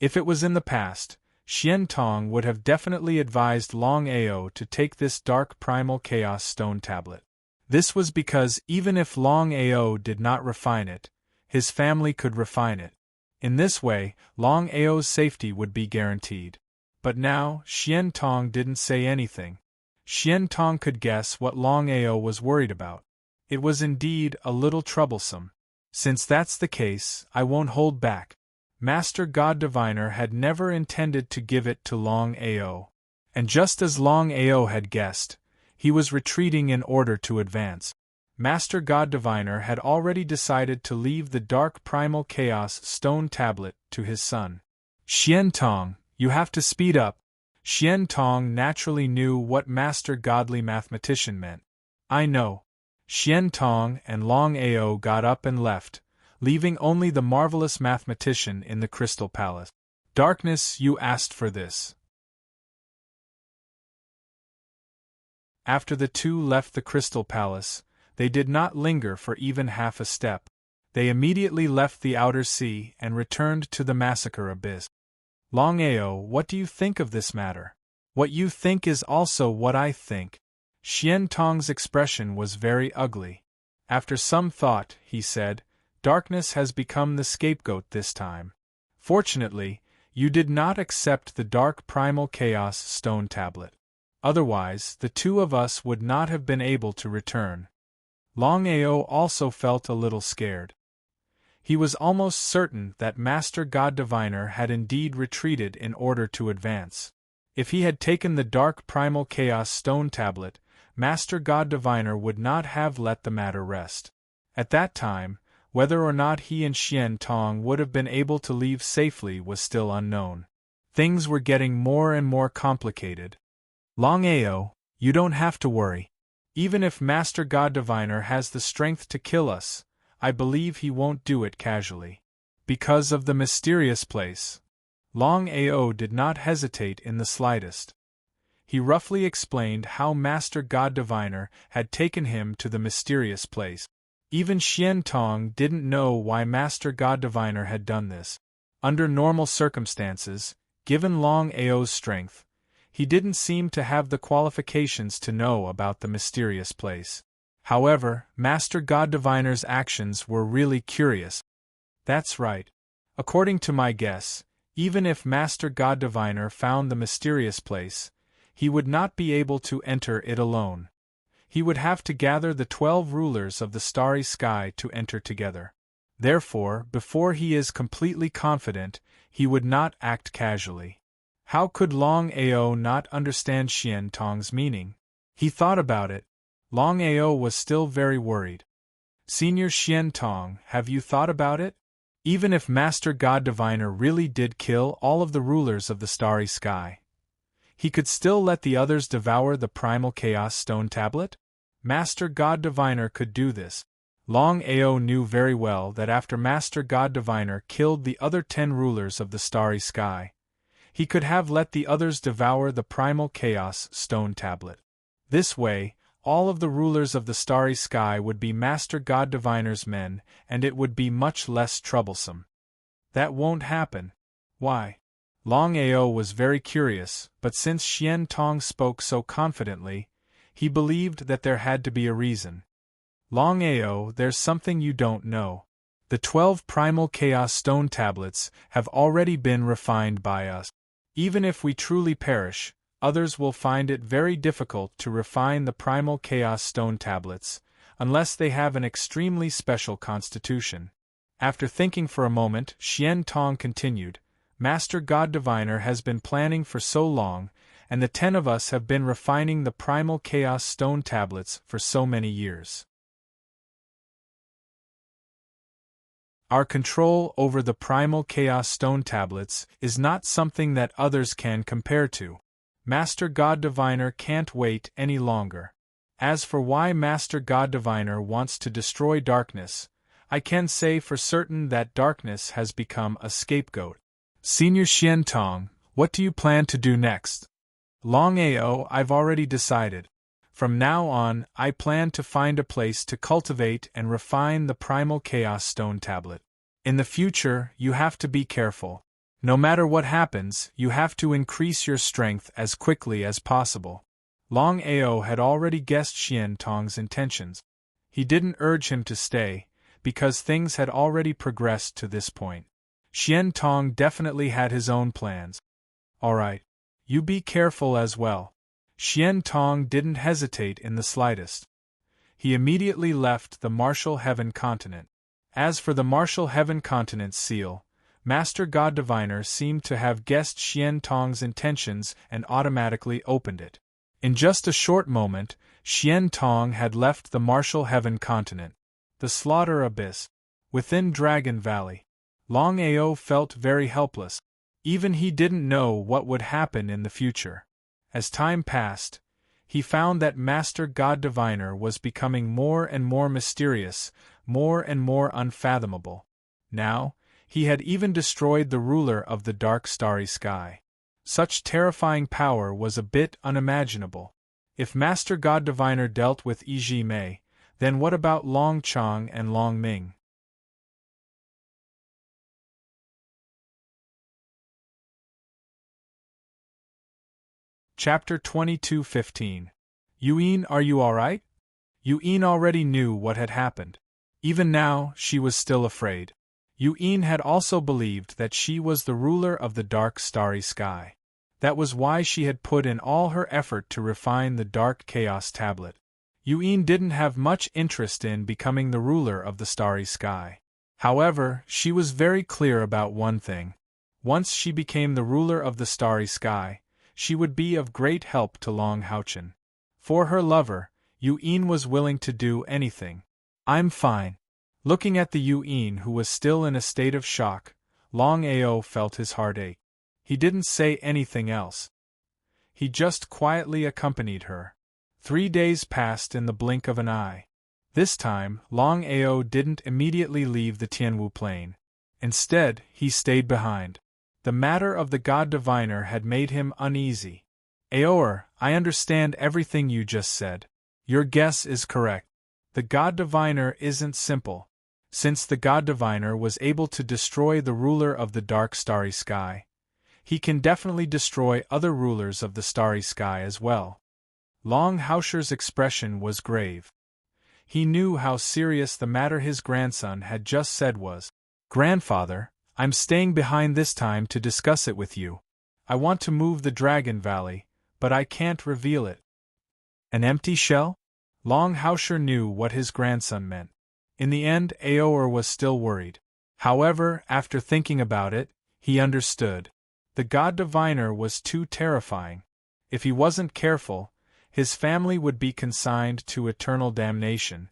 If it was in the past, Xian Tong would have definitely advised Longao to take this Dark Primal Chaos Stone Tablet. This was because even if Longao did not refine it, his family could refine it. In this way, Longao's safety would be guaranteed. But now, Xian Tong didn't say anything. Xian Tong could guess what Longao was worried about. It was indeed a little troublesome. Since that's the case, I won't hold back. Master God Diviner had never intended to give it to Longao. And just as Longao had guessed, he was retreating in order to advance. Master God Diviner had already decided to leave the Dark Primal Chaos Stone Tablet to his son. Xian Tong, you have to speed up. Xian Tong naturally knew what Master Godly Mathematician meant. I know. Xian Tong and Longao got up and left, leaving only the marvelous mathematician in the Crystal Palace. Darkness, you asked for this. After the two left the Crystal Palace, they did not linger for even half a step. They immediately left the outer sea and returned to the massacre abyss. Longao, what do you think of this matter? What you think is also what I think. Xian Tong's expression was very ugly. After some thought, he said, Darkness has become the scapegoat this time. Fortunately, you did not accept the Dark Primal Chaos Stone Tablet. Otherwise, the two of us would not have been able to return. Longao also felt a little scared. He was almost certain that Master God Diviner had indeed retreated in order to advance. If he had taken the Dark Primal Chaos Stone Tablet, Master God Diviner would not have let the matter rest. At that time, Whether or not he and Xian Tong would have been able to leave safely was still unknown. Things were getting more and more complicated. Longao, you don't have to worry. Even if Master God Diviner has the strength to kill us, I believe he won't do it casually. Because of the mysterious place. Longao did not hesitate in the slightest. He roughly explained how Master God Diviner had taken him to the mysterious place. Even Xian Tong didn't know why Master God Diviner had done this. Under normal circumstances, given Longao's strength, he didn't seem to have the qualifications to know about the mysterious place. However, Master God Diviner's actions were really curious. That's right. According to my guess, even if Master God Diviner found the mysterious place, he would not be able to enter it alone. He would have to gather the 12 rulers of the starry sky to enter together. Therefore, before he is completely confident, he would not act casually. How could Longao not understand Xian Tong's meaning? He thought about it. Longao was still very worried. Senior Xian Tong, have you thought about it? Even if Master God Diviner really did kill all of the rulers of the starry sky, he could still let the others devour the primal chaos stone tablet? Master God Diviner could do this. Longao knew very well that after Master God Diviner killed the other 10 rulers of the starry sky, he could have let the others devour the primal chaos stone tablet. This way, all of the rulers of the starry sky would be Master God Diviner's men, and it would be much less troublesome. That won't happen. Why? Longao was very curious, but since Xian Tong spoke so confidently, he believed that there had to be a reason. Longao, there's something you don't know. The 12 primal chaos stone tablets have already been refined by us. Even if we truly perish, others will find it very difficult to refine the primal chaos stone tablets, unless they have an extremely special constitution. After thinking for a moment, Xian Tong continued, Master God Diviner has been planning for so long, and the 10 of us have been refining the primal chaos stone tablets for so many years. Our control over the primal chaos stone tablets is not something that others can compare to. Master God Diviner can't wait any longer. As for why Master God Diviner wants to destroy darkness, I can say for certain that darkness has become a scapegoat. Senior Xian Tong, what do you plan to do next? Longao, I've already decided. From now on, I plan to find a place to cultivate and refine the primal chaos stone tablet. In the future, you have to be careful. No matter what happens, you have to increase your strength as quickly as possible. Longao had already guessed Xian Tong's intentions. He didn't urge him to stay, because things had already progressed to this point. Xian Tong definitely had his own plans. All right. You be careful as well. Xian Tong didn't hesitate in the slightest. He immediately left the Martial Heaven continent. As for the Martial Heaven continent's seal, Master God Diviner seemed to have guessed Xian Tong's intentions and automatically opened it. In just a short moment, Xian Tong had left the Martial Heaven continent. The Slaughter Abyss. Within Dragon Valley. Longao felt very helpless. Even he didn't know what would happen in the future. As time passed, he found that Master God Diviner was becoming more and more mysterious, more and more unfathomable. Now, he had even destroyed the ruler of the dark starry sky. Such terrifying power was a bit unimaginable. If Master God Diviner dealt with Yi Mei, then what about Long Chong and Long Ming? Chapter 22:15. Yuan, are you alright? Yuan already knew what had happened. Even now, she was still afraid. Yuan had also believed that she was the ruler of the dark starry sky. That was why she had put in all her effort to refine the dark chaos tablet. Yuan didn't have much interest in becoming the ruler of the starry sky. However, she was very clear about one thing. Once she became the ruler of the starry sky, she would be of great help to Long Haochen. For her lover, Yuan was willing to do anything. I'm fine. Looking at the Yuin, who was still in a state of shock, Longao felt his heart ache. He didn't say anything else. He just quietly accompanied her. 3 days passed in the blink of an eye. This time, Longao didn't immediately leave the Tianwu plain. Instead, he stayed behind. The matter of the god diviner had made him uneasy. Aoer, I understand everything you just said. Your guess is correct. The god diviner isn't simple. Since the god diviner was able to destroy the ruler of the dark starry sky, he can definitely destroy other rulers of the starry sky as well. Long Haosher's expression was grave. He knew how serious the matter his grandson had just said was. Grandfather, I'm staying behind this time to discuss it with you. I want to move the Dragon Valley, but I can't reveal it. An empty shell? Long Haosher knew what his grandson meant. In the end, Aoer was still worried. However, after thinking about it, he understood. The god diviner was too terrifying. If he wasn't careful, his family would be consigned to eternal damnation.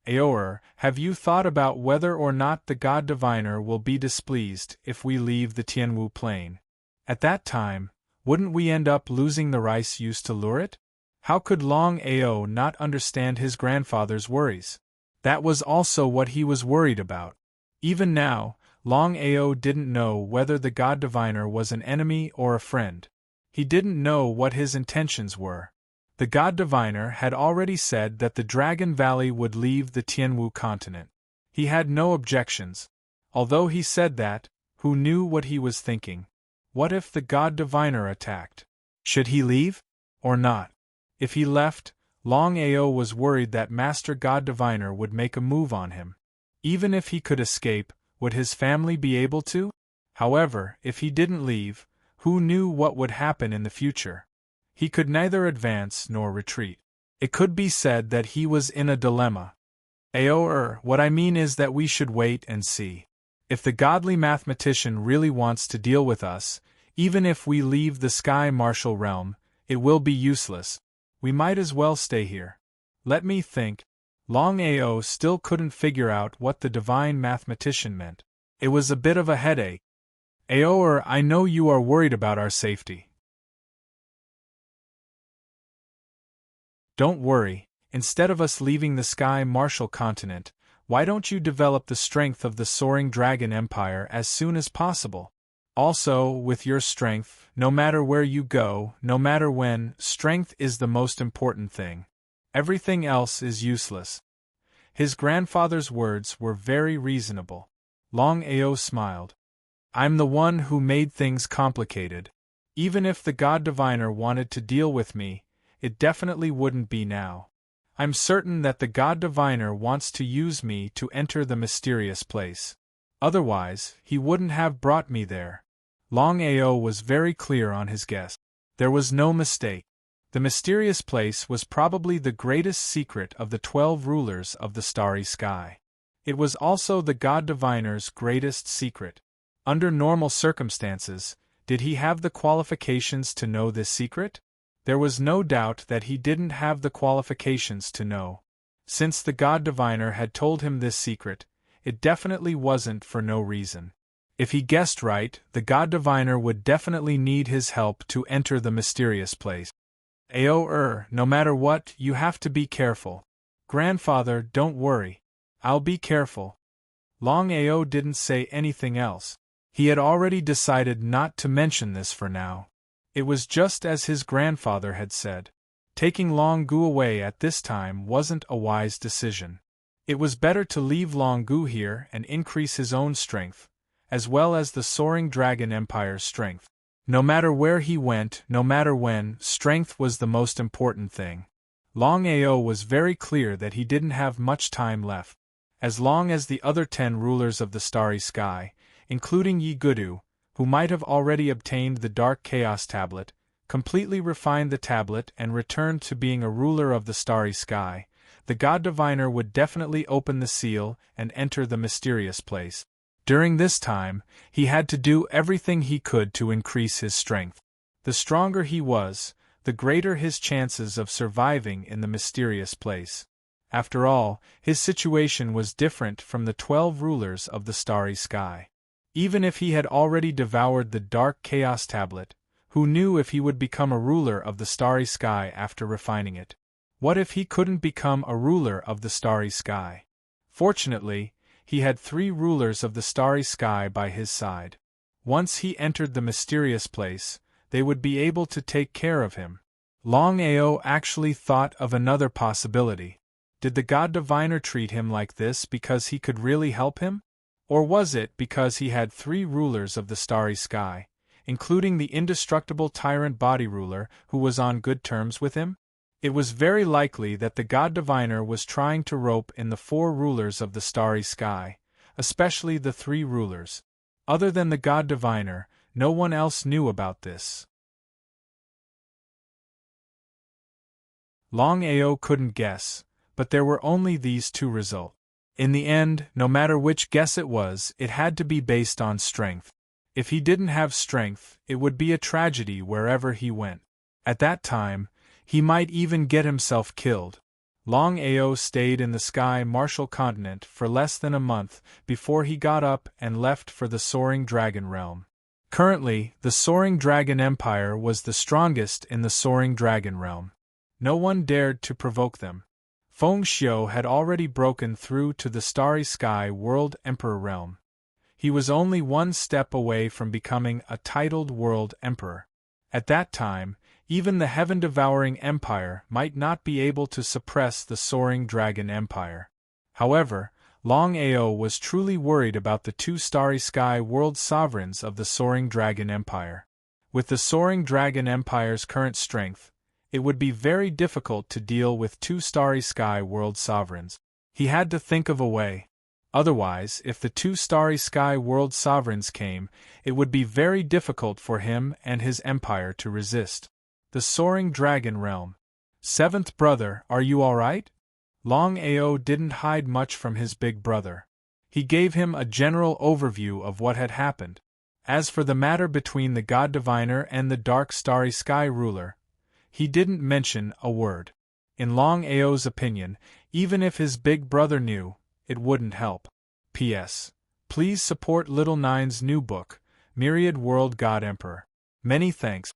Aoer, have you thought about whether or not the god diviner will be displeased if we leave the Tianwu plain? At that time, wouldn't we end up losing the rice used to lure it? How could Longao not understand his grandfather's worries? That was also what he was worried about. Even now, Longao didn't know whether the god diviner was an enemy or a friend. He didn't know what his intentions were. The god diviner had already said that the Dragon Valley would leave the Tianwu continent. He had no objections. Although he said that, who knew what he was thinking? What if the god diviner attacked? Should he leave? Or not? If he left, Longao was worried that Master God Diviner would make a move on him. Even if he could escape, would his family be able to? However, if he didn't leave, who knew what would happen in the future? He could neither advance nor retreat. It could be said that he was in a dilemma. Aoer, what I mean is that we should wait and see. If the godly mathematician really wants to deal with us, even if we leave the Sky Martial realm, it will be useless. We might as well stay here. Let me think. Longao still couldn't figure out what the divine mathematician meant. It was a bit of a headache. Aoer, I know you are worried about our safety. Don't worry. Instead of us leaving the Sky Martial continent, why don't you develop the strength of the Soaring Dragon Empire as soon as possible? Also, with your strength, no matter where you go, no matter when, strength is the most important thing. Everything else is useless. His grandfather's words were very reasonable. Longao smiled. I'm the one who made things complicated. Even if the God Diviner wanted to deal with me, it definitely wouldn't be now. I'm certain that the God Diviner wants to use me to enter the mysterious place. Otherwise, he wouldn't have brought me there. Longao was very clear on his guess. There was no mistake. The mysterious place was probably the greatest secret of the 12 rulers of the starry sky. It was also the God Diviner's greatest secret. Under normal circumstances, did he have the qualifications to know this secret? There was no doubt that he didn't have the qualifications to know. Since the God Diviner had told him this secret, it definitely wasn't for no reason. If he guessed right, the God Diviner would definitely need his help to enter the mysterious place. Aoer, no matter what, you have to be careful. Grandfather, don't worry. I'll be careful. Longao didn't say anything else. He had already decided not to mention this for now. It was just as his grandfather had said. Taking Longao away at this time wasn't a wise decision. It was better to leave Longao here and increase his own strength, as well as the Soaring Dragon Empire's strength. No matter where he went, no matter when, strength was the most important thing. Longao was very clear that he didn't have much time left. As long as the other 10 rulers of the starry sky, including Yi Gudu, who might have already obtained the Dark Chaos Tablet, completely refined the tablet and returned to being a ruler of the starry sky, the God Diviner would definitely open the seal and enter the mysterious place. During this time, he had to do everything he could to increase his strength. The stronger he was, the greater his chances of surviving in the mysterious place. After all, his situation was different from the 12 rulers of the starry sky. Even if he had already devoured the dark chaos tablet, who knew if he would become a ruler of the starry sky after refining it? What if he couldn't become a ruler of the starry sky? Fortunately, he had 3 rulers of the starry sky by his side. Once he entered the mysterious place, they would be able to take care of him. Longao actually thought of another possibility. Did the god diviner treat him like this because he could really help him? Or was it because he had 3 rulers of the starry sky, including the indestructible tyrant body ruler who was on good terms with him? It was very likely that the god diviner was trying to rope in the 4 rulers of the starry sky, especially the 3 rulers. Other than the god diviner, no one else knew about this. Longao couldn't guess, but there were only these 2 results. In the end, no matter which guess it was, it had to be based on strength. If he didn't have strength, it would be a tragedy wherever he went. At that time, he might even get himself killed. Longao stayed in the Sky Martial Continent for less than a month before he got up and left for the Soaring Dragon Realm. Currently, the Soaring Dragon Empire was the strongest in the Soaring Dragon Realm. No one dared to provoke them. Feng Xiu had already broken through to the Starry Sky World Emperor realm. He was only one step away from becoming a titled World Emperor. At that time, even the heaven-devouring empire might not be able to suppress the Soaring Dragon Empire. However, Longao was truly worried about the 2 Starry Sky World Sovereigns of the Soaring Dragon Empire. With the Soaring Dragon Empire's current strength, it would be very difficult to deal with 2 Starry Sky World Sovereigns. He had to think of a way. Otherwise, if the 2 Starry Sky World Sovereigns came, it would be very difficult for him and his empire to resist. The Soaring Dragon Realm. 7th brother, are you alright? Longao didn't hide much from his big brother. He gave him a general overview of what had happened. As for the matter between the God Diviner and the Dark Starry Sky Ruler, he didn't mention a word. In Longao's opinion, even if his big brother knew, it wouldn't help. P.S. Please support Little Nine's new book, Myriad World God Emperor. Many thanks.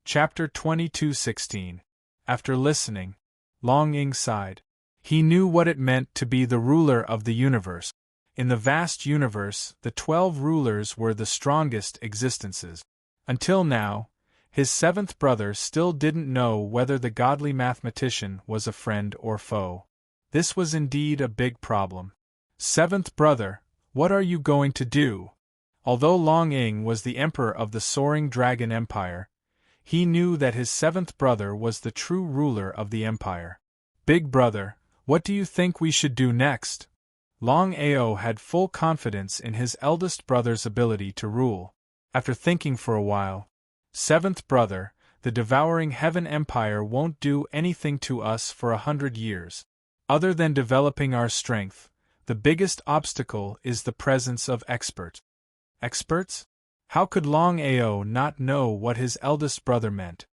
Chapter 22:16. After listening, Long Ying sighed. He knew what it meant to be the ruler of the universe. In the vast universe, the 12 rulers were the strongest existences. Until now, his 7th brother still didn't know whether the godly mathematician was a friend or foe. This was indeed a big problem. 7th brother, what are you going to do? Although Long Ying was the emperor of the Soaring Dragon Empire, he knew that his 7th brother was the true ruler of the empire. Big brother, what do you think we should do next? Longao had full confidence in his eldest brother's ability to rule. After thinking for a while, 7th brother, the devouring heaven empire won't do anything to us for 100 years. Other than developing our strength, the biggest obstacle is the presence of experts. Experts? How could Longao not know what his eldest brother meant?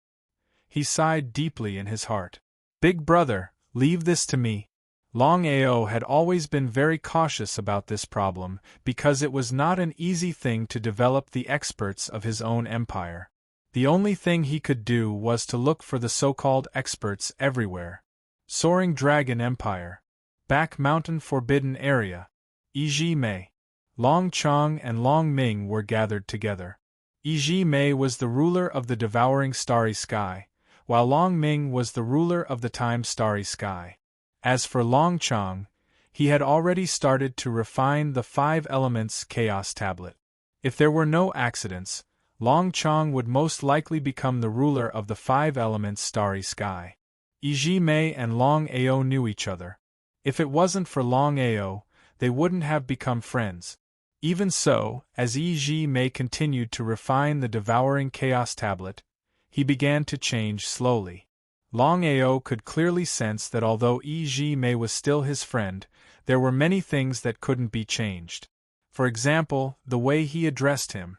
He sighed deeply in his heart. Big brother, leave this to me. Longao had always been very cautious about this problem because it was not an easy thing to develop the experts of his own empire. The only thing he could do was to look for the so-called experts everywhere. Soaring Dragon Empire. Back Mountain Forbidden Area. Yi Mei. Long Chong and Long Ming were gathered together. Yi Mei was the ruler of the devouring starry sky, while Long Ming was the ruler of the time starry sky. As for Long Chong, he had already started to refine the 5 elements chaos tablet. If there were no accidents, Long Chong would most likely become the ruler of the 5 elements starry sky. Yi Mei and Long Ao knew each other. If it wasn't for Long Ao, they wouldn't have become friends. Even so, as Yi Mei continued to refine the devouring chaos tablet, he began to change slowly. Long Ao could clearly sense that although Yi Mei was still his friend, there were many things that couldn't be changed. For example, the way he addressed him.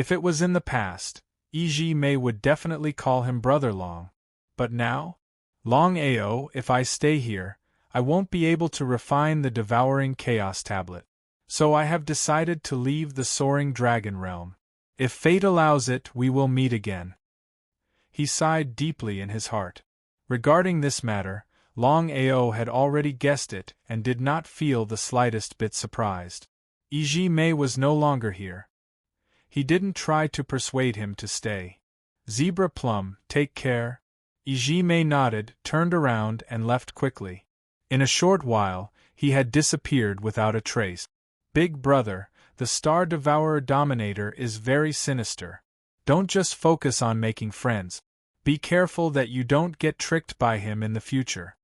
If it was in the past, E.G. Mei would definitely call him Brother Long. But now? Longao, if I stay here, I won't be able to refine the devouring chaos tablet. So I have decided to leave the soaring dragon realm. If fate allows it, we will meet again. He sighed deeply in his heart. Regarding this matter, Longao had already guessed it and did not feel the slightest bit surprised. E.G. Mei was no longer here. He didn't try to persuade him to stay. Zebra Plum, take care. E.G. Mei nodded, turned around, and left quickly. In a short while, he had disappeared without a trace. Big Brother, the Star Devourer Dominator is very sinister. Don't just focus on making friends. Be careful that you don't get tricked by him in the future.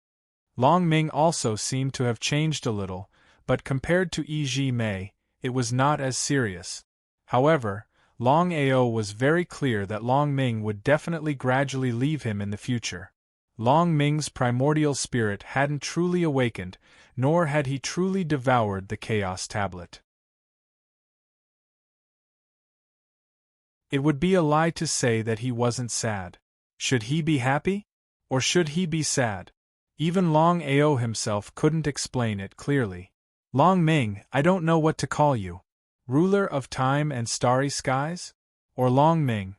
Long Ming also seemed to have changed a little, but compared to E.G. Mei, it was not as serious. However, Longao was very clear that Long Ming would definitely gradually leave him in the future. Long Ming's primordial spirit hadn't truly awakened, nor had he truly devoured the Chaos Tablet. It would be a lie to say that he wasn't sad. Should he be happy? Or should he be sad? Even Longao himself couldn't explain it clearly. Long Ming, I don't know what to call you. Ruler of time and starry skies? Or Long Ming?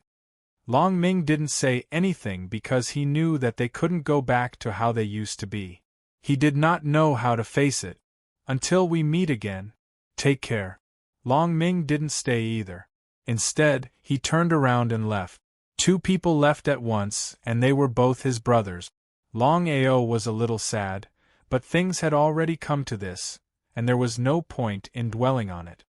Long Ming didn't say anything because he knew that they couldn't go back to how they used to be. He did not know how to face it. Until we meet again. Take care. Long Ming didn't stay either. Instead, he turned around and left. Two people left at once, and they were both his brothers. Longao was a little sad, but things had already come to this, and there was no point in dwelling on it.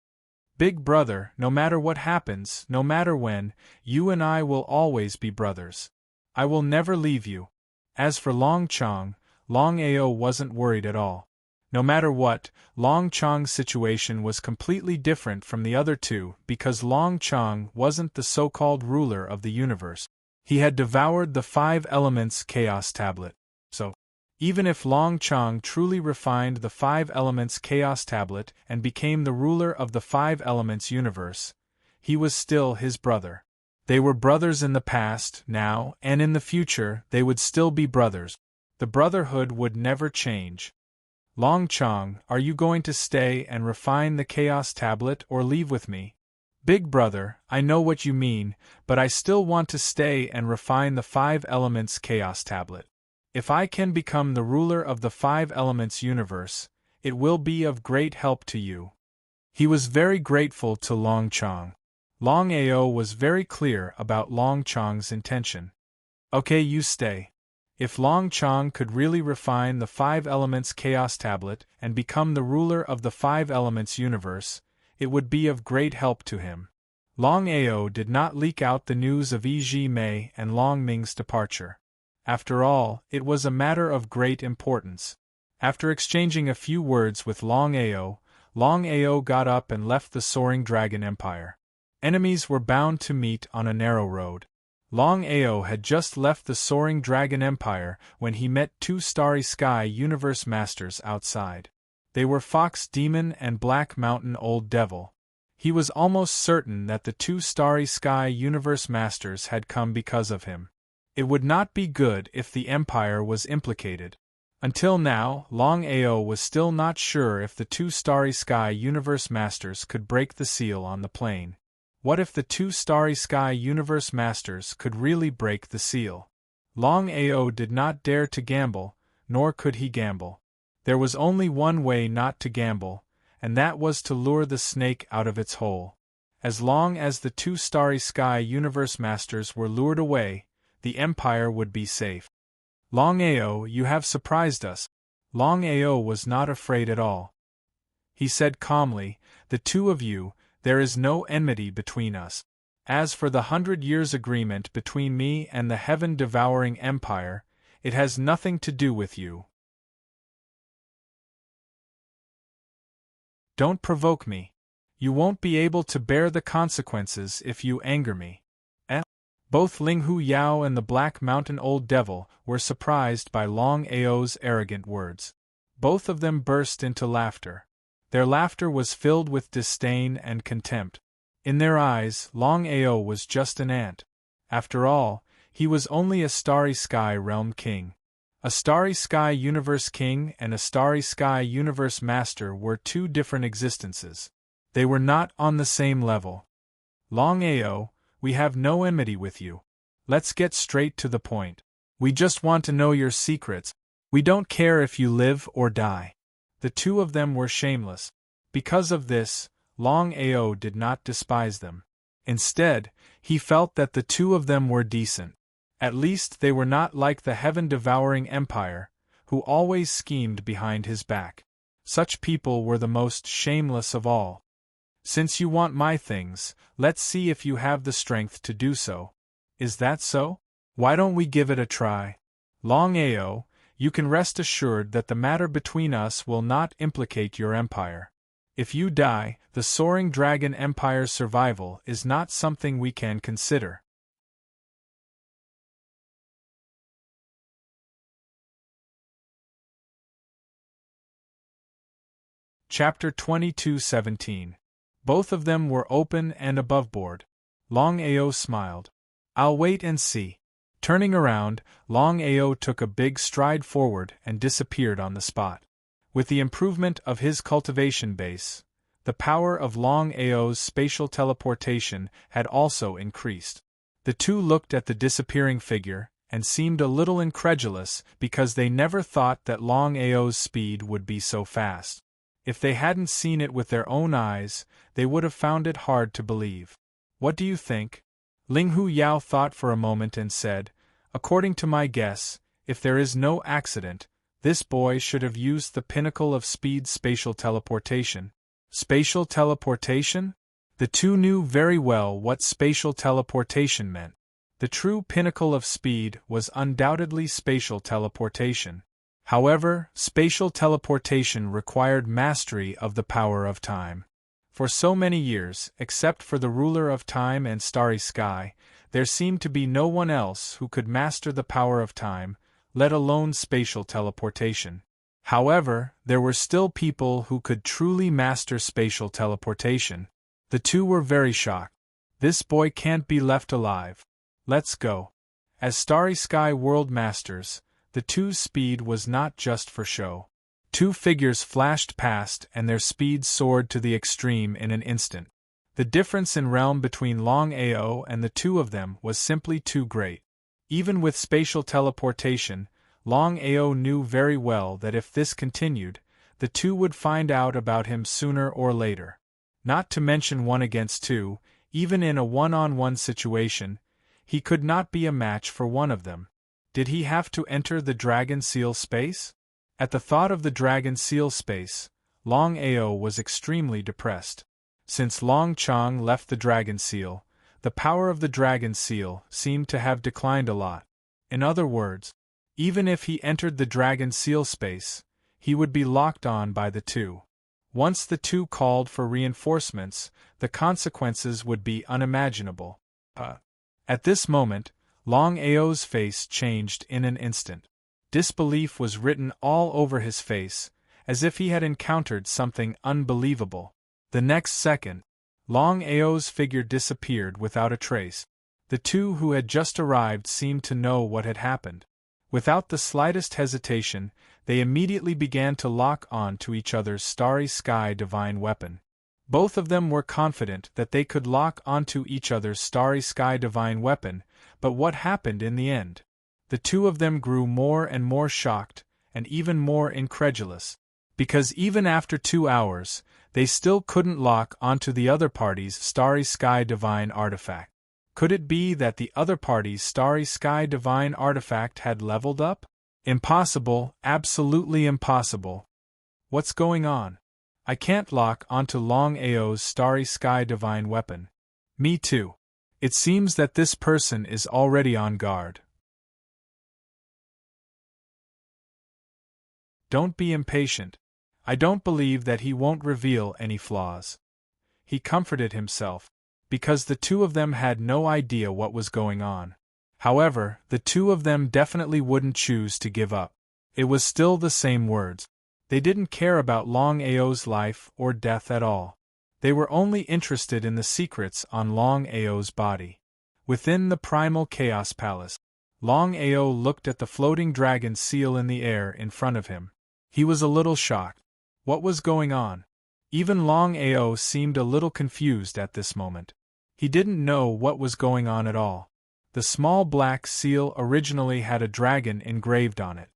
Big Brother, no matter what happens, no matter when, you and I will always be brothers. I will never leave you. As for Long Chong, Longao wasn't worried at all. No matter what, Long Chong's situation was completely different from the other two because Long Chong wasn't the so-called ruler of the universe. He had devoured the 5 elements Chaos Tablet. So, even if Long Chong truly refined the 5 elements Chaos Tablet and became the ruler of the 5 elements universe, he was still his brother. They were brothers in the past, now, and in the future they would still be brothers. The brotherhood would never change. Long Chong, are you going to stay and refine the Chaos Tablet or leave with me? Big Brother, I know what you mean, but I still want to stay and refine the 5 elements Chaos Tablet. If I can become the ruler of the 5 elements universe, it will be of great help to you. He was very grateful to Long Chong. Longao was very clear about Long Chong's intention. Okay, you stay. If Long Chong could really refine the 5 elements Chaos Tablet and become the ruler of the 5 elements universe, it would be of great help to him. Longao did not leak out the news of E.G. Mei and Long Ming's departure. After all, it was a matter of great importance. After exchanging a few words with Longao, Longao got up and left the Soaring Dragon Empire. Enemies were bound to meet on a narrow road. Longao had just left the Soaring Dragon Empire when he met 2 Starry Sky Universe Masters outside. They were Fox Demon and Black Mountain Old Devil. He was almost certain that the 2 Starry Sky Universe Masters had come because of him. It would not be good if the Empire was implicated. Until now, Longao was still not sure if the 2 Starry Sky Universe Masters could break the seal on the plane. What if the 2 Starry Sky Universe Masters could really break the seal? Longao did not dare to gamble, nor could he gamble. There was only one way not to gamble, and that was to lure the snake out of its hole. As long as the 2 Starry Sky Universe Masters were lured away, the Empire would be safe. Longao, you have surprised us. Longao was not afraid at all. He said calmly, the two of you, there is no enmity between us. As for the 100 years agreement between me and the heaven-devouring empire, it has nothing to do with you. Don't provoke me. You won't be able to bear the consequences if you anger me. Both Ling Hu Yao and the Black Mountain Old Devil were surprised by Longao's arrogant words. Both of them burst into laughter. Their laughter was filled with disdain and contempt. In their eyes, Longao was just an ant. After all, he was only a Starry Sky Realm King. A Starry Sky Universe King and a Starry Sky Universe Master were two different existences. They were not on the same level. Longao, we have no enmity with you. Let's get straight to the point. We just want to know your secrets. We don't care if you live or die. The two of them were shameless. Because of this, Longao did not despise them. Instead, he felt that the two of them were decent. At least they were not like the heaven-devouring Empire, who always schemed behind his back. Such people were the most shameless of all. Since you want my things, let's see if you have the strength to do so. Is that so? Why don't we give it a try? Longao, you can rest assured that the matter between us will not implicate your empire. If you die, the Soaring Dragon Empire's survival is not something we can consider. Chapter 22:17. Both of them were open and aboveboard. Longao smiled. I'll wait and see. Turning around, Longao took a big stride forward and disappeared on the spot. With the improvement of his cultivation base, the power of Longao's spatial teleportation had also increased. The two looked at the disappearing figure and seemed a little incredulous because they never thought that Longao's speed would be so fast. If they hadn't seen it with their own eyes, they would have found it hard to believe. What do you think? Linghu Yao thought for a moment and said, according to my guess, if there is no accident, this boy should have used the pinnacle of speed spatial teleportation. Spatial teleportation? The two knew very well what spatial teleportation meant. The true pinnacle of speed was undoubtedly spatial teleportation. However, spatial teleportation required mastery of the power of time. For so many years, except for the ruler of time and Starry Sky, there seemed to be no one else who could master the power of time, let alone spatial teleportation. However, there were still people who could truly master spatial teleportation. The two were very shocked. This boy can't be left alive. Let's go. As Starry Sky World Masters, the two's speed was not just for show. Two figures flashed past and their speed soared to the extreme in an instant. The difference in realm between Longao and the two of them was simply too great. Even with spatial teleportation, Longao knew very well that if this continued, the two would find out about him sooner or later. Not to mention 1 against 2, even in a one-on-one situation, he could not be a match for one of them. Did he have to enter the Dragon Seal space? At the thought of the Dragon Seal space, Longao was extremely depressed. Since Long Chong left the Dragon Seal, the power of the Dragon Seal seemed to have declined a lot. In other words, even if he entered the Dragon Seal space, he would be locked on by the two. Once the two called for reinforcements, the consequences would be unimaginable. At this moment, Longao's face changed in an instant. Disbelief was written all over his face, as if he had encountered something unbelievable. The next second, Longao's figure disappeared without a trace. The two who had just arrived seemed to know what had happened. Without the slightest hesitation, they immediately began to lock on to each other's Starry Sky divine weapon. Both of them were confident that they could lock onto each other's Starry Sky divine weapon, but what happened in the end? The two of them grew more and more shocked, and even more incredulous. Because even after 2 hours, they still couldn't lock onto the other party's Starry Sky divine artifact. Could it be that the other party's Starry Sky divine artifact had leveled up? Impossible, absolutely impossible. What's going on? I can't lock onto Longao's Starry Sky divine weapon. Me too. It seems that this person is already on guard. Don't be impatient. I don't believe that he won't reveal any flaws. He comforted himself, because the two of them had no idea what was going on. However, the two of them definitely wouldn't choose to give up. It was still the same words. They didn't care about Longao's life or death at all. They were only interested in the secrets on Longao's body. Within the primal chaos palace, Longao looked at the floating dragon seal in the air in front of him. He was a little shocked. What was going on? Even Longao seemed a little confused at this moment. He didn't know what was going on at all. The small black seal originally had a dragon engraved on it.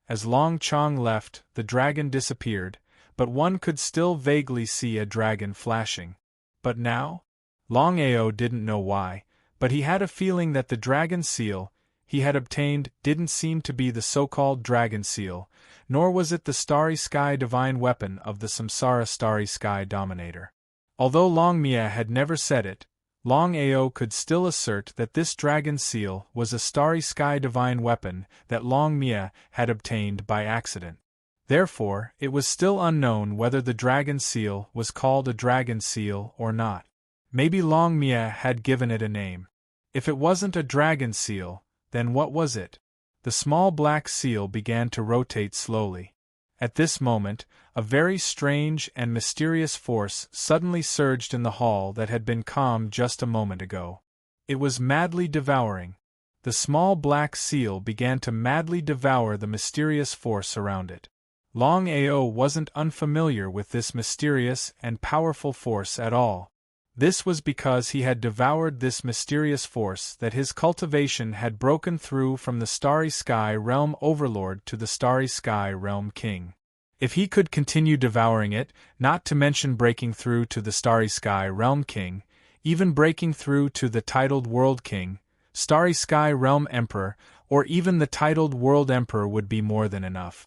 As Long Chong left, the dragon disappeared, but one could still vaguely see a dragon flashing. But now? Longao didn't know why, but he had a feeling that the dragon seal he had obtained didn't seem to be the so-called dragon seal, nor was it the starry sky divine weapon of the Samsara starry sky dominator. Although Longmia had never said it, Longao could still assert that this dragon seal was a starry sky divine weapon that Longmia had obtained by accident. Therefore, it was still unknown whether the dragon seal was called a dragon seal or not. Maybe Longmia had given it a name. If it wasn't a dragon seal, then what was it? The small black seal began to rotate slowly. At this moment, a very strange and mysterious force suddenly surged in the hall that had been calm just a moment ago. It was madly devouring. The small black seal began to madly devour the mysterious force around it. Longao wasn't unfamiliar with this mysterious and powerful force at all. This was because he had devoured this mysterious force that his cultivation had broken through from the Starry Sky Realm Overlord to the Starry Sky Realm King. If he could continue devouring it, not to mention breaking through to the Starry Sky Realm King, even breaking through to the titled World King, Starry Sky Realm Emperor, or even the titled World Emperor would be more than enough.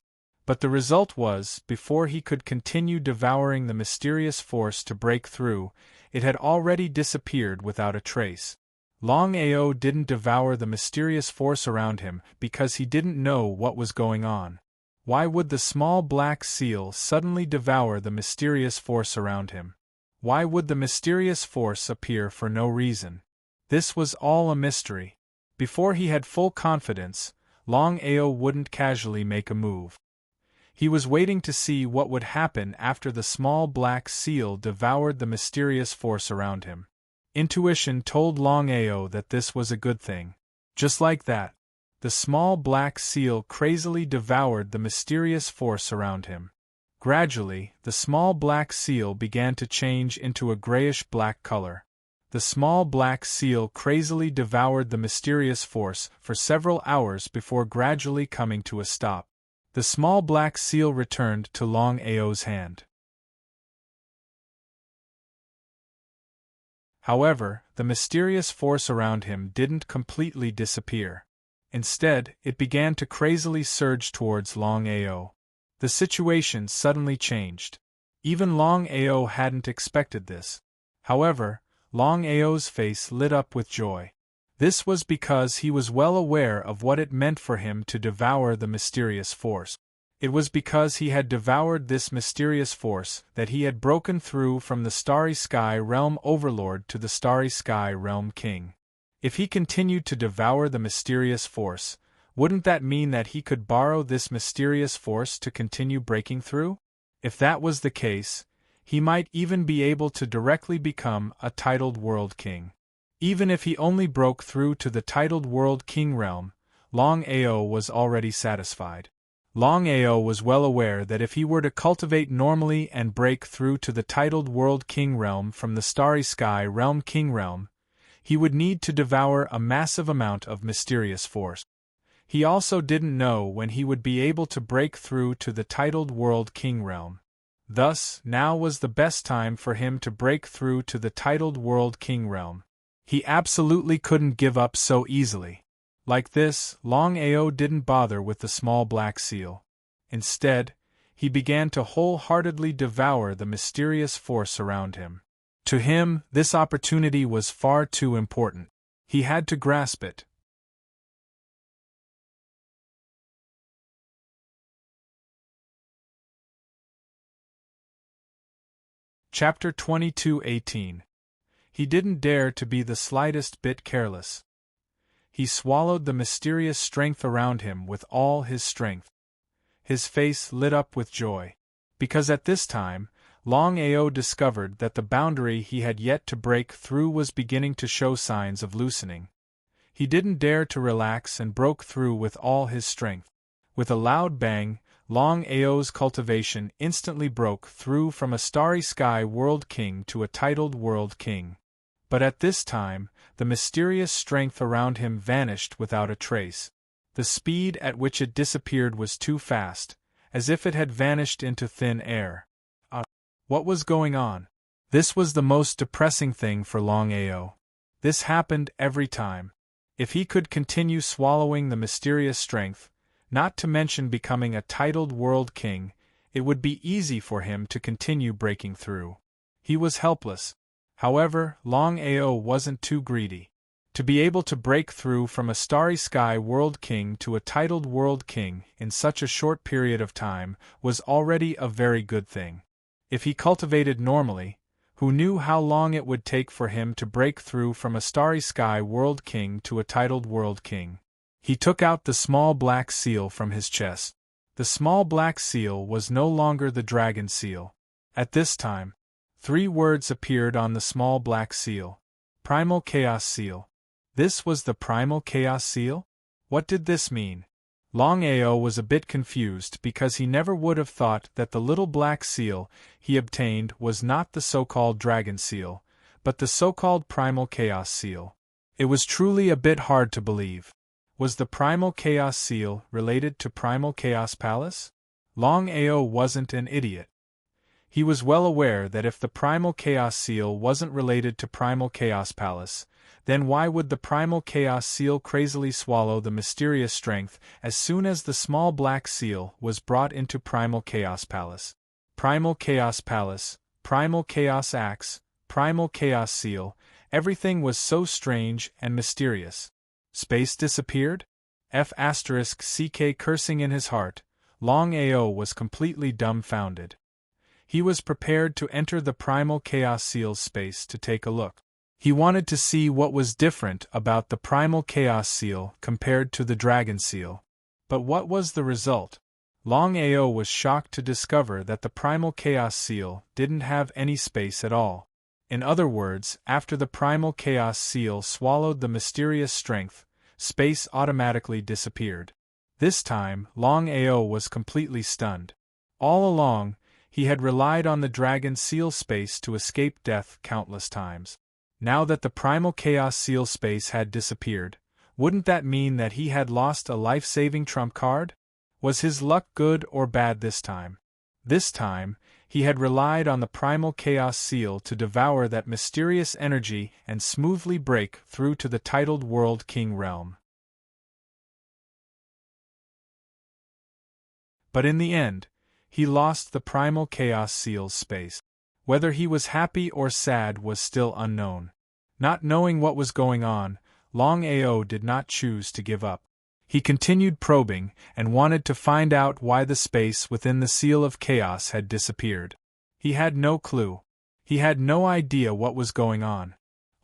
But the result was, before he could continue devouring the mysterious force to break through, it had already disappeared without a trace. Longao didn't devour the mysterious force around him because he didn't know what was going on. Why would the small black seal suddenly devour the mysterious force around him? Why would the mysterious force appear for no reason? This was all a mystery. Before he had full confidence, Longao wouldn't casually make a move. He was waiting to see what would happen after the small black seal devoured the mysterious force around him. Intuition told Longao that this was a good thing. Just like that, the small black seal crazily devoured the mysterious force around him. Gradually, the small black seal began to change into a grayish-black color. The small black seal crazily devoured the mysterious force for several hours before gradually coming to a stop. The small black seal returned to Longao's hand. However, the mysterious force around him didn't completely disappear. Instead, it began to crazily surge towards Longao. The situation suddenly changed. Even Longao hadn't expected this. However, Longao's face lit up with joy. This was because he was well aware of what it meant for him to devour the mysterious force. It was because he had devoured this mysterious force that he had broken through from the Starry Sky Realm Overlord to the Starry Sky Realm King. If he continued to devour the mysterious force, wouldn't that mean that he could borrow this mysterious force to continue breaking through? If that was the case, he might even be able to directly become a titled World King. Even if he only broke through to the titled World King realm, Longao was already satisfied. Longao was well aware that if he were to cultivate normally and break through to the titled World King realm from the Starry Sky Realm King realm, he would need to devour a massive amount of mysterious force. He also didn't know when he would be able to break through to the titled World King realm. Thus, now was the best time for him to break through to the titled World King realm. He absolutely couldn't give up so easily. Like this, Longao didn't bother with the small black seal. Instead, he began to wholeheartedly devour the mysterious force around him. To him, this opportunity was far too important. He had to grasp it. Chapter 22:18. He didn't dare to be the slightest bit careless. He swallowed the mysterious strength around him with all his strength. His face lit up with joy. Because at this time, Longao discovered that the boundary he had yet to break through was beginning to show signs of loosening. He didn't dare to relax and broke through with all his strength. With a loud bang, Longao's cultivation instantly broke through from a starry sky world king to a titled world king. But at this time, the mysterious strength around him vanished without a trace. The speed at which it disappeared was too fast, as if it had vanished into thin air. What was going on? This was the most depressing thing for Longao. This happened every time. If he could continue swallowing the mysterious strength, not to mention becoming a titled world king, it would be easy for him to continue breaking through. He was helpless. However, Longao wasn't too greedy. To be able to break through from a starry sky world king to a titled world king in such a short period of time was already a very good thing. If he cultivated normally, who knew how long it would take for him to break through from a starry sky world king to a titled world king? He took out the small black seal from his chest. The small black seal was no longer the dragon seal. At this time, 3 words appeared on the small black seal. Primal Chaos Seal. This was the Primal Chaos Seal? What did this mean? Longao was a bit confused because he never would have thought that the little black seal he obtained was not the so-called dragon seal, but the so-called Primal Chaos Seal. It was truly a bit hard to believe. Was the Primal Chaos Seal related to Primal Chaos Palace? Longao wasn't an idiot. He was well aware that if the Primal Chaos Seal wasn't related to Primal Chaos Palace, then why would the Primal Chaos Seal crazily swallow the mysterious strength as soon as the small black seal was brought into Primal Chaos Palace? Primal Chaos Palace, Primal Chaos Axe, Primal Chaos Seal, everything was so strange and mysterious. Space disappeared? F***ck cursing in his heart, Longao was completely dumbfounded. He was prepared to enter the Primal Chaos Seal's space to take a look. He wanted to see what was different about the Primal Chaos Seal compared to the Dragon Seal. But what was the result? Longao was shocked to discover that the Primal Chaos Seal didn't have any space at all. In other words, after the Primal Chaos Seal swallowed the mysterious strength, space automatically disappeared. This time, Longao was completely stunned. All along, he had relied on the Dragon Seal space to escape death countless times. Now that the Primal Chaos Seal space had disappeared, wouldn't that mean that he had lost a life-saving trump card? Was his luck good or bad this time? This time, he had relied on the Primal Chaos Seal to devour that mysterious energy and smoothly break through to the titled World King realm. But in the end, he lost the Primal Chaos Seal's space. Whether he was happy or sad was still unknown. Not knowing what was going on, Longao did not choose to give up. He continued probing and wanted to find out why the space within the Seal of Chaos had disappeared. He had no clue. He had no idea what was going on.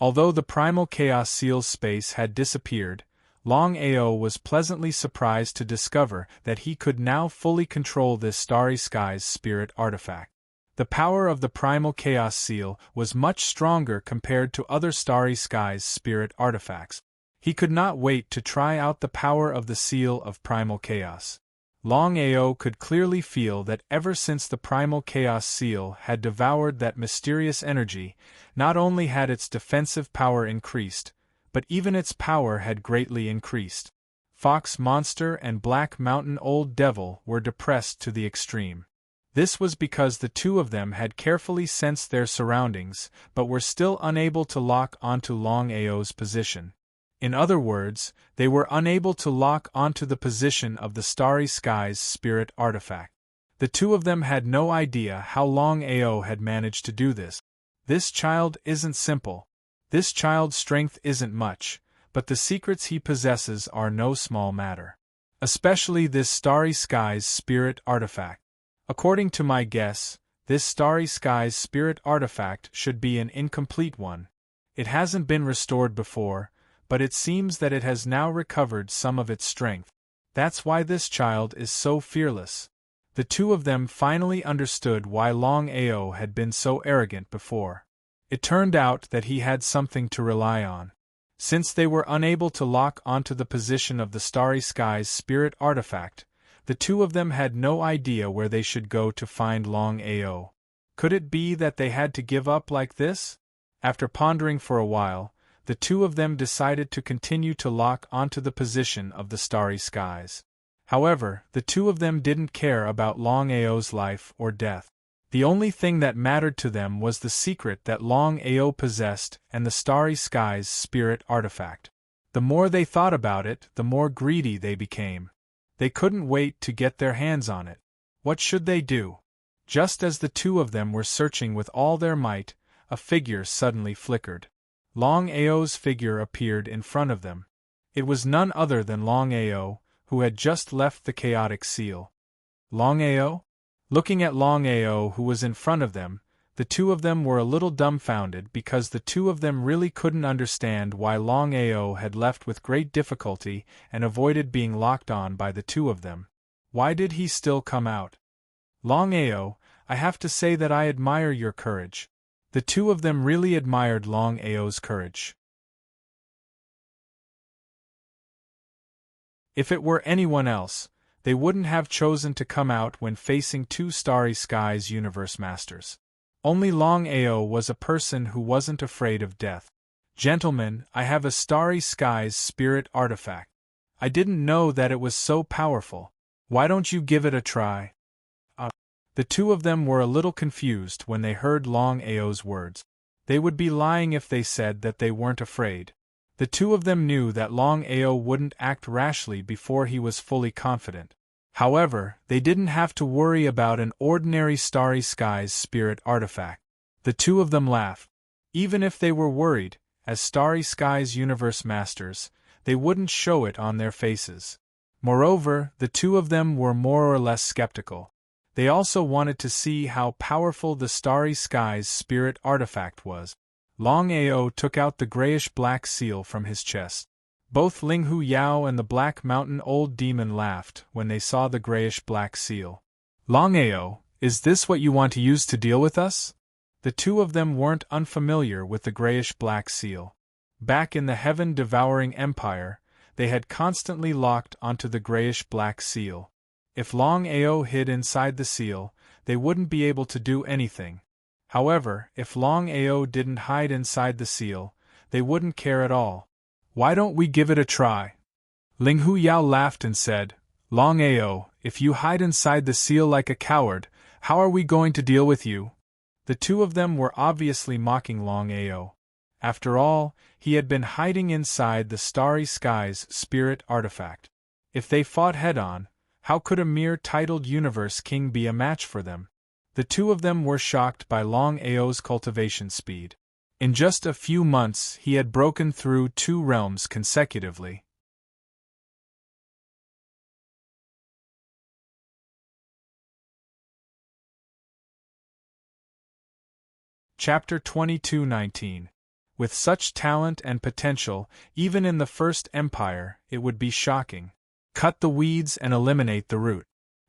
Although the Primal Chaos Seal's space had disappeared, Longao was pleasantly surprised to discover that he could now fully control this Starry Skies spirit artifact. The power of the Primal Chaos Seal was much stronger compared to other Starry Skies spirit artifacts. He could not wait to try out the power of the Seal of Primal Chaos. Longao could clearly feel that ever since the Primal Chaos Seal had devoured that mysterious energy, not only had its defensive power increased, but even its power had greatly increased. Fox Monster and Black Mountain Old Devil were depressed to the extreme. This was because the two of them had carefully sensed their surroundings, but were still unable to lock onto Longao's position. In other words, they were unable to lock onto the position of the Starry Skies spirit artifact. The two of them had no idea how Longao had managed to do this. This child isn't simple. This child's strength isn't much, but the secrets he possesses are no small matter. Especially this Starry Skies spirit artifact. According to my guess, this Starry Skies spirit artifact should be an incomplete one. It hasn't been restored before, but it seems that it has now recovered some of its strength. That's why this child is so fearless. The two of them finally understood why Longao had been so arrogant before. It turned out that he had something to rely on. Since they were unable to lock onto the position of the Starry Sky's spirit artifact, the two of them had no idea where they should go to find Longao. Could it be that they had to give up like this? After pondering for a while, the two of them decided to continue to lock onto the position of the Starry Skies. However, the two of them didn't care about Longao's life or death. The only thing that mattered to them was the secret that Longao possessed and the Starry Sky's spirit artifact. The more they thought about it, the more greedy they became. They couldn't wait to get their hands on it. What should they do? Just as the two of them were searching with all their might, a figure suddenly flickered. Longao's figure appeared in front of them. It was none other than Longao, who had just left the chaotic seal. Longao? Looking at Longao, who was in front of them, the two of them were a little dumbfounded because the two of them really couldn't understand why Longao had left with great difficulty and avoided being locked on by the two of them. Why did he still come out? Longao, I have to say that I admire your courage. The two of them really admired Longao's courage. If it were anyone else, they wouldn't have chosen to come out when facing two Starry Skies universe masters. Only Longao was a person who wasn't afraid of death. Gentlemen, I have a Starry Skies spirit artifact. I didn't know that it was so powerful. Why don't you give it a try? The two of them were a little confused when they heard Longao's words. They would be lying if they said that they weren't afraid. The two of them knew that Longao wouldn't act rashly before he was fully confident. However, they didn't have to worry about an ordinary Starry Skies spirit artifact. The two of them laughed. Even if they were worried, as Starry Skies universe masters, they wouldn't show it on their faces. Moreover, the two of them were more or less skeptical. They also wanted to see how powerful the Starry Skies spirit artifact was. Longao took out the grayish-black seal from his chest. Both Linghu Yao and the Black Mountain Old Demon laughed when they saw the grayish-black seal. Longao, is this what you want to use to deal with us? The two of them weren't unfamiliar with the grayish-black seal. Back in the heaven-devouring empire, they had constantly locked onto the grayish-black seal. If Longao hid inside the seal, they wouldn't be able to do anything. However, if Longao didn't hide inside the seal, they wouldn't care at all. Why don't we give it a try? Linghu Yao laughed and said, Longao, if you hide inside the seal like a coward, how are we going to deal with you? The two of them were obviously mocking Longao. After all, he had been hiding inside the Starry Skies spirit artifact. If they fought head-on, how could a mere titled universe king be a match for them? The two of them were shocked by Longao's cultivation speed. In just a few months he had broken through 2 realms consecutively. Chapter 22:19. With such talent and potential, even in the First Empire, it would be shocking. Cut the weeds and eliminate the root.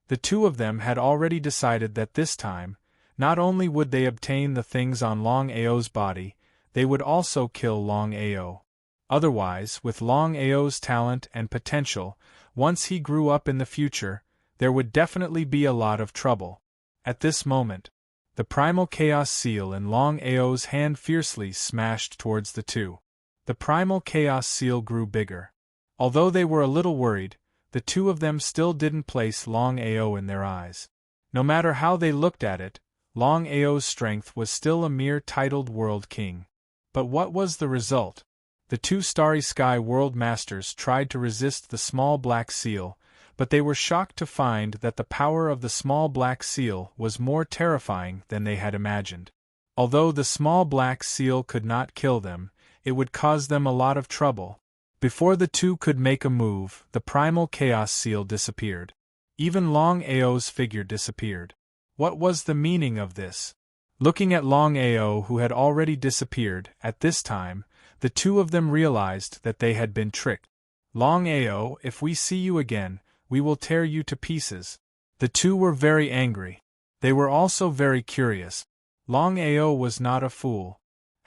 The two of them had already decided that this time, not only would they obtain the things on Longao's body, they would also kill Longao. Otherwise, with Longao's talent and potential, once he grew up in the future, there would definitely be a lot of trouble. At this moment, the primal chaos seal in Longao's hand fiercely smashed towards the two. The primal chaos seal grew bigger. Although they were a little worried, the two of them still didn't place Longao in their eyes. No matter how they looked at it, Longao's strength was still a mere titled world king. But what was the result? The 2 Starry Sky World Masters tried to resist the small black seal, but they were shocked to find that the power of the small black seal was more terrifying than they had imagined. Although the small black seal could not kill them, it would cause them a lot of trouble. Before the two could make a move, the primal chaos seal disappeared. Even Longao's figure disappeared. What was the meaning of this? Looking at Longao, who had already disappeared, at this time, the two of them realized that they had been tricked. Longao, if we see you again, we will tear you to pieces. The two were very angry. They were also very curious. Longao was not a fool.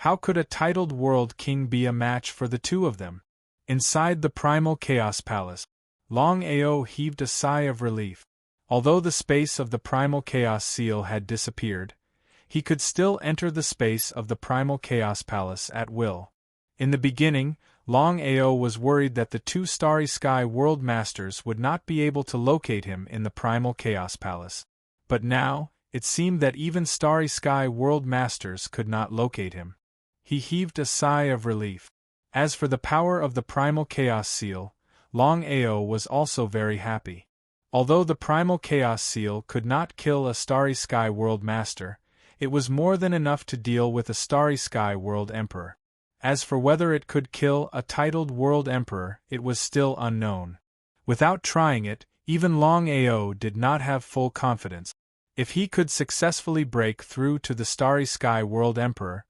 How could a titled world king be a match for the two of them? Inside the primal chaos palace, Longao heaved a sigh of relief. Although the space of the primal chaos seal had disappeared, he could still enter the space of the primal chaos palace at will. In the beginning, Longao was worried that the two Starry Sky World Masters would not be able to locate him in the primal chaos palace. But now, it seemed that even Starry Sky World Masters could not locate him. He heaved a sigh of relief. As for the power of the primal chaos seal, Longao was also very happy. Although the primal chaos seal could not kill a Starry Sky World Master, it was more than enough to deal with a Starry Sky World Emperor. As for whether it could kill a titled World Emperor, it was still unknown. Without trying it, even Longao did not have full confidence. If he could successfully break through to the Starry Sky World Emperor,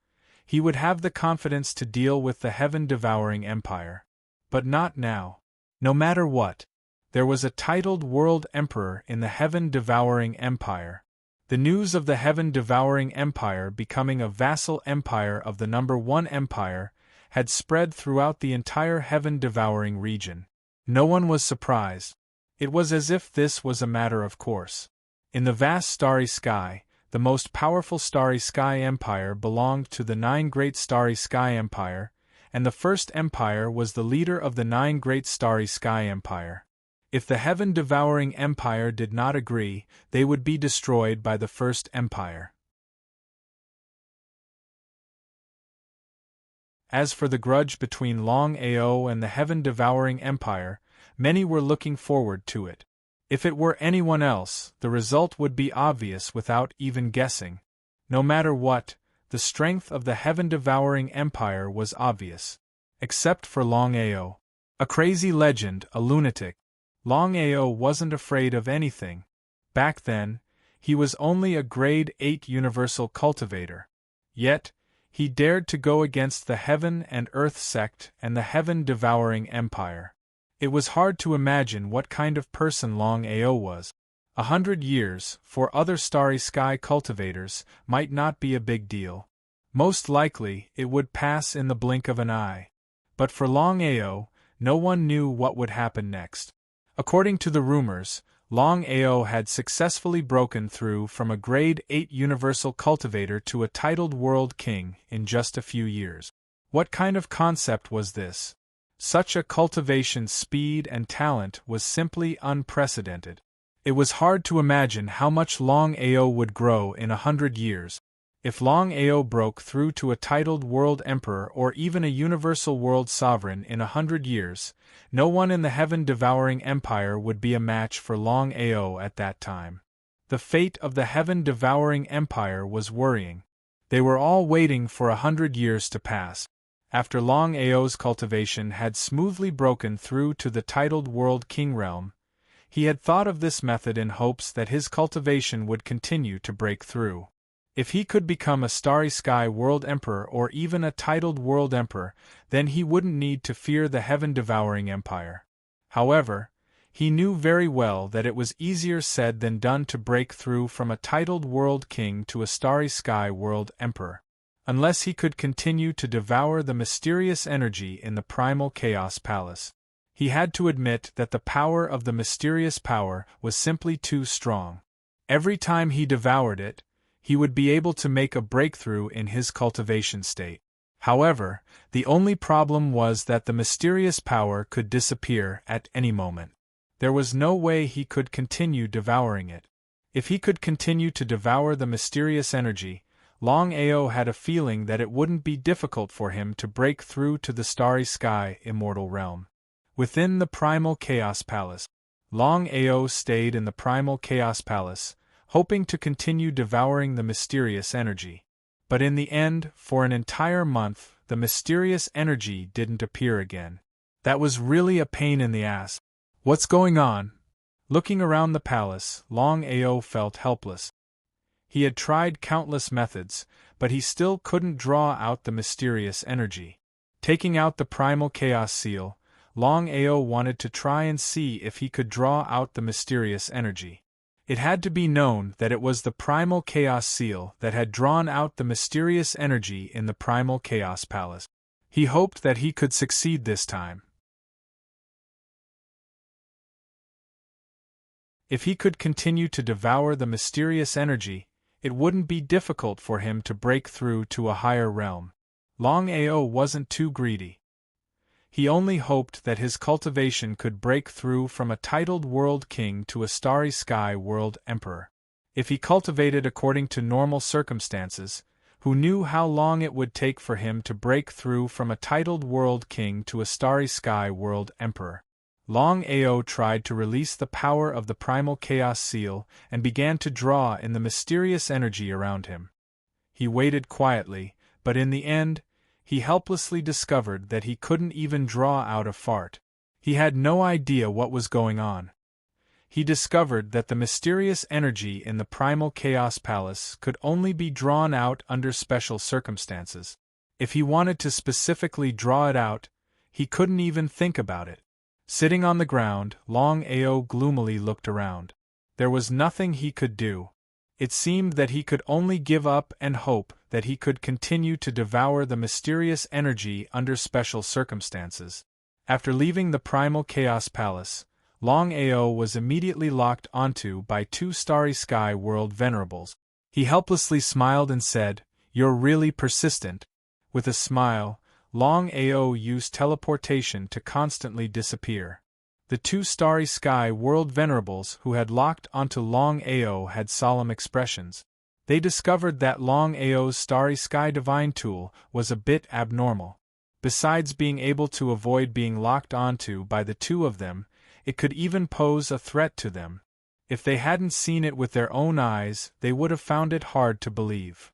he would have the confidence to deal with the heaven-devouring empire. But not now. No matter what, there was a titled World Emperor in the heaven-devouring empire. The news of the heaven-devouring empire becoming a vassal empire of the number 1 empire had spread throughout the entire heaven-devouring region. No one was surprised. It was as if this was a matter of course. In the vast starry sky, the most powerful Starry Sky Empire belonged to the 9 Great Starry Sky Empire, and the first empire was the leader of the 9 Great Starry Sky Empire. If the heaven-devouring empire did not agree, they would be destroyed by the first empire. As for the grudge between Longao and the heaven-devouring empire, many were looking forward to it. If it were anyone else, the result would be obvious without even guessing. No matter what, the strength of the heaven-devouring empire was obvious. Except for Longao. A crazy legend, a lunatic. Longao wasn't afraid of anything. Back then, he was only a grade 8 universal cultivator. Yet, he dared to go against the Heaven and Earth sect and the heaven-devouring empire. It was hard to imagine what kind of person Longao was. 100 years, for other Starry Sky cultivators, might not be a big deal. Most likely, it would pass in the blink of an eye. But for Longao, no one knew what would happen next. According to the rumors, Longao had successfully broken through from a grade 8 universal cultivator to a titled world king in just a few years. What kind of concept was this? Such a cultivation speed and talent was simply unprecedented. It was hard to imagine how much Longao would grow in 100 years. If Longao broke through to a titled world emperor or even a universal world sovereign in 100 years, no one in the heaven-devouring empire would be a match for Longao at that time. The fate of the heaven-devouring empire was worrying. They were all waiting for 100 years to pass. After Longao's cultivation had smoothly broken through to the titled World King realm, he had thought of this method in hopes that his cultivation would continue to break through. If he could become a Starry Sky World Emperor or even a titled World Emperor, then he wouldn't need to fear the heaven-devouring empire. However, he knew very well that it was easier said than done to break through from a titled World King to a Starry Sky World Emperor. Unless he could continue to devour the mysterious energy in the Primal Chaos Palace. He had to admit that the power of the mysterious power was simply too strong. Every time he devoured it, he would be able to make a breakthrough in his cultivation state. However, the only problem was that the mysterious power could disappear at any moment. There was no way he could continue devouring it. If he could continue to devour the mysterious energy, Longao had a feeling that it wouldn't be difficult for him to break through to the Starry Sky Immortal Realm. Within the Primal Chaos Palace, Longao stayed in the Primal Chaos Palace, hoping to continue devouring the mysterious energy. But in the end, for an entire month, the mysterious energy didn't appear again. That was really a pain in the ass. What's going on? Looking around the palace, Longao felt helpless. He had tried countless methods, but he still couldn't draw out the mysterious energy. Taking out the Primal Chaos Seal, Longao wanted to try and see if he could draw out the mysterious energy. It had to be known that it was the primal chaos seal that had drawn out the mysterious energy in the primal chaos palace. He hoped that he could succeed this time. If he could continue to devour the mysterious energy, it wouldn't be difficult for him to break through to a higher realm. Longao wasn't too greedy. He only hoped that his cultivation could break through from a titled world king to a starry sky world emperor. If he cultivated according to normal circumstances, who knew how long it would take for him to break through from a titled world king to a starry sky world emperor? Longao tried to release the power of the primal chaos seal and began to draw in the mysterious energy around him. He waited quietly, but in the end, he helplessly discovered that he couldn't even draw out a fart. He had no idea what was going on. He discovered that the mysterious energy in the primal chaos palace could only be drawn out under special circumstances. If he wanted to specifically draw it out, he couldn't even think about it. Sitting on the ground, Longao gloomily looked around. There was nothing he could do. It seemed that he could only give up and hope that he could continue to devour the mysterious energy under special circumstances. After leaving the primal chaos palace, Longao was immediately locked onto by two starry sky world venerables. He helplessly smiled and said, "You're really persistent." With a smile, Longao used teleportation to constantly disappear. The two starry sky world venerables who had locked onto Longao had solemn expressions. They discovered that Longao's starry sky divine tool was a bit abnormal. Besides being able to avoid being locked onto by the two of them, it could even pose a threat to them. If they hadn't seen it with their own eyes, they would have found it hard to believe.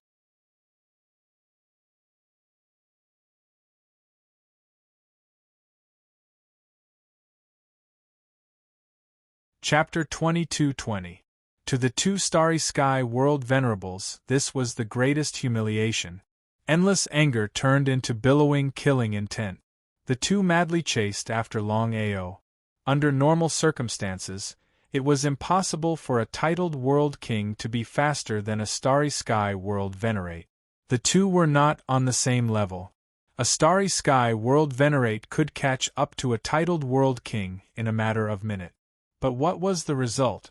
Chapter 22:20. To the two starry sky world venerables, this was the greatest humiliation. Endless anger turned into billowing killing intent. The two madly chased after Longao. Under normal circumstances, it was impossible for a titled world king to be faster than a starry sky world venerate. The two were not on the same level. A starry sky world venerate could catch up to a titled world king in a matter of minutes. But what was the result?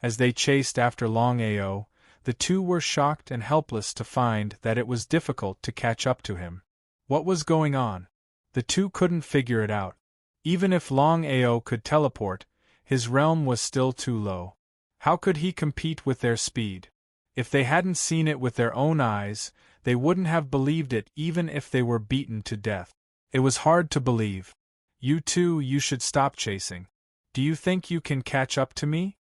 As they chased after Longao, the two were shocked and helpless to find that it was difficult to catch up to him. What was going on? The two couldn't figure it out. Even if Longao could teleport, his realm was still too low. How could he compete with their speed? If they hadn't seen it with their own eyes, they wouldn't have believed it even if they were beaten to death. It was hard to believe. You should stop chasing. Do you think you can catch up to me?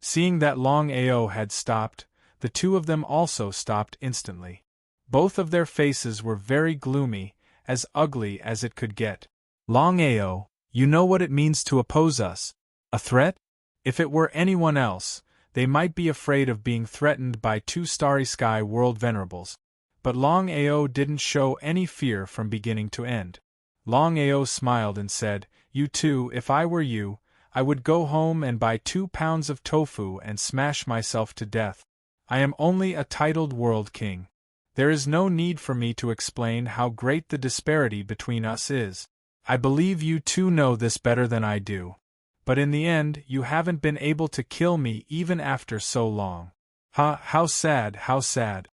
Seeing that Longao had stopped, the two of them also stopped instantly. Both of their faces were very gloomy, as ugly as it could get. Longao, you know what it means to oppose us? A threat? If it were anyone else, they might be afraid of being threatened by two starry sky world venerables. But Longao didn't show any fear from beginning to end. Longao smiled and said, if I were you, I would go home and buy 2 pounds of tofu and smash myself to death. I am only a titled world king. There is no need for me to explain how great the disparity between us is. I believe you two know this better than I do. But in the end, you haven't been able to kill me even after so long. How sad, how sad.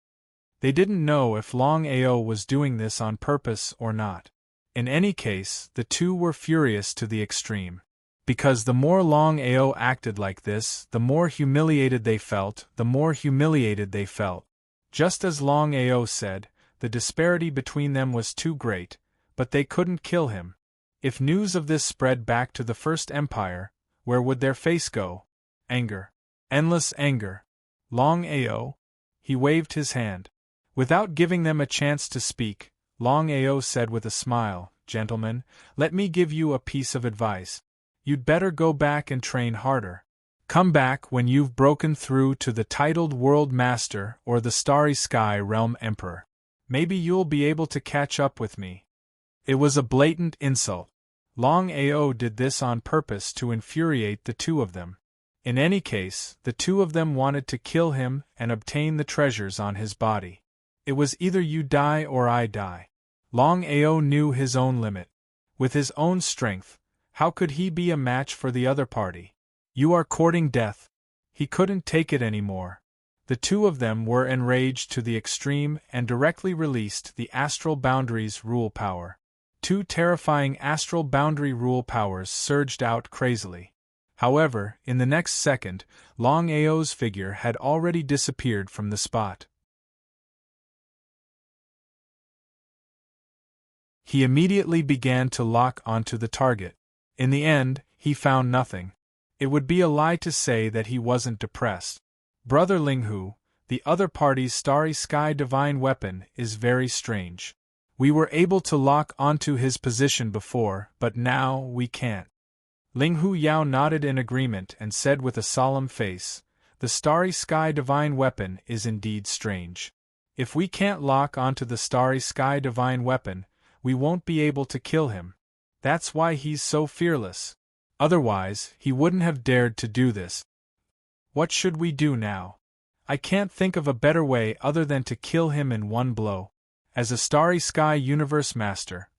They didn't know if Longao was doing this on purpose or not. In any case, the two were furious to the extreme. Because the more Longao acted like this, the more humiliated they felt, Just as Longao said, the disparity between them was too great, but they couldn't kill him. If news of this spread back to the First Empire, where would their face go? Anger. Endless anger. Longao? He waved his hand. Without giving them a chance to speak, Longao said with a smile, "Gentlemen, let me give you a piece of advice. You'd better go back and train harder. Come back when you've broken through to the titled World Master or the Starry Sky Realm Emperor. Maybe you'll be able to catch up with me." It was a blatant insult. Longao did this on purpose to infuriate the two of them. In any case, the two of them wanted to kill him and obtain the treasures on his body. It was either you die or I die. Longao knew his own limit. With his own strength, how could he be a match for the other party? You are courting death. He couldn't take it anymore. The two of them were enraged to the extreme and directly released the astral boundaries rule power. Two terrifying astral boundary rule powers surged out crazily. However, in the next second, Longao's figure had already disappeared from the spot. He immediately began to lock onto the target. In the end, he found nothing. It would be a lie to say that he wasn't depressed. Brother Linghu, the other party's starry sky divine weapon, is very strange. We were able to lock onto his position before, but now we can't. Linghu Yao nodded in agreement and said with a solemn face, "The starry sky divine weapon is indeed strange. If we can't lock onto the starry sky divine weapon, we won't be able to kill him. That's why he's so fearless. Otherwise, he wouldn't have dared to do this. What should we do now? I can't think of a better way other than to kill him in one blow." As a Starry Sky Universe Master,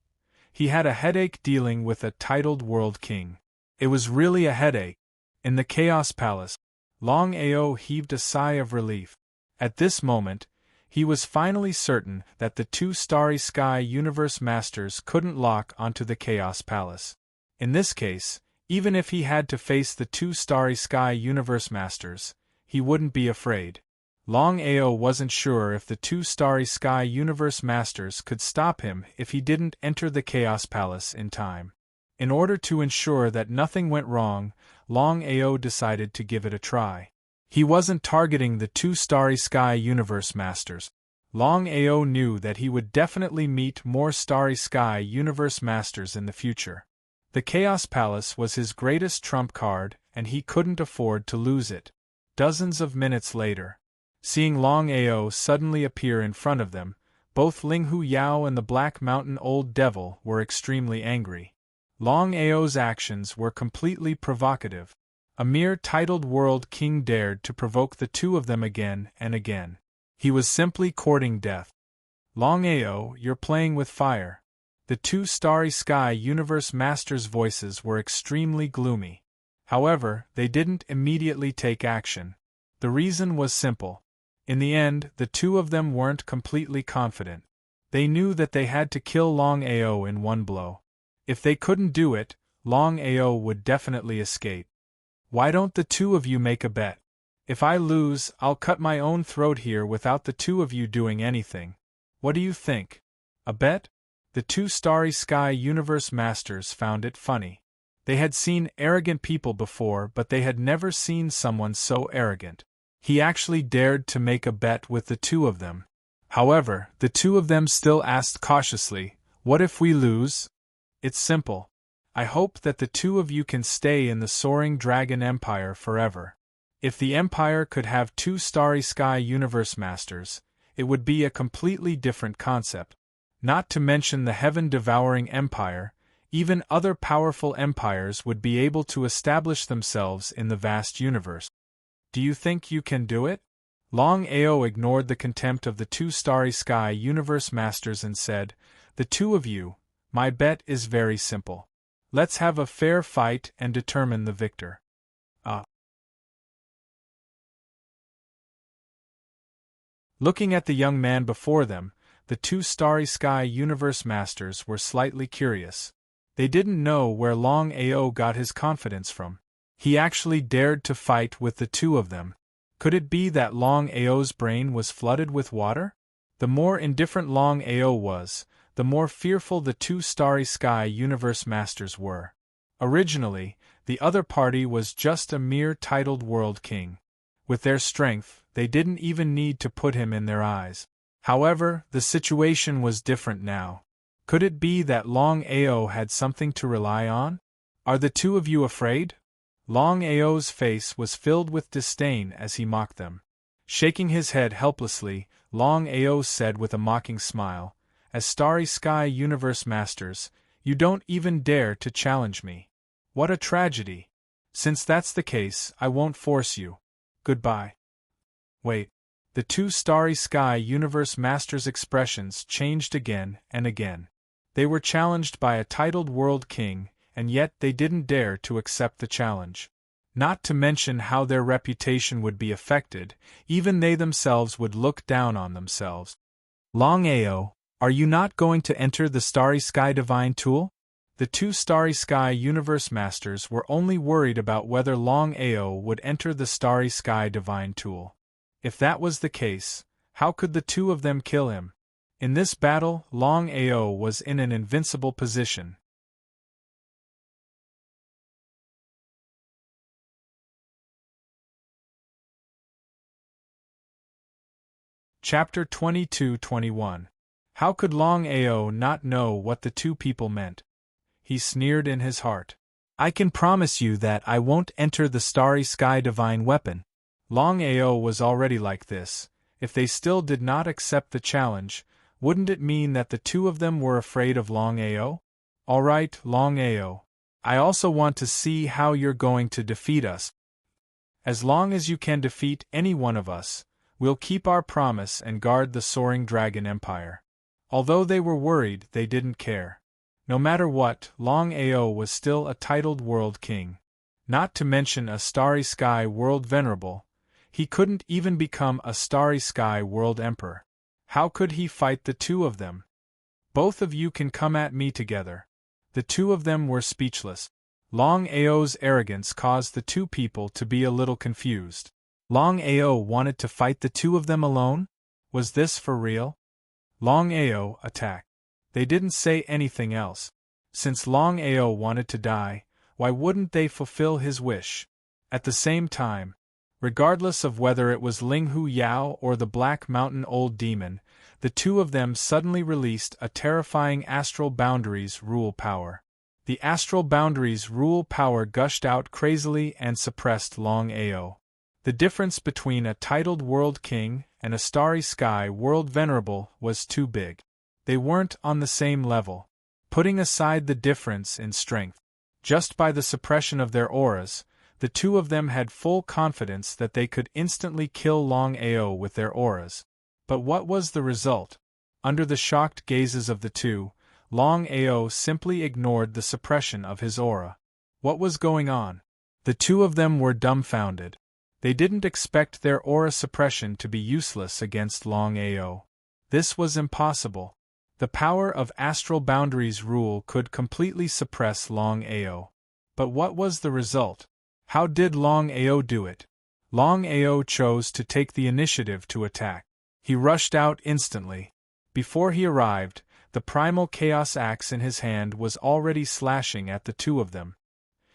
he had a headache dealing with a titled World King. It was really a headache. In the Chaos Palace, Longao heaved a sigh of relief. At this moment, he was finally certain that the two Starry Sky Universe Masters couldn't lock onto the Chaos Palace. In this case, even if he had to face the two Starry Sky Universe Masters, he wouldn't be afraid. Longao wasn't sure if the two Starry Sky Universe Masters could stop him if he didn't enter the Chaos Palace in time. In order to ensure that nothing went wrong, Longao decided to give it a try. He wasn't targeting the two Starry Sky Universe Masters. Longao knew that he would definitely meet more Starry Sky Universe Masters in the future. The Chaos Palace was his greatest trump card, and he couldn't afford to lose it. Dozens of minutes later, seeing Longao suddenly appear in front of them, both Linghu Yao and the Black Mountain Old Devil were extremely angry. Longao's actions were completely provocative. A mere titled World King dared to provoke the two of them again and again. He was simply courting death. Longao, you're playing with fire. The two Starry Sky Universe Masters' voices were extremely gloomy. However, they didn't immediately take action. The reason was simple. In the end, the two of them weren't completely confident. They knew that they had to kill Longao in one blow. If they couldn't do it, Longao would definitely escape. Why don't the two of you make a bet? If I lose, I'll cut my own throat here without the two of you doing anything. What do you think? A bet? The two Starry Sky Universe Masters found it funny. They had seen arrogant people before, but they had never seen someone so arrogant. He actually dared to make a bet with the two of them. However, the two of them still asked cautiously, "What if we lose?" It's simple. I hope that the two of you can stay in the Soaring Dragon Empire forever. If the Empire could have two Starry Sky Universe Masters, it would be a completely different concept. Not to mention the heaven-devouring Empire, even other powerful empires would be able to establish themselves in the vast universe. Do you think you can do it? Longao ignored the contempt of the two Starry Sky Universe Masters and said, "The two of you, my bet is very simple. Let's have a fair fight and determine the victor." Looking at the young man before them, the two Starry Sky Universe Masters were slightly curious. They didn't know where Longao got his confidence from. He actually dared to fight with the two of them. Could it be that Longao's brain was flooded with water? The more indifferent Longao was, the more fearful the two Starry Sky Universe Masters were. Originally, the other party was just a mere titled World King. With their strength, they didn't even need to put him in their eyes. However, the situation was different now. Could it be that Longao had something to rely on? "Are the two of you afraid?" Longao's face was filled with disdain as he mocked them. Shaking his head helplessly, Longao said with a mocking smile, "As Starry Sky Universe Masters, you don't even dare to challenge me. What a tragedy! Since that's the case, I won't force you. Goodbye. Wait. The two Starry Sky Universe Masters' expressions changed again and again. They were challenged by a titled World King, and yet they didn't dare to accept the challenge. Not to mention how their reputation would be affected, even they themselves would look down on themselves. Longao, are you not going to enter the Starry Sky Divine Tool? The two Starry Sky Universe Masters were only worried about whether Longao would enter the Starry Sky Divine Tool. If that was the case, how could the two of them kill him? In this battle, Longao was in an invincible position. Chapter 22-21. How could Longao not know what the two people meant? He sneered in his heart. I can promise you that I won't enter the Starry Sky Divine Weapon. Longao was already like this. If they still did not accept the challenge, wouldn't it mean that the two of them were afraid of Longao? All right, Longao. I also want to see how you're going to defeat us. As long as you can defeat any one of us, we'll keep our promise and guard the Soaring Dragon Empire. Although they were worried, they didn't care. No matter what, Longao was still a titled World King. Not to mention a Starry Sky World Venerable. He couldn't even become a Starry Sky World Emperor. How could he fight the two of them? Both of you can come at me together. The two of them were speechless. Longao's arrogance caused the two people to be a little confused. Longao wanted to fight the two of them alone? Was this for real? Longao attacked. They didn't say anything else. Since Longao wanted to die, why wouldn't they fulfill his wish? At the same time, regardless of whether it was Linghu Yao or the Black Mountain Old Demon, the two of them suddenly released a terrifying Astral Boundaries rule power. The Astral Boundaries rule power gushed out crazily and suppressed Longao. The difference between a titled World King and a Starry Sky World Venerable was too big. They weren't on the same level. Putting aside the difference in strength, just by the suppression of their auras, the two of them had full confidence that they could instantly kill Longao with their auras. But what was the result? Under the shocked gazes of the two, Longao simply ignored the suppression of his aura. What was going on? The two of them were dumbfounded. They didn't expect their aura suppression to be useless against Longao. This was impossible. The power of Astral Boundaries rule could completely suppress Longao. But what was the result? How did Longao do it? Longao chose to take the initiative to attack. He rushed out instantly. Before he arrived, the primal chaos axe in his hand was already slashing at the two of them.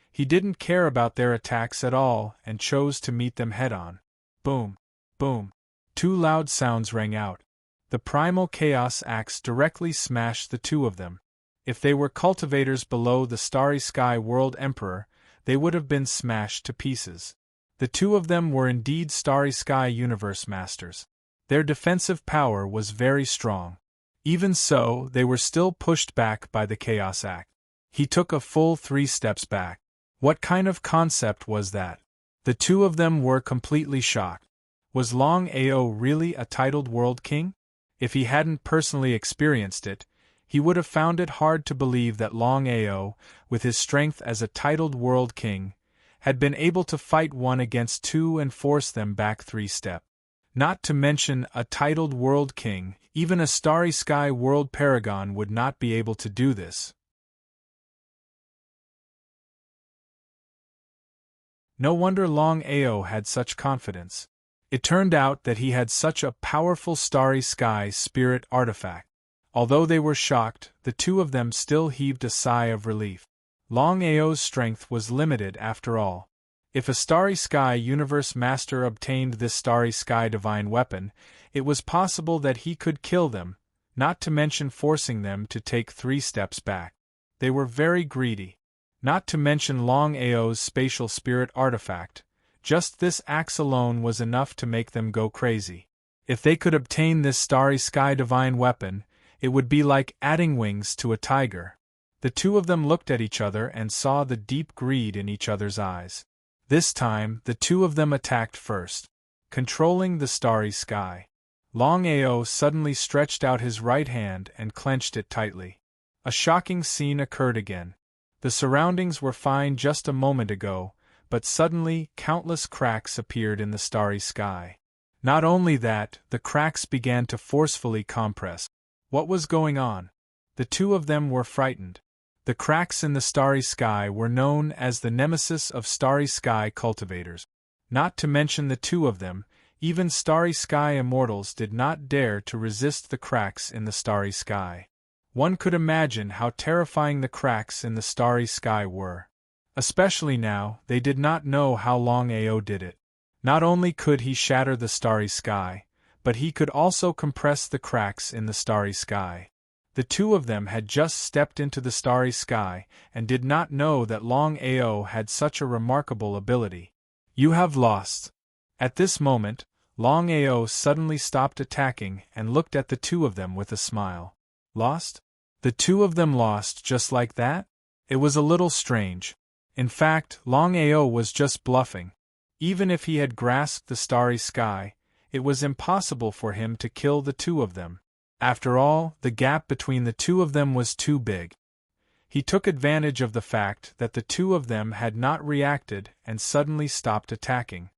He didn't care about their attacks at all and chose to meet them head-on. Boom! Boom! Two loud sounds rang out. The primal chaos axe directly smashed the two of them. If they were cultivators below the Starry Sky World Emperor, they would have been smashed to pieces. The two of them were indeed Starry Sky Universe Masters. Their defensive power was very strong. Even so, they were still pushed back by the Chaos Axe. He took a full 3 steps back. What kind of concept was that? The two of them were completely shocked. Was Longao really a titled World King? If he hadn't personally experienced it, he would have found it hard to believe that Longao, with his strength as a titled World King, had been able to fight one against two and force them back 3 steps. Not to mention a titled World King, even a Starry Sky World Paragon would not be able to do this. No wonder Longao had such confidence. It turned out that he had such a powerful Starry Sky spirit artifact. Although they were shocked, the two of them still heaved a sigh of relief. Longao's strength was limited after all. If a Starry Sky Universe Master obtained this Starry Sky Divine Weapon, it was possible that he could kill them, not to mention forcing them to take 3 steps back. They were very greedy. Not to mention Longao's spatial spirit artifact. Just this axe alone was enough to make them go crazy. If they could obtain this Starry Sky Divine Weapon, it would be like adding wings to a tiger. The two of them looked at each other and saw the deep greed in each other's eyes. This time, the two of them attacked first. Controlling the starry sky, Longao suddenly stretched out his right hand and clenched it tightly. A shocking scene occurred again. The surroundings were fine just a moment ago, but suddenly countless cracks appeared in the starry sky. Not only that, the cracks began to forcefully compress. What was going on? The two of them were frightened. The cracks in the starry sky were known as the nemesis of starry sky cultivators. Not to mention the two of them, even starry sky immortals did not dare to resist the cracks in the starry sky. One could imagine how terrifying the cracks in the starry sky were. Especially now, they did not know how Longao did it. Not only could he shatter the starry sky, but he could also compress the cracks in the starry sky. The two of them had just stepped into the starry sky and did not know that Longao had such a remarkable ability. You have lost. At this moment, Longao suddenly stopped attacking and looked at the two of them with a smile. Lost? The two of them lost just like that? It was a little strange. In fact, Longao was just bluffing. Even if he had grasped the starry sky, it was impossible for him to kill the two of them. After all, the gap between the two of them was too big. He took advantage of the fact that the two of them had not reacted and suddenly stopped attacking.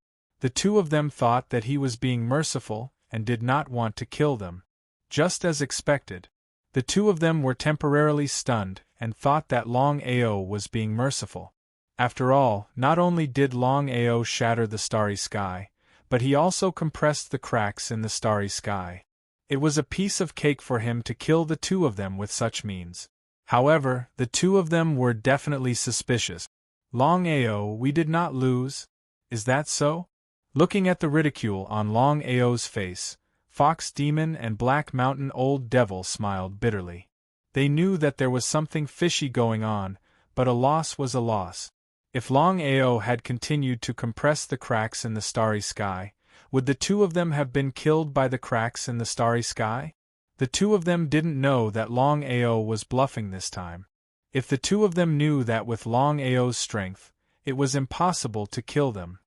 The two of them thought that he was being merciful and did not want to kill them. Just as expected, the two of them were temporarily stunned and thought that Longao was being merciful. After all, not only did Longao shatter the starry sky, but he also compressed the cracks in the starry sky. It was a piece of cake for him to kill the two of them with such means. However, the two of them were definitely suspicious. Longao, we did not lose? Is that so? Looking at the ridicule on Longao's face, Fox Demon and Black Mountain Old Devil smiled bitterly. They knew that there was something fishy going on, but a loss was a loss. If Longao had continued to compress the cracks in the starry sky, would the two of them have been killed by the cracks in the starry sky? The two of them didn't know that Longao was bluffing this time. If the two of them knew that with Longao's strength, it was impossible to kill them.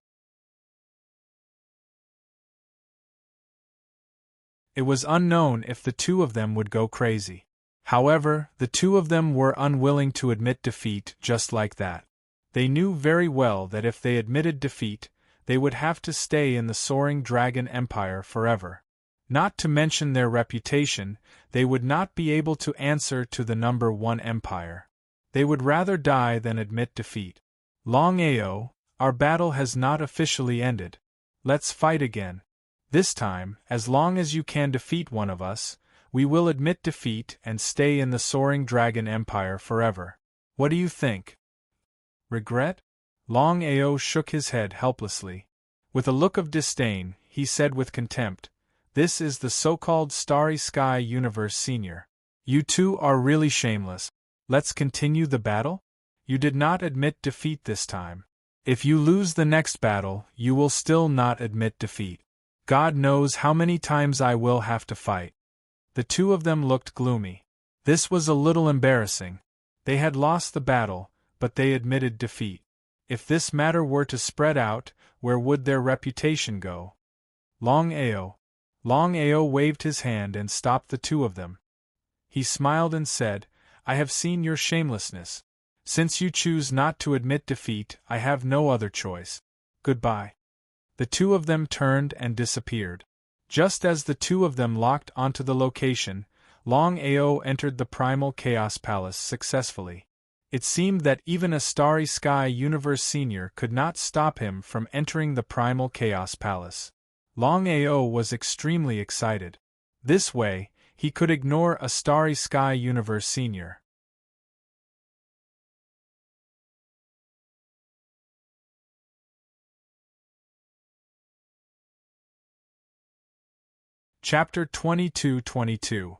It was unknown if the two of them would go crazy. However, the two of them were unwilling to admit defeat just like that. They knew very well that if they admitted defeat, they would have to stay in the Soaring Dragon Empire forever. Not to mention their reputation, they would not be able to answer to the number 1 empire. They would rather die than admit defeat. Longao, our battle has not officially ended. Let's fight again. This time, as long as you can defeat one of us, we will admit defeat and stay in the Soaring Dragon Empire forever. What do you think? Regret? Longao shook his head helplessly. With a look of disdain, he said with contempt, "This is the so-called Starry Sky Universe Senior. You two are really shameless. Let's continue the battle? You did not admit defeat this time. If you lose the next battle, you will still not admit defeat. God knows how many times I will have to fight." The two of them looked gloomy. This was a little embarrassing. They had lost the battle, but they admitted defeat. If this matter were to spread out, where would their reputation go? Longao waved his hand and stopped the two of them. He smiled and said, "I have seen your shamelessness. Since you choose not to admit defeat, I have no other choice. Goodbye." The two of them turned and disappeared. Just as the two of them locked onto the location, Longao entered the Primal Chaos Palace successfully. It seemed that even a Starry Sky Universe Senior could not stop him from entering the Primal Chaos Palace. Longao was extremely excited. This way, he could ignore a Starry Sky Universe Senior. Chapter 22-22.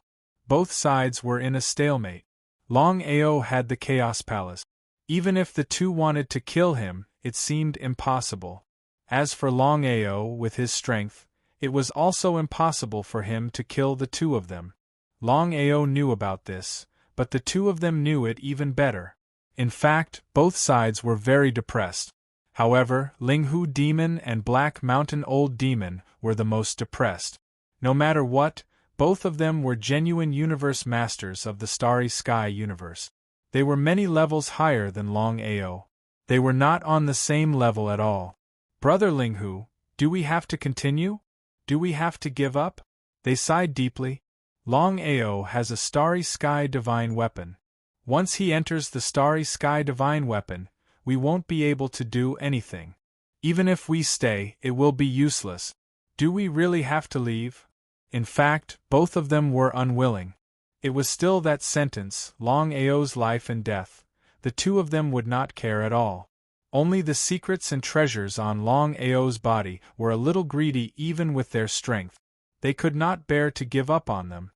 Both sides were in a stalemate. Longao had the Chaos Palace. Even if the two wanted to kill him, it seemed impossible. As for Longao, with his strength, it was also impossible for him to kill the two of them. Longao knew about this, but the two of them knew it even better. In fact, both sides were very depressed. However, Linghu Demon and Black Mountain Old Demon were the most depressed. No matter what, both of them were genuine universe masters of the Starry Sky universe. They were many levels higher than Longao. They were not on the same level at all. Brother Linghu, do we have to continue? Do we have to give up? They sighed deeply. Longao has a Starry Sky divine weapon. Once he enters the Starry Sky divine weapon, we won't be able to do anything. Even if we stay, it will be useless. Do we really have to leave? In fact, both of them were unwilling. It was still that sentence, Longao's life and death. The two of them would not care at all. Only the secrets and treasures on Longao's body were a little greedy even with their strength. They could not bear to give up on them.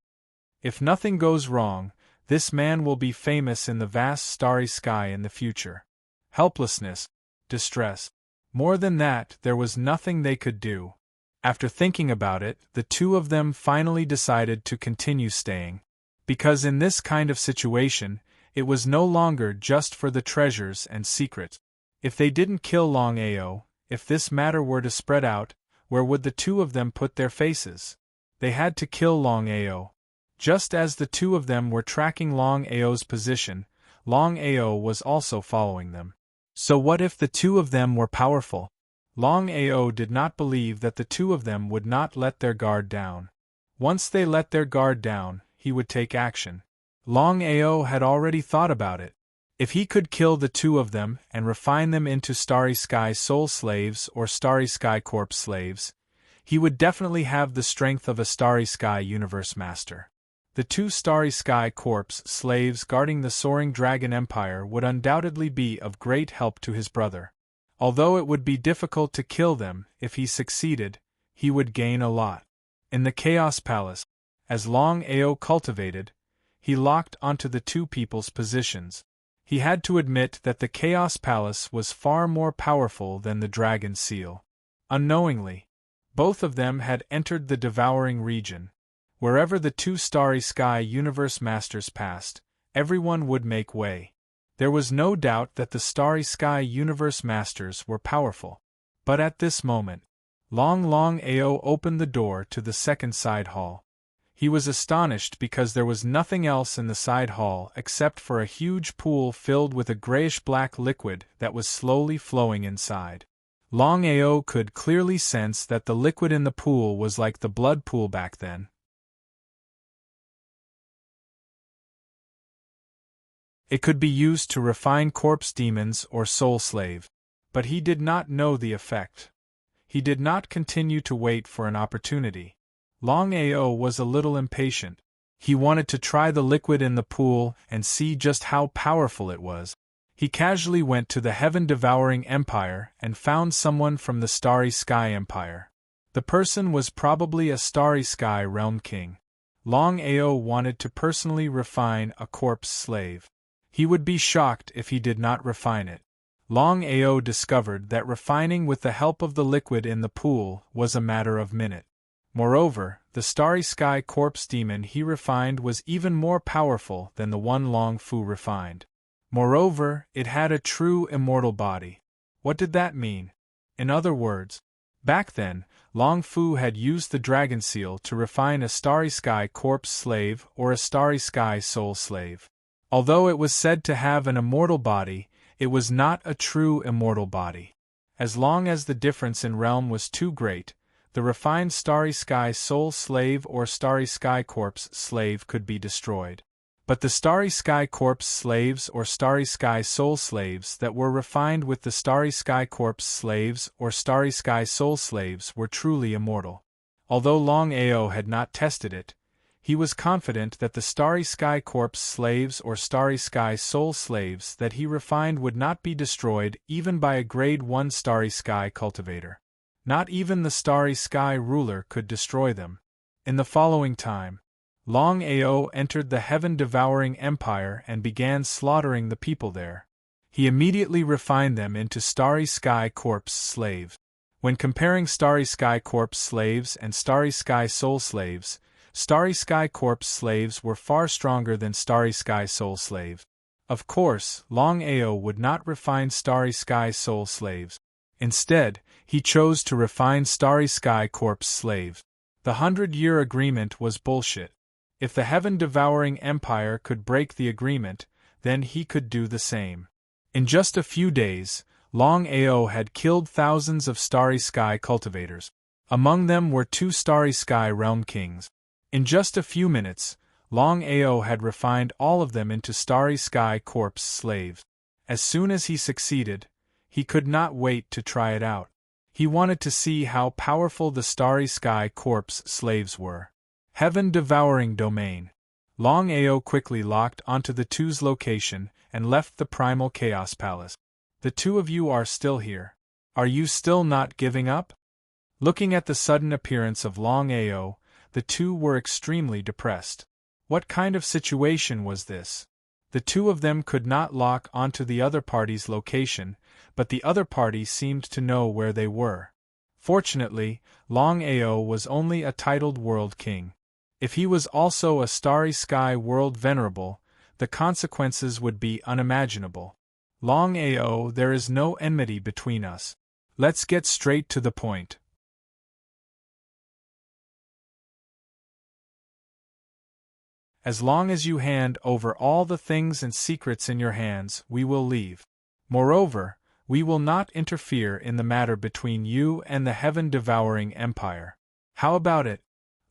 If nothing goes wrong, this man will be famous in the vast starry sky in the future. Helplessness, distress. More than that, there was nothing they could do. After thinking about it, the two of them finally decided to continue staying. Because in this kind of situation, it was no longer just for the treasures and secrets. If they didn't kill Longao, if this matter were to spread out, where would the two of them put their faces? They had to kill Longao. Just as the two of them were tracking Longao's position, Longao was also following them. So what if the two of them were powerful? Longao did not believe that the two of them would not let their guard down. Once they let their guard down, he would take action. Longao had already thought about it. If he could kill the two of them and refine them into Starry Sky Soul Slaves or Starry Sky Corpse Slaves, he would definitely have the strength of a Starry Sky Universe Master. The two Starry Sky Corpse Slaves guarding the Soaring Dragon Empire would undoubtedly be of great help to his brother. Although it would be difficult to kill them, if he succeeded, he would gain a lot. In the Chaos Palace, as Longao cultivated, he locked onto the two people's positions. He had to admit that the Chaos Palace was far more powerful than the Dragon Seal. Unknowingly, both of them had entered the Devouring Region. Wherever the two Starry Sky Universe Masters passed, everyone would make way. There was no doubt that the Starry Sky Universe Masters were powerful. But at this moment, Longao opened the door to the second side hall. He was astonished because there was nothing else in the side hall except for a huge pool filled with a grayish-black liquid that was slowly flowing inside. Longao could clearly sense that the liquid in the pool was like the blood pool back then. It could be used to refine corpse demons or soul slaves. But he did not know the effect. He did not continue to wait for an opportunity. Longao was a little impatient. He wanted to try the liquid in the pool and see just how powerful it was. He casually went to the Heaven-Devouring Empire and found someone from the Starry Sky Empire. The person was probably a Starry Sky Realm King. Longao wanted to personally refine a corpse slave. He would be shocked if he did not refine it. Longao discovered that refining with the help of the liquid in the pool was a matter of minutes. Moreover, the Starry Sky Corpse Demon he refined was even more powerful than the one Long Fu refined. Moreover, it had a true immortal body. What did that mean? In other words, back then, Long Fu had used the Dragon Seal to refine a Starry Sky Corpse Slave or a Starry Sky Soul Slave. Although it was said to have an immortal body, it was not a true immortal body. As long as the difference in realm was too great, the refined Starry Sky Soul Slave or Starry Sky Corpse Slave could be destroyed. But the Starry Sky Corpse Slaves or Starry Sky Soul Slaves that were refined with the Starry Sky Corpse Slaves or Starry Sky Soul Slaves were truly immortal. Although Longao had not tested it, he was confident that the Starry Sky Corpse Slaves or Starry Sky Soul Slaves that he refined would not be destroyed even by a Grade 1 Starry Sky Cultivator. Not even the Starry Sky Ruler could destroy them. In the following time, Longao entered the Heaven-Devouring Empire and began slaughtering the people there. He immediately refined them into Starry Sky Corpse Slaves. When comparing Starry Sky Corpse Slaves and Starry Sky Soul Slaves, Starry Sky Corpse Slaves were far stronger than Starry Sky Soul Slaves. Of course, Longao would not refine Starry Sky Soul Slaves. Instead, he chose to refine Starry Sky Corp's slaves. The 100-year agreement was bullshit. If the heaven-devouring empire could break the agreement, then he could do the same. In just a few days, Longao had killed thousands of Starry Sky cultivators. Among them were 2 Starry Sky Realm Kings. In just a few minutes, Longao had refined all of them into Starry Sky Corp's slaves. As soon as he succeeded, he could not wait to try it out. He wanted to see how powerful the Starry Sky Corp's slaves were. Heaven-devouring domain. Longao quickly locked onto the 2's location and left the Primal Chaos Palace. The 2 of you are still here. Are you still not giving up? Looking at the sudden appearance of Longao, the 2 were extremely depressed. What kind of situation was this? The 2 of them could not lock onto the other party's location, but the other party seemed to know where they were. Fortunately, Longao was only a titled World King. If he was also a Starry Sky World Venerable, the consequences would be unimaginable. Longao, there is no enmity between us. Let's get straight to the point. As long as you hand over all the things and secrets in your hands, we will leave. Moreover, we will not interfere in the matter between you and the heaven-devouring empire. How about it?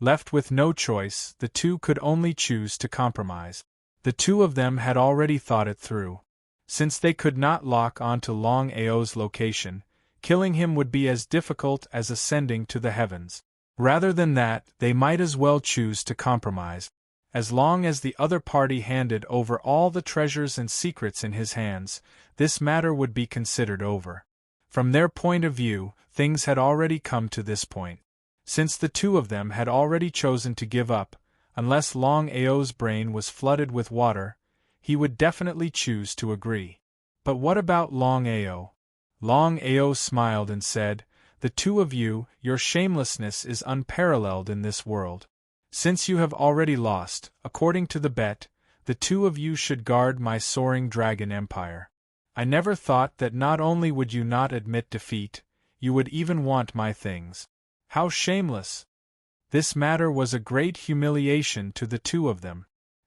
Left with no choice, the 2 could only choose to compromise. The 2 of them had already thought it through. Since they could not lock onto Longao's location, killing him would be as difficult as ascending to the heavens. Rather than that, they might as well choose to compromise. As long as the other party handed over all the treasures and secrets in his hands, this matter would be considered over. From their point of view, things had already come to this point. Since the 2 of them had already chosen to give up, unless Longao's brain was flooded with water, he would definitely choose to agree. But what about Longao? Longao smiled and said, "The 2 of you, your shamelessness is unparalleled in this world. Since you have already lost, according to the bet, the 2 of you should guard my soaring dragon empire. I never thought that not only would you not admit defeat, you would even want my things. How shameless!" This matter was a great humiliation to the 2 of them.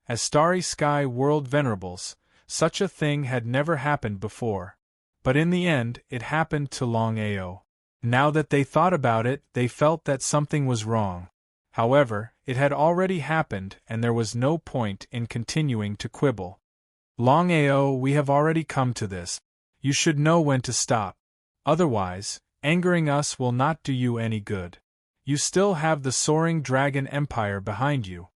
As Starry Sky World Venerables, such a thing had never happened before. But in the end, it happened to Longao. Now that they thought about it, they felt that something was wrong. However, it had already happened and there was no point in continuing to quibble. Longao, we have already come to this. You should know when to stop. Otherwise, angering us will not do you any good. You still have the soaring dragon empire behind you.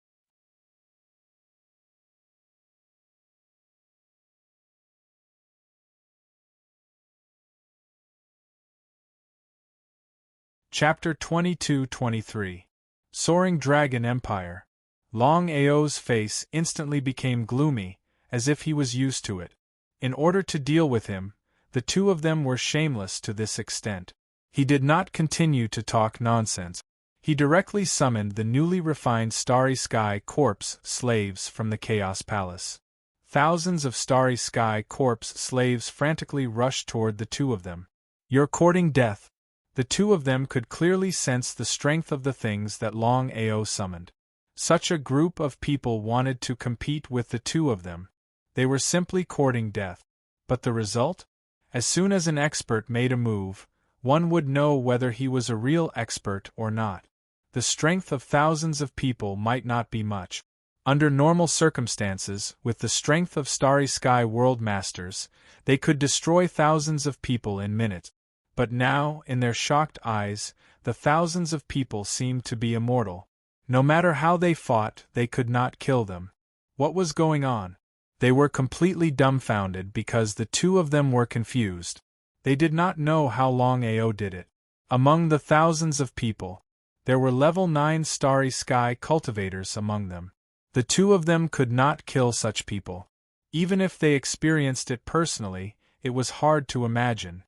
Chapter 22-23. Soaring Dragon Empire. Longao's face instantly became gloomy, as if he was used to it. In order to deal with him, the 2 of them were shameless to this extent. He did not continue to talk nonsense. He directly summoned the newly refined Starry Sky Corp's slaves from the Chaos Palace. Thousands of Starry Sky Corp's slaves frantically rushed toward the 2 of them. "You're courting death." The 2 of them could clearly sense the strength of the things that Longao summoned. Such a group of people wanted to compete with the 2 of them. They were simply courting death. But the result? As soon as an expert made a move, one would know whether he was a real expert or not. The strength of thousands of people might not be much. Under normal circumstances, with the strength of Starry Sky World Masters, they could destroy thousands of people in minutes. But now, in their shocked eyes, the thousands of people seemed to be immortal. No matter how they fought, they could not kill them. What was going on? They were completely dumbfounded because the 2 of them were confused. They did not know how Longao did it. Among the thousands of people, there were level 9 Starry Sky cultivators among them. The 2 of them could not kill such people. Even if they experienced it personally, it was hard to imagine.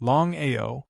Longao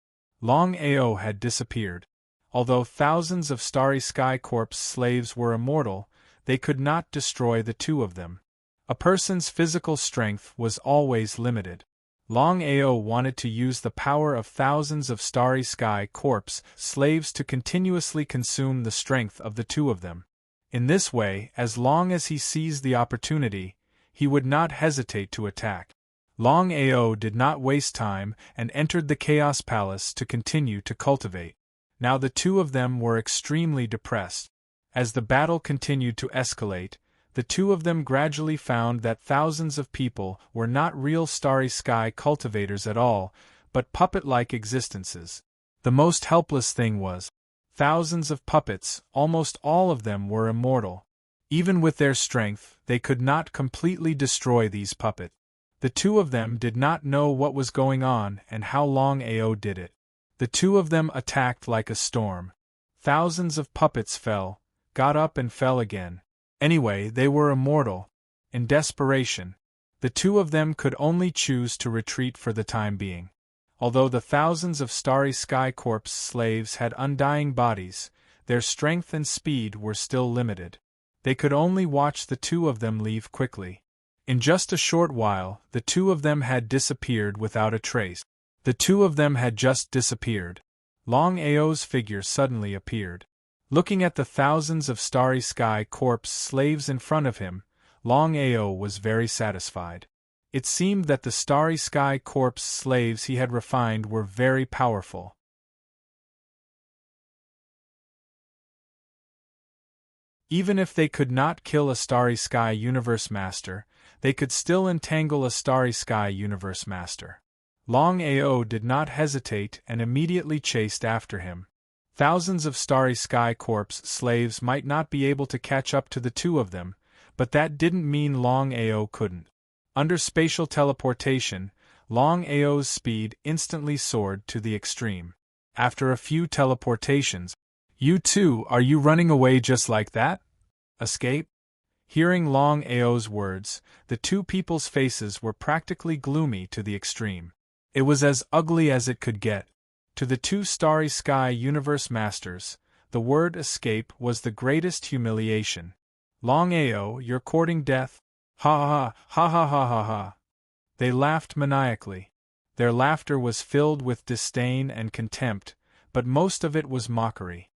had disappeared. Although thousands of Starry Sky Corp's slaves were immortal, they could not destroy the 2 of them. A person's physical strength was always limited. Longao wanted to use the power of thousands of starry sky corpse slaves to continuously consume the strength of the two of them. In this way, as long as he seized the opportunity, he would not hesitate to attack. Longao did not waste time and entered the Chaos Palace to continue to cultivate. Now the two of them were extremely depressed. As the battle continued to escalate, the two of them gradually found that thousands of people were not real starry sky cultivators at all, but puppet-like existences. The most helpless thing was, thousands of puppets, almost all of them were immortal. Even with their strength, they could not completely destroy these puppets. The two of them did not know what was going on and how Longao did it. The two of them attacked like a storm. Thousands of puppets fell, got up and fell again. Anyway, they were immortal. In desperation, the two of them could only choose to retreat for the time being. Although the thousands of starry sky corpse slaves had undying bodies, their strength and speed were still limited. They could only watch the two of them leave quickly. In just a short while, the two of them had disappeared without a trace. The two of them had just disappeared. Longao's figure suddenly appeared. Looking at the thousands of starry sky corpse slaves in front of him, Longao was very satisfied. It seemed that the starry sky corpse slaves he had refined were very powerful. Even if they could not kill a starry sky universe master, they could still entangle a starry sky universe master. Longao did not hesitate and immediately chased after him. Thousands of starry sky corpse slaves might not be able to catch up to the two of them, but that didn't mean Longao couldn't. Under spatial teleportation, Longao's speed instantly soared to the extreme. After a few teleportations, "You too, are you running away just like that? Escape?" Hearing Longao's words, the two people's faces were practically gloomy to the extreme. It was as ugly as it could get. To the two starry sky universe masters, the word escape was the greatest humiliation. "Longao, you're courting death? Ha ha ha ha ha ha ha." They laughed maniacally. Their laughter was filled with disdain and contempt, but most of it was mockery.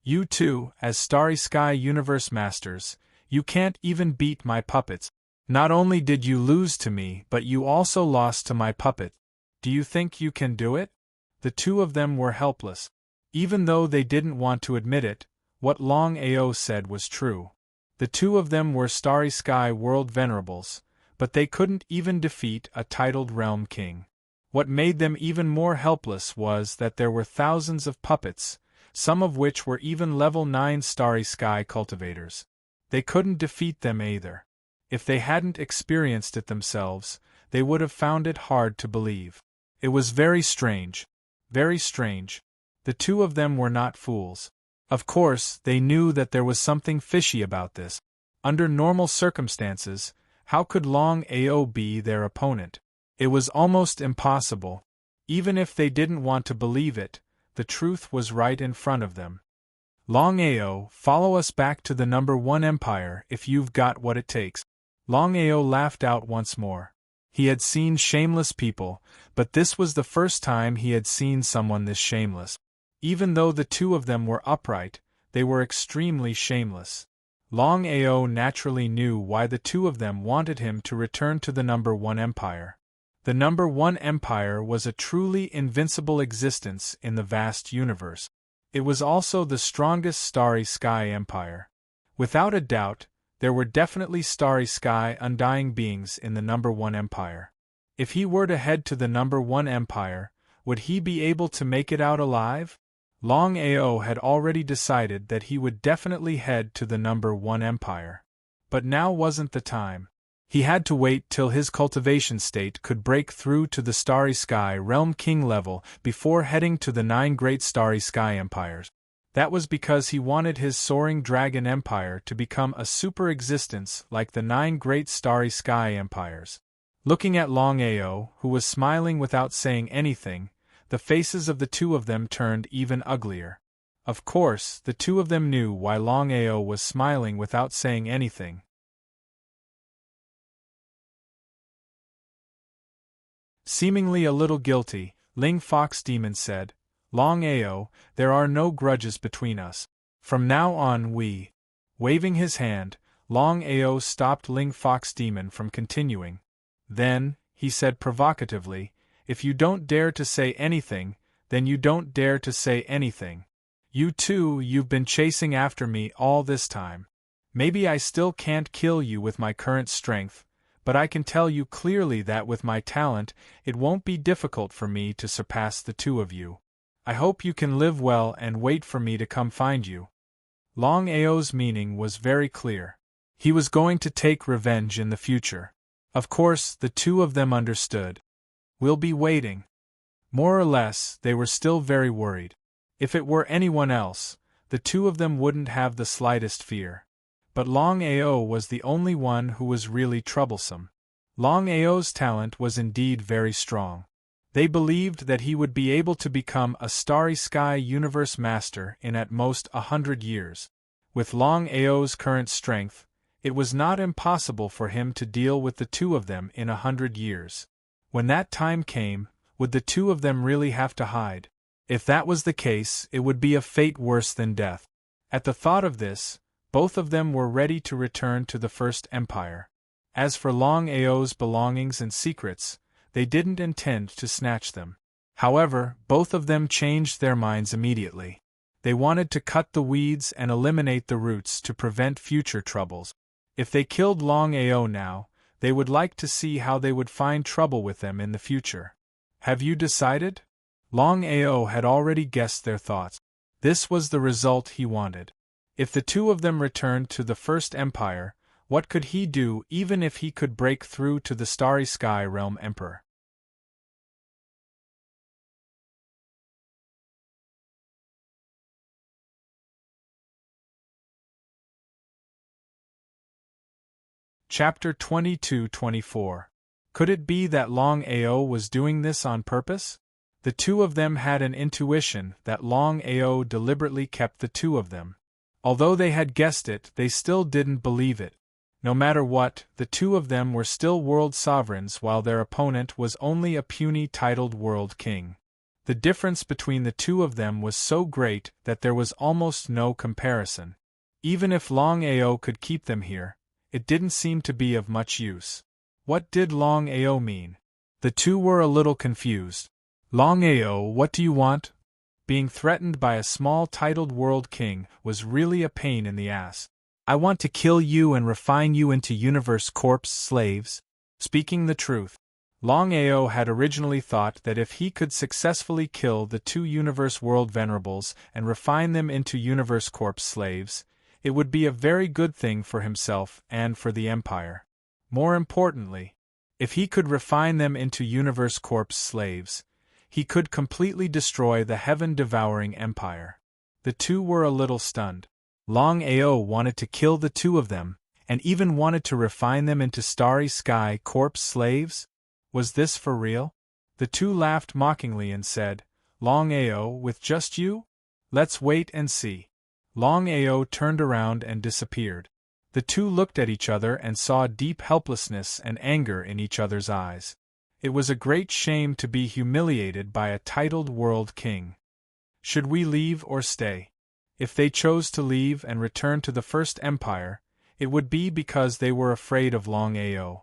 "You two, as starry sky universe masters, you can't even beat my puppets. Not only did you lose to me, but you also lost to my puppet. Do you think you can do it?" The two of them were helpless. Even though they didn't want to admit it, what Longao said was true. The two of them were starry sky world venerables, but they couldn't even defeat a titled realm king. What made them even more helpless was that there were thousands of puppets, some of which were even level 9 starry sky cultivators. They couldn't defeat them either. If they hadn't experienced it themselves, they would have found it hard to believe. It was very strange. Very strange. The two of them were not fools. Of course, they knew that there was something fishy about this. Under normal circumstances, how could Longao be their opponent? It was almost impossible. Even if they didn't want to believe it, the truth was right in front of them. "Longao, follow us back to the number 1 empire if you've got what it takes." Longao laughed out once more. He had seen shameless people, but this was the first time he had seen someone this shameless. Even though the two of them were upright, they were extremely shameless. Longao naturally knew why the two of them wanted him to return to the number 1 empire. The number 1 empire was a truly invincible existence in the vast universe. It was also the strongest starry sky empire. Without a doubt, there were definitely starry sky undying beings in the number 1 empire. If he were to head to the number 1 empire, would he be able to make it out alive? Longao had already decided that he would definitely head to the number 1 empire. But now wasn't the time. He had to wait till his cultivation state could break through to the starry sky realm king level before heading to the 9 great starry sky empires. That was because he wanted his soaring dragon empire to become a super existence like the 9 great starry sky empires. Looking at Longao, who was smiling without saying anything, the faces of the two of them turned even uglier. Of course, the two of them knew why Longao was smiling without saying anything. Seemingly a little guilty, Ling Fox Demon said, Longao, there are no grudges between us. From now on we. Waving his hand, Longao stopped Ling Fox Demon from continuing. Then, he said provocatively, if you don't dare to say anything, then you don't dare to say anything. You too, you've been chasing after me all this time. Maybe I still can't kill you with my current strength, but I can tell you clearly that with my talent, it won't be difficult for me to surpass the two of you. I hope you can live well and wait for me to come find you. Longao's meaning was very clear. He was going to take revenge in the future. Of course, the two of them understood. We'll be waiting. More or less, they were still very worried. If it were anyone else, the two of them wouldn't have the slightest fear. But Longao was the only one who was really troublesome. Longao's talent was indeed very strong. They believed that he would be able to become a Starry Sky Universe Master in at most 100 years. With Longao's current strength, it was not impossible for him to deal with the two of them in 100 years. When that time came, would the two of them really have to hide? If that was the case, it would be a fate worse than death. At the thought of this, both of them were ready to return to the First Empire. As for Longao's belongings and secrets, they didn't intend to snatch them. However, both of them changed their minds immediately. They wanted to cut the weeds and eliminate the roots to prevent future troubles. If they killed Longao now, they would like to see how they would find trouble with them in the future. Have you decided? Longao had already guessed their thoughts. This was the result he wanted. If the two of them returned to the First Empire, what could he do even if he could break through to the Starry Sky Realm Emperor? Chapter 22-24. Could it be that Longao was doing this on purpose? The two of them had an intuition that Longao deliberately kept the two of them. Although they had guessed it, they still didn't believe it. No matter what, the two of them were still world sovereigns while their opponent was only a puny titled world king. The difference between the two of them was so great that there was almost no comparison. Even if Longao could keep them here, it didn't seem to be of much use. What did Longao mean? The two were a little confused. Longao, what do you want? Being threatened by a small titled world king was really a pain in the ass. I want to kill you and refine you into universe corpse slaves. Speaking the truth, Longao had originally thought that if he could successfully kill the two universe world venerables and refine them into universe corpse slaves, it would be a very good thing for himself and for the Empire. More importantly, if he could refine them into universe corpse slaves, he could completely destroy the heaven-devouring Empire. The two were a little stunned. Longao wanted to kill the two of them, and even wanted to refine them into Starry Sky corpse slaves? Was this for real? The two laughed mockingly and said, Longao, with just you? Let's wait and see. Longao turned around and disappeared. The two looked at each other and saw deep helplessness and anger in each other's eyes. It was a great shame to be humiliated by a titled world king. Should we leave or stay? If they chose to leave and return to the First Empire, it would be because they were afraid of Longao.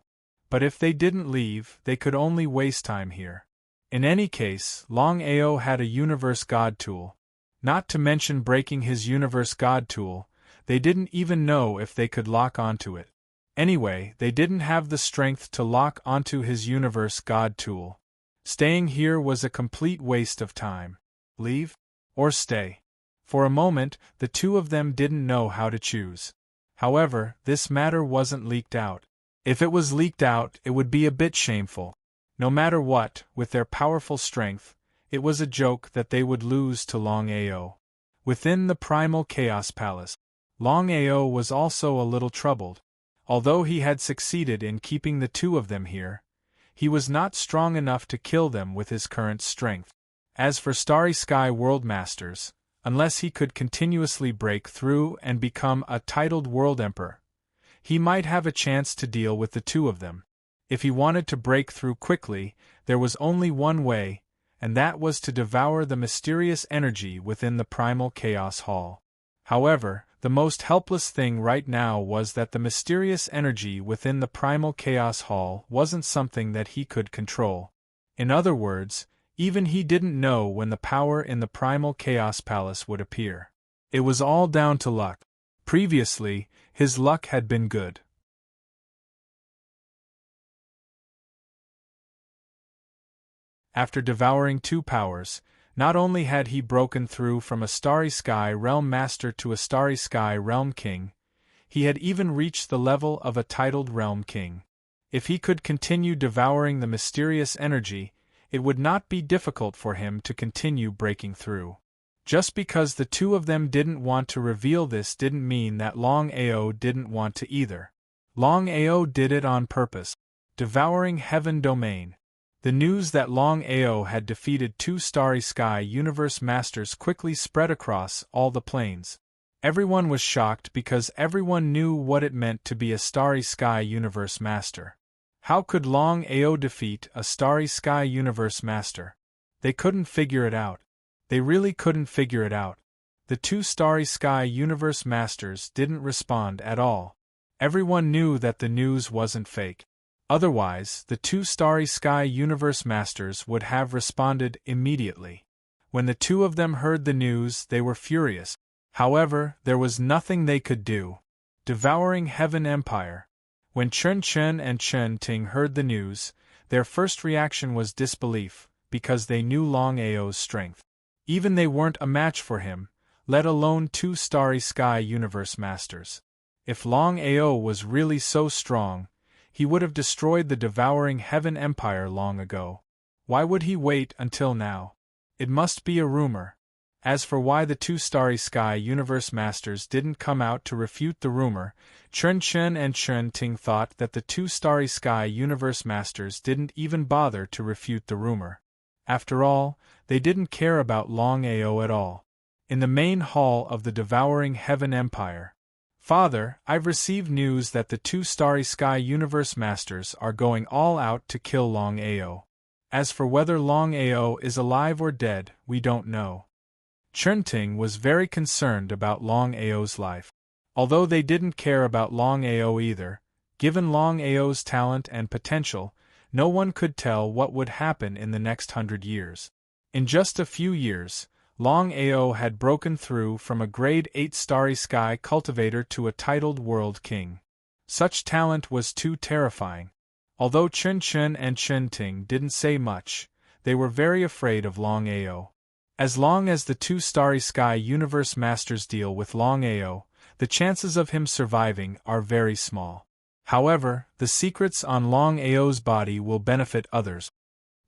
But if they didn't leave, they could only waste time here. In any case, Longao had a Universe God tool. Not to mention breaking his Universe God tool, they didn't even know if they could lock onto it. Anyway, they didn't have the strength to lock onto his Universe God tool. Staying here was a complete waste of time. Leave? Or stay? For a moment, the two of them didn't know how to choose. However, this matter wasn't leaked out. If it was leaked out, it would be a bit shameful. No matter what, with their powerful strength, it was a joke that they would lose to Longao. Within the Primal Chaos Palace, Longao was also a little troubled. Although he had succeeded in keeping the two of them here, he was not strong enough to kill them with his current strength. As for Starry Sky World Masters, unless he could continuously break through and become a titled World Emperor, he might have a chance to deal with the two of them. If he wanted to break through quickly, There was only one way, and that was to devour the mysterious energy within the primal chaos hall. However, the most helpless thing right now was that the mysterious energy within the primal chaos hall wasn't something that he could control. In other words, even he didn't know when the power in the primal chaos palace would appear. It was all down to luck. Previously, his luck had been good. After devouring 2 powers, not only had he broken through from a Starry Sky Realm Master to a Starry Sky Realm King, he had even reached the level of a titled Realm King. If he could continue devouring the mysterious energy, it would not be difficult for him to continue breaking through. Just because the 2 of them didn't want to reveal this didn't mean that Longao didn't want to either. Longao did it on purpose, devouring Heaven Domain. The news that Longao had defeated 2 Starry Sky Universe Masters quickly spread across all the planes. Everyone was shocked because everyone knew what it meant to be a Starry Sky Universe Master. How could Longao defeat a Starry Sky Universe Master? They couldn't figure it out. They really couldn't figure it out. The 2 Starry Sky Universe Masters didn't respond at all. Everyone knew that the news wasn't fake. Otherwise, the 2 Starry Sky Universe Masters would have responded immediately. When the 2 of them heard the news, they were furious. However, there was nothing they could do. Devouring Heaven Empire. When Chen Chen and Chen Ting heard the news, their first reaction was disbelief, because they knew Longao's strength. Even they weren't a match for him, let alone 2 Starry Sky Universe Masters. If Longao was really so strong, he would have destroyed the devouring Heaven Empire long ago. Why would he wait until now? It must be a rumor. As for why the 2 Starry Sky Universe Masters didn't come out to refute the rumor, Chen Chen and Chen Ting thought that the 2 Starry Sky Universe Masters didn't even bother to refute the rumor. After all, they didn't care about Longao at all. In the main hall of the devouring Heaven Empire, "Father, I've received news that the 2 Starry Sky Universe Masters are going all out to kill Longao. As for whether Longao is alive or dead, we don't know." Chunting was very concerned about Longao's life. Although they didn't care about Longao either, given Longao's talent and potential, no one could tell what would happen in the next 100 years. In just a few years, Longao had broken through from a grade 8 Starry Sky cultivator to a titled World King. Such talent was too terrifying. Although Chen Chen and Chen Ting didn't say much, they were very afraid of Longao. As long as the 2 Starry Sky Universe Masters deal with Longao, the chances of him surviving are very small. However, the secrets on Longao's body will benefit others.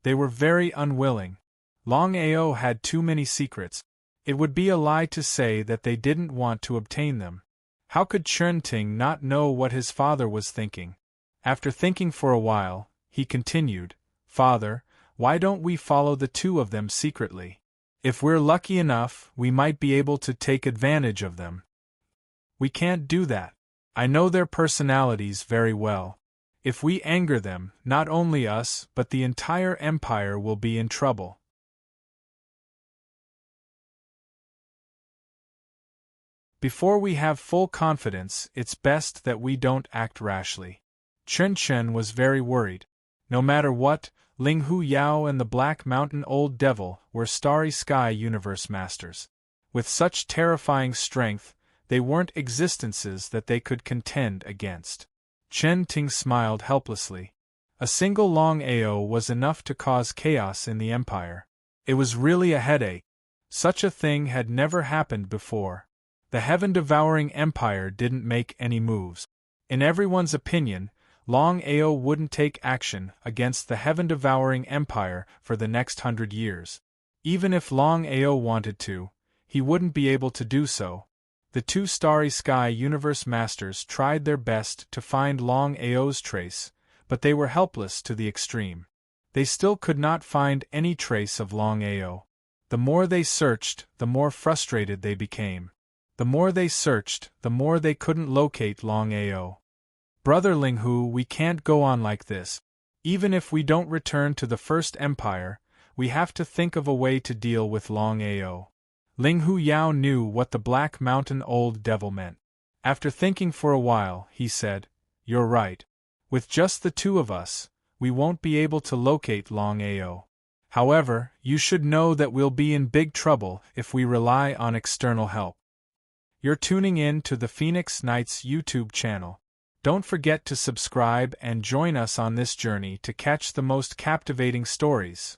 They were very unwilling. Longao had too many secrets. It would be a lie to say that they didn't want to obtain them. How could Chen Ting not know what his father was thinking? After thinking for a while, he continued, "Father, why don't we follow the 2 of them secretly? If we're lucky enough, we might be able to take advantage of them." "We can't do that. I know their personalities very well. If we anger them, not only us but the entire empire will be in trouble." Before we have full confidence, it's best that we don't act rashly. Chen Chen was very worried. No matter what, Ling Hu Yao and the Black Mountain Old Devil were Starry Sky Universe Masters. With such terrifying strength, they weren't existences that they could contend against. Chen Ting smiled helplessly. A single Longao was enough to cause chaos in the empire. It was really a headache. Such a thing had never happened before. The heaven-devouring empire didn't make any moves. In everyone's opinion, Longao wouldn't take action against the heaven-devouring empire for the next 100 years. Even if Longao wanted to, he wouldn't be able to do so. The 2 Starry Sky Universe Masters tried their best to find Longao's trace, but they were helpless to the extreme. They still could not find any trace of Longao. The more they searched, the more frustrated they became. The more they searched, the more they couldn't locate Longao. "Brother Linghu, we can't go on like this. Even if we don't return to the First Empire, we have to think of a way to deal with Longao. Ling Hu Yao knew what the Black Mountain Old Devil meant. After thinking for a while, he said, "You're right. With just the two of us, we won't be able to locate Longao. However, you should know that we'll be in big trouble if we rely on external help." You're tuning in to the Phoenix Knights YouTube channel. Don't forget to subscribe and join us on this journey to catch the most captivating stories.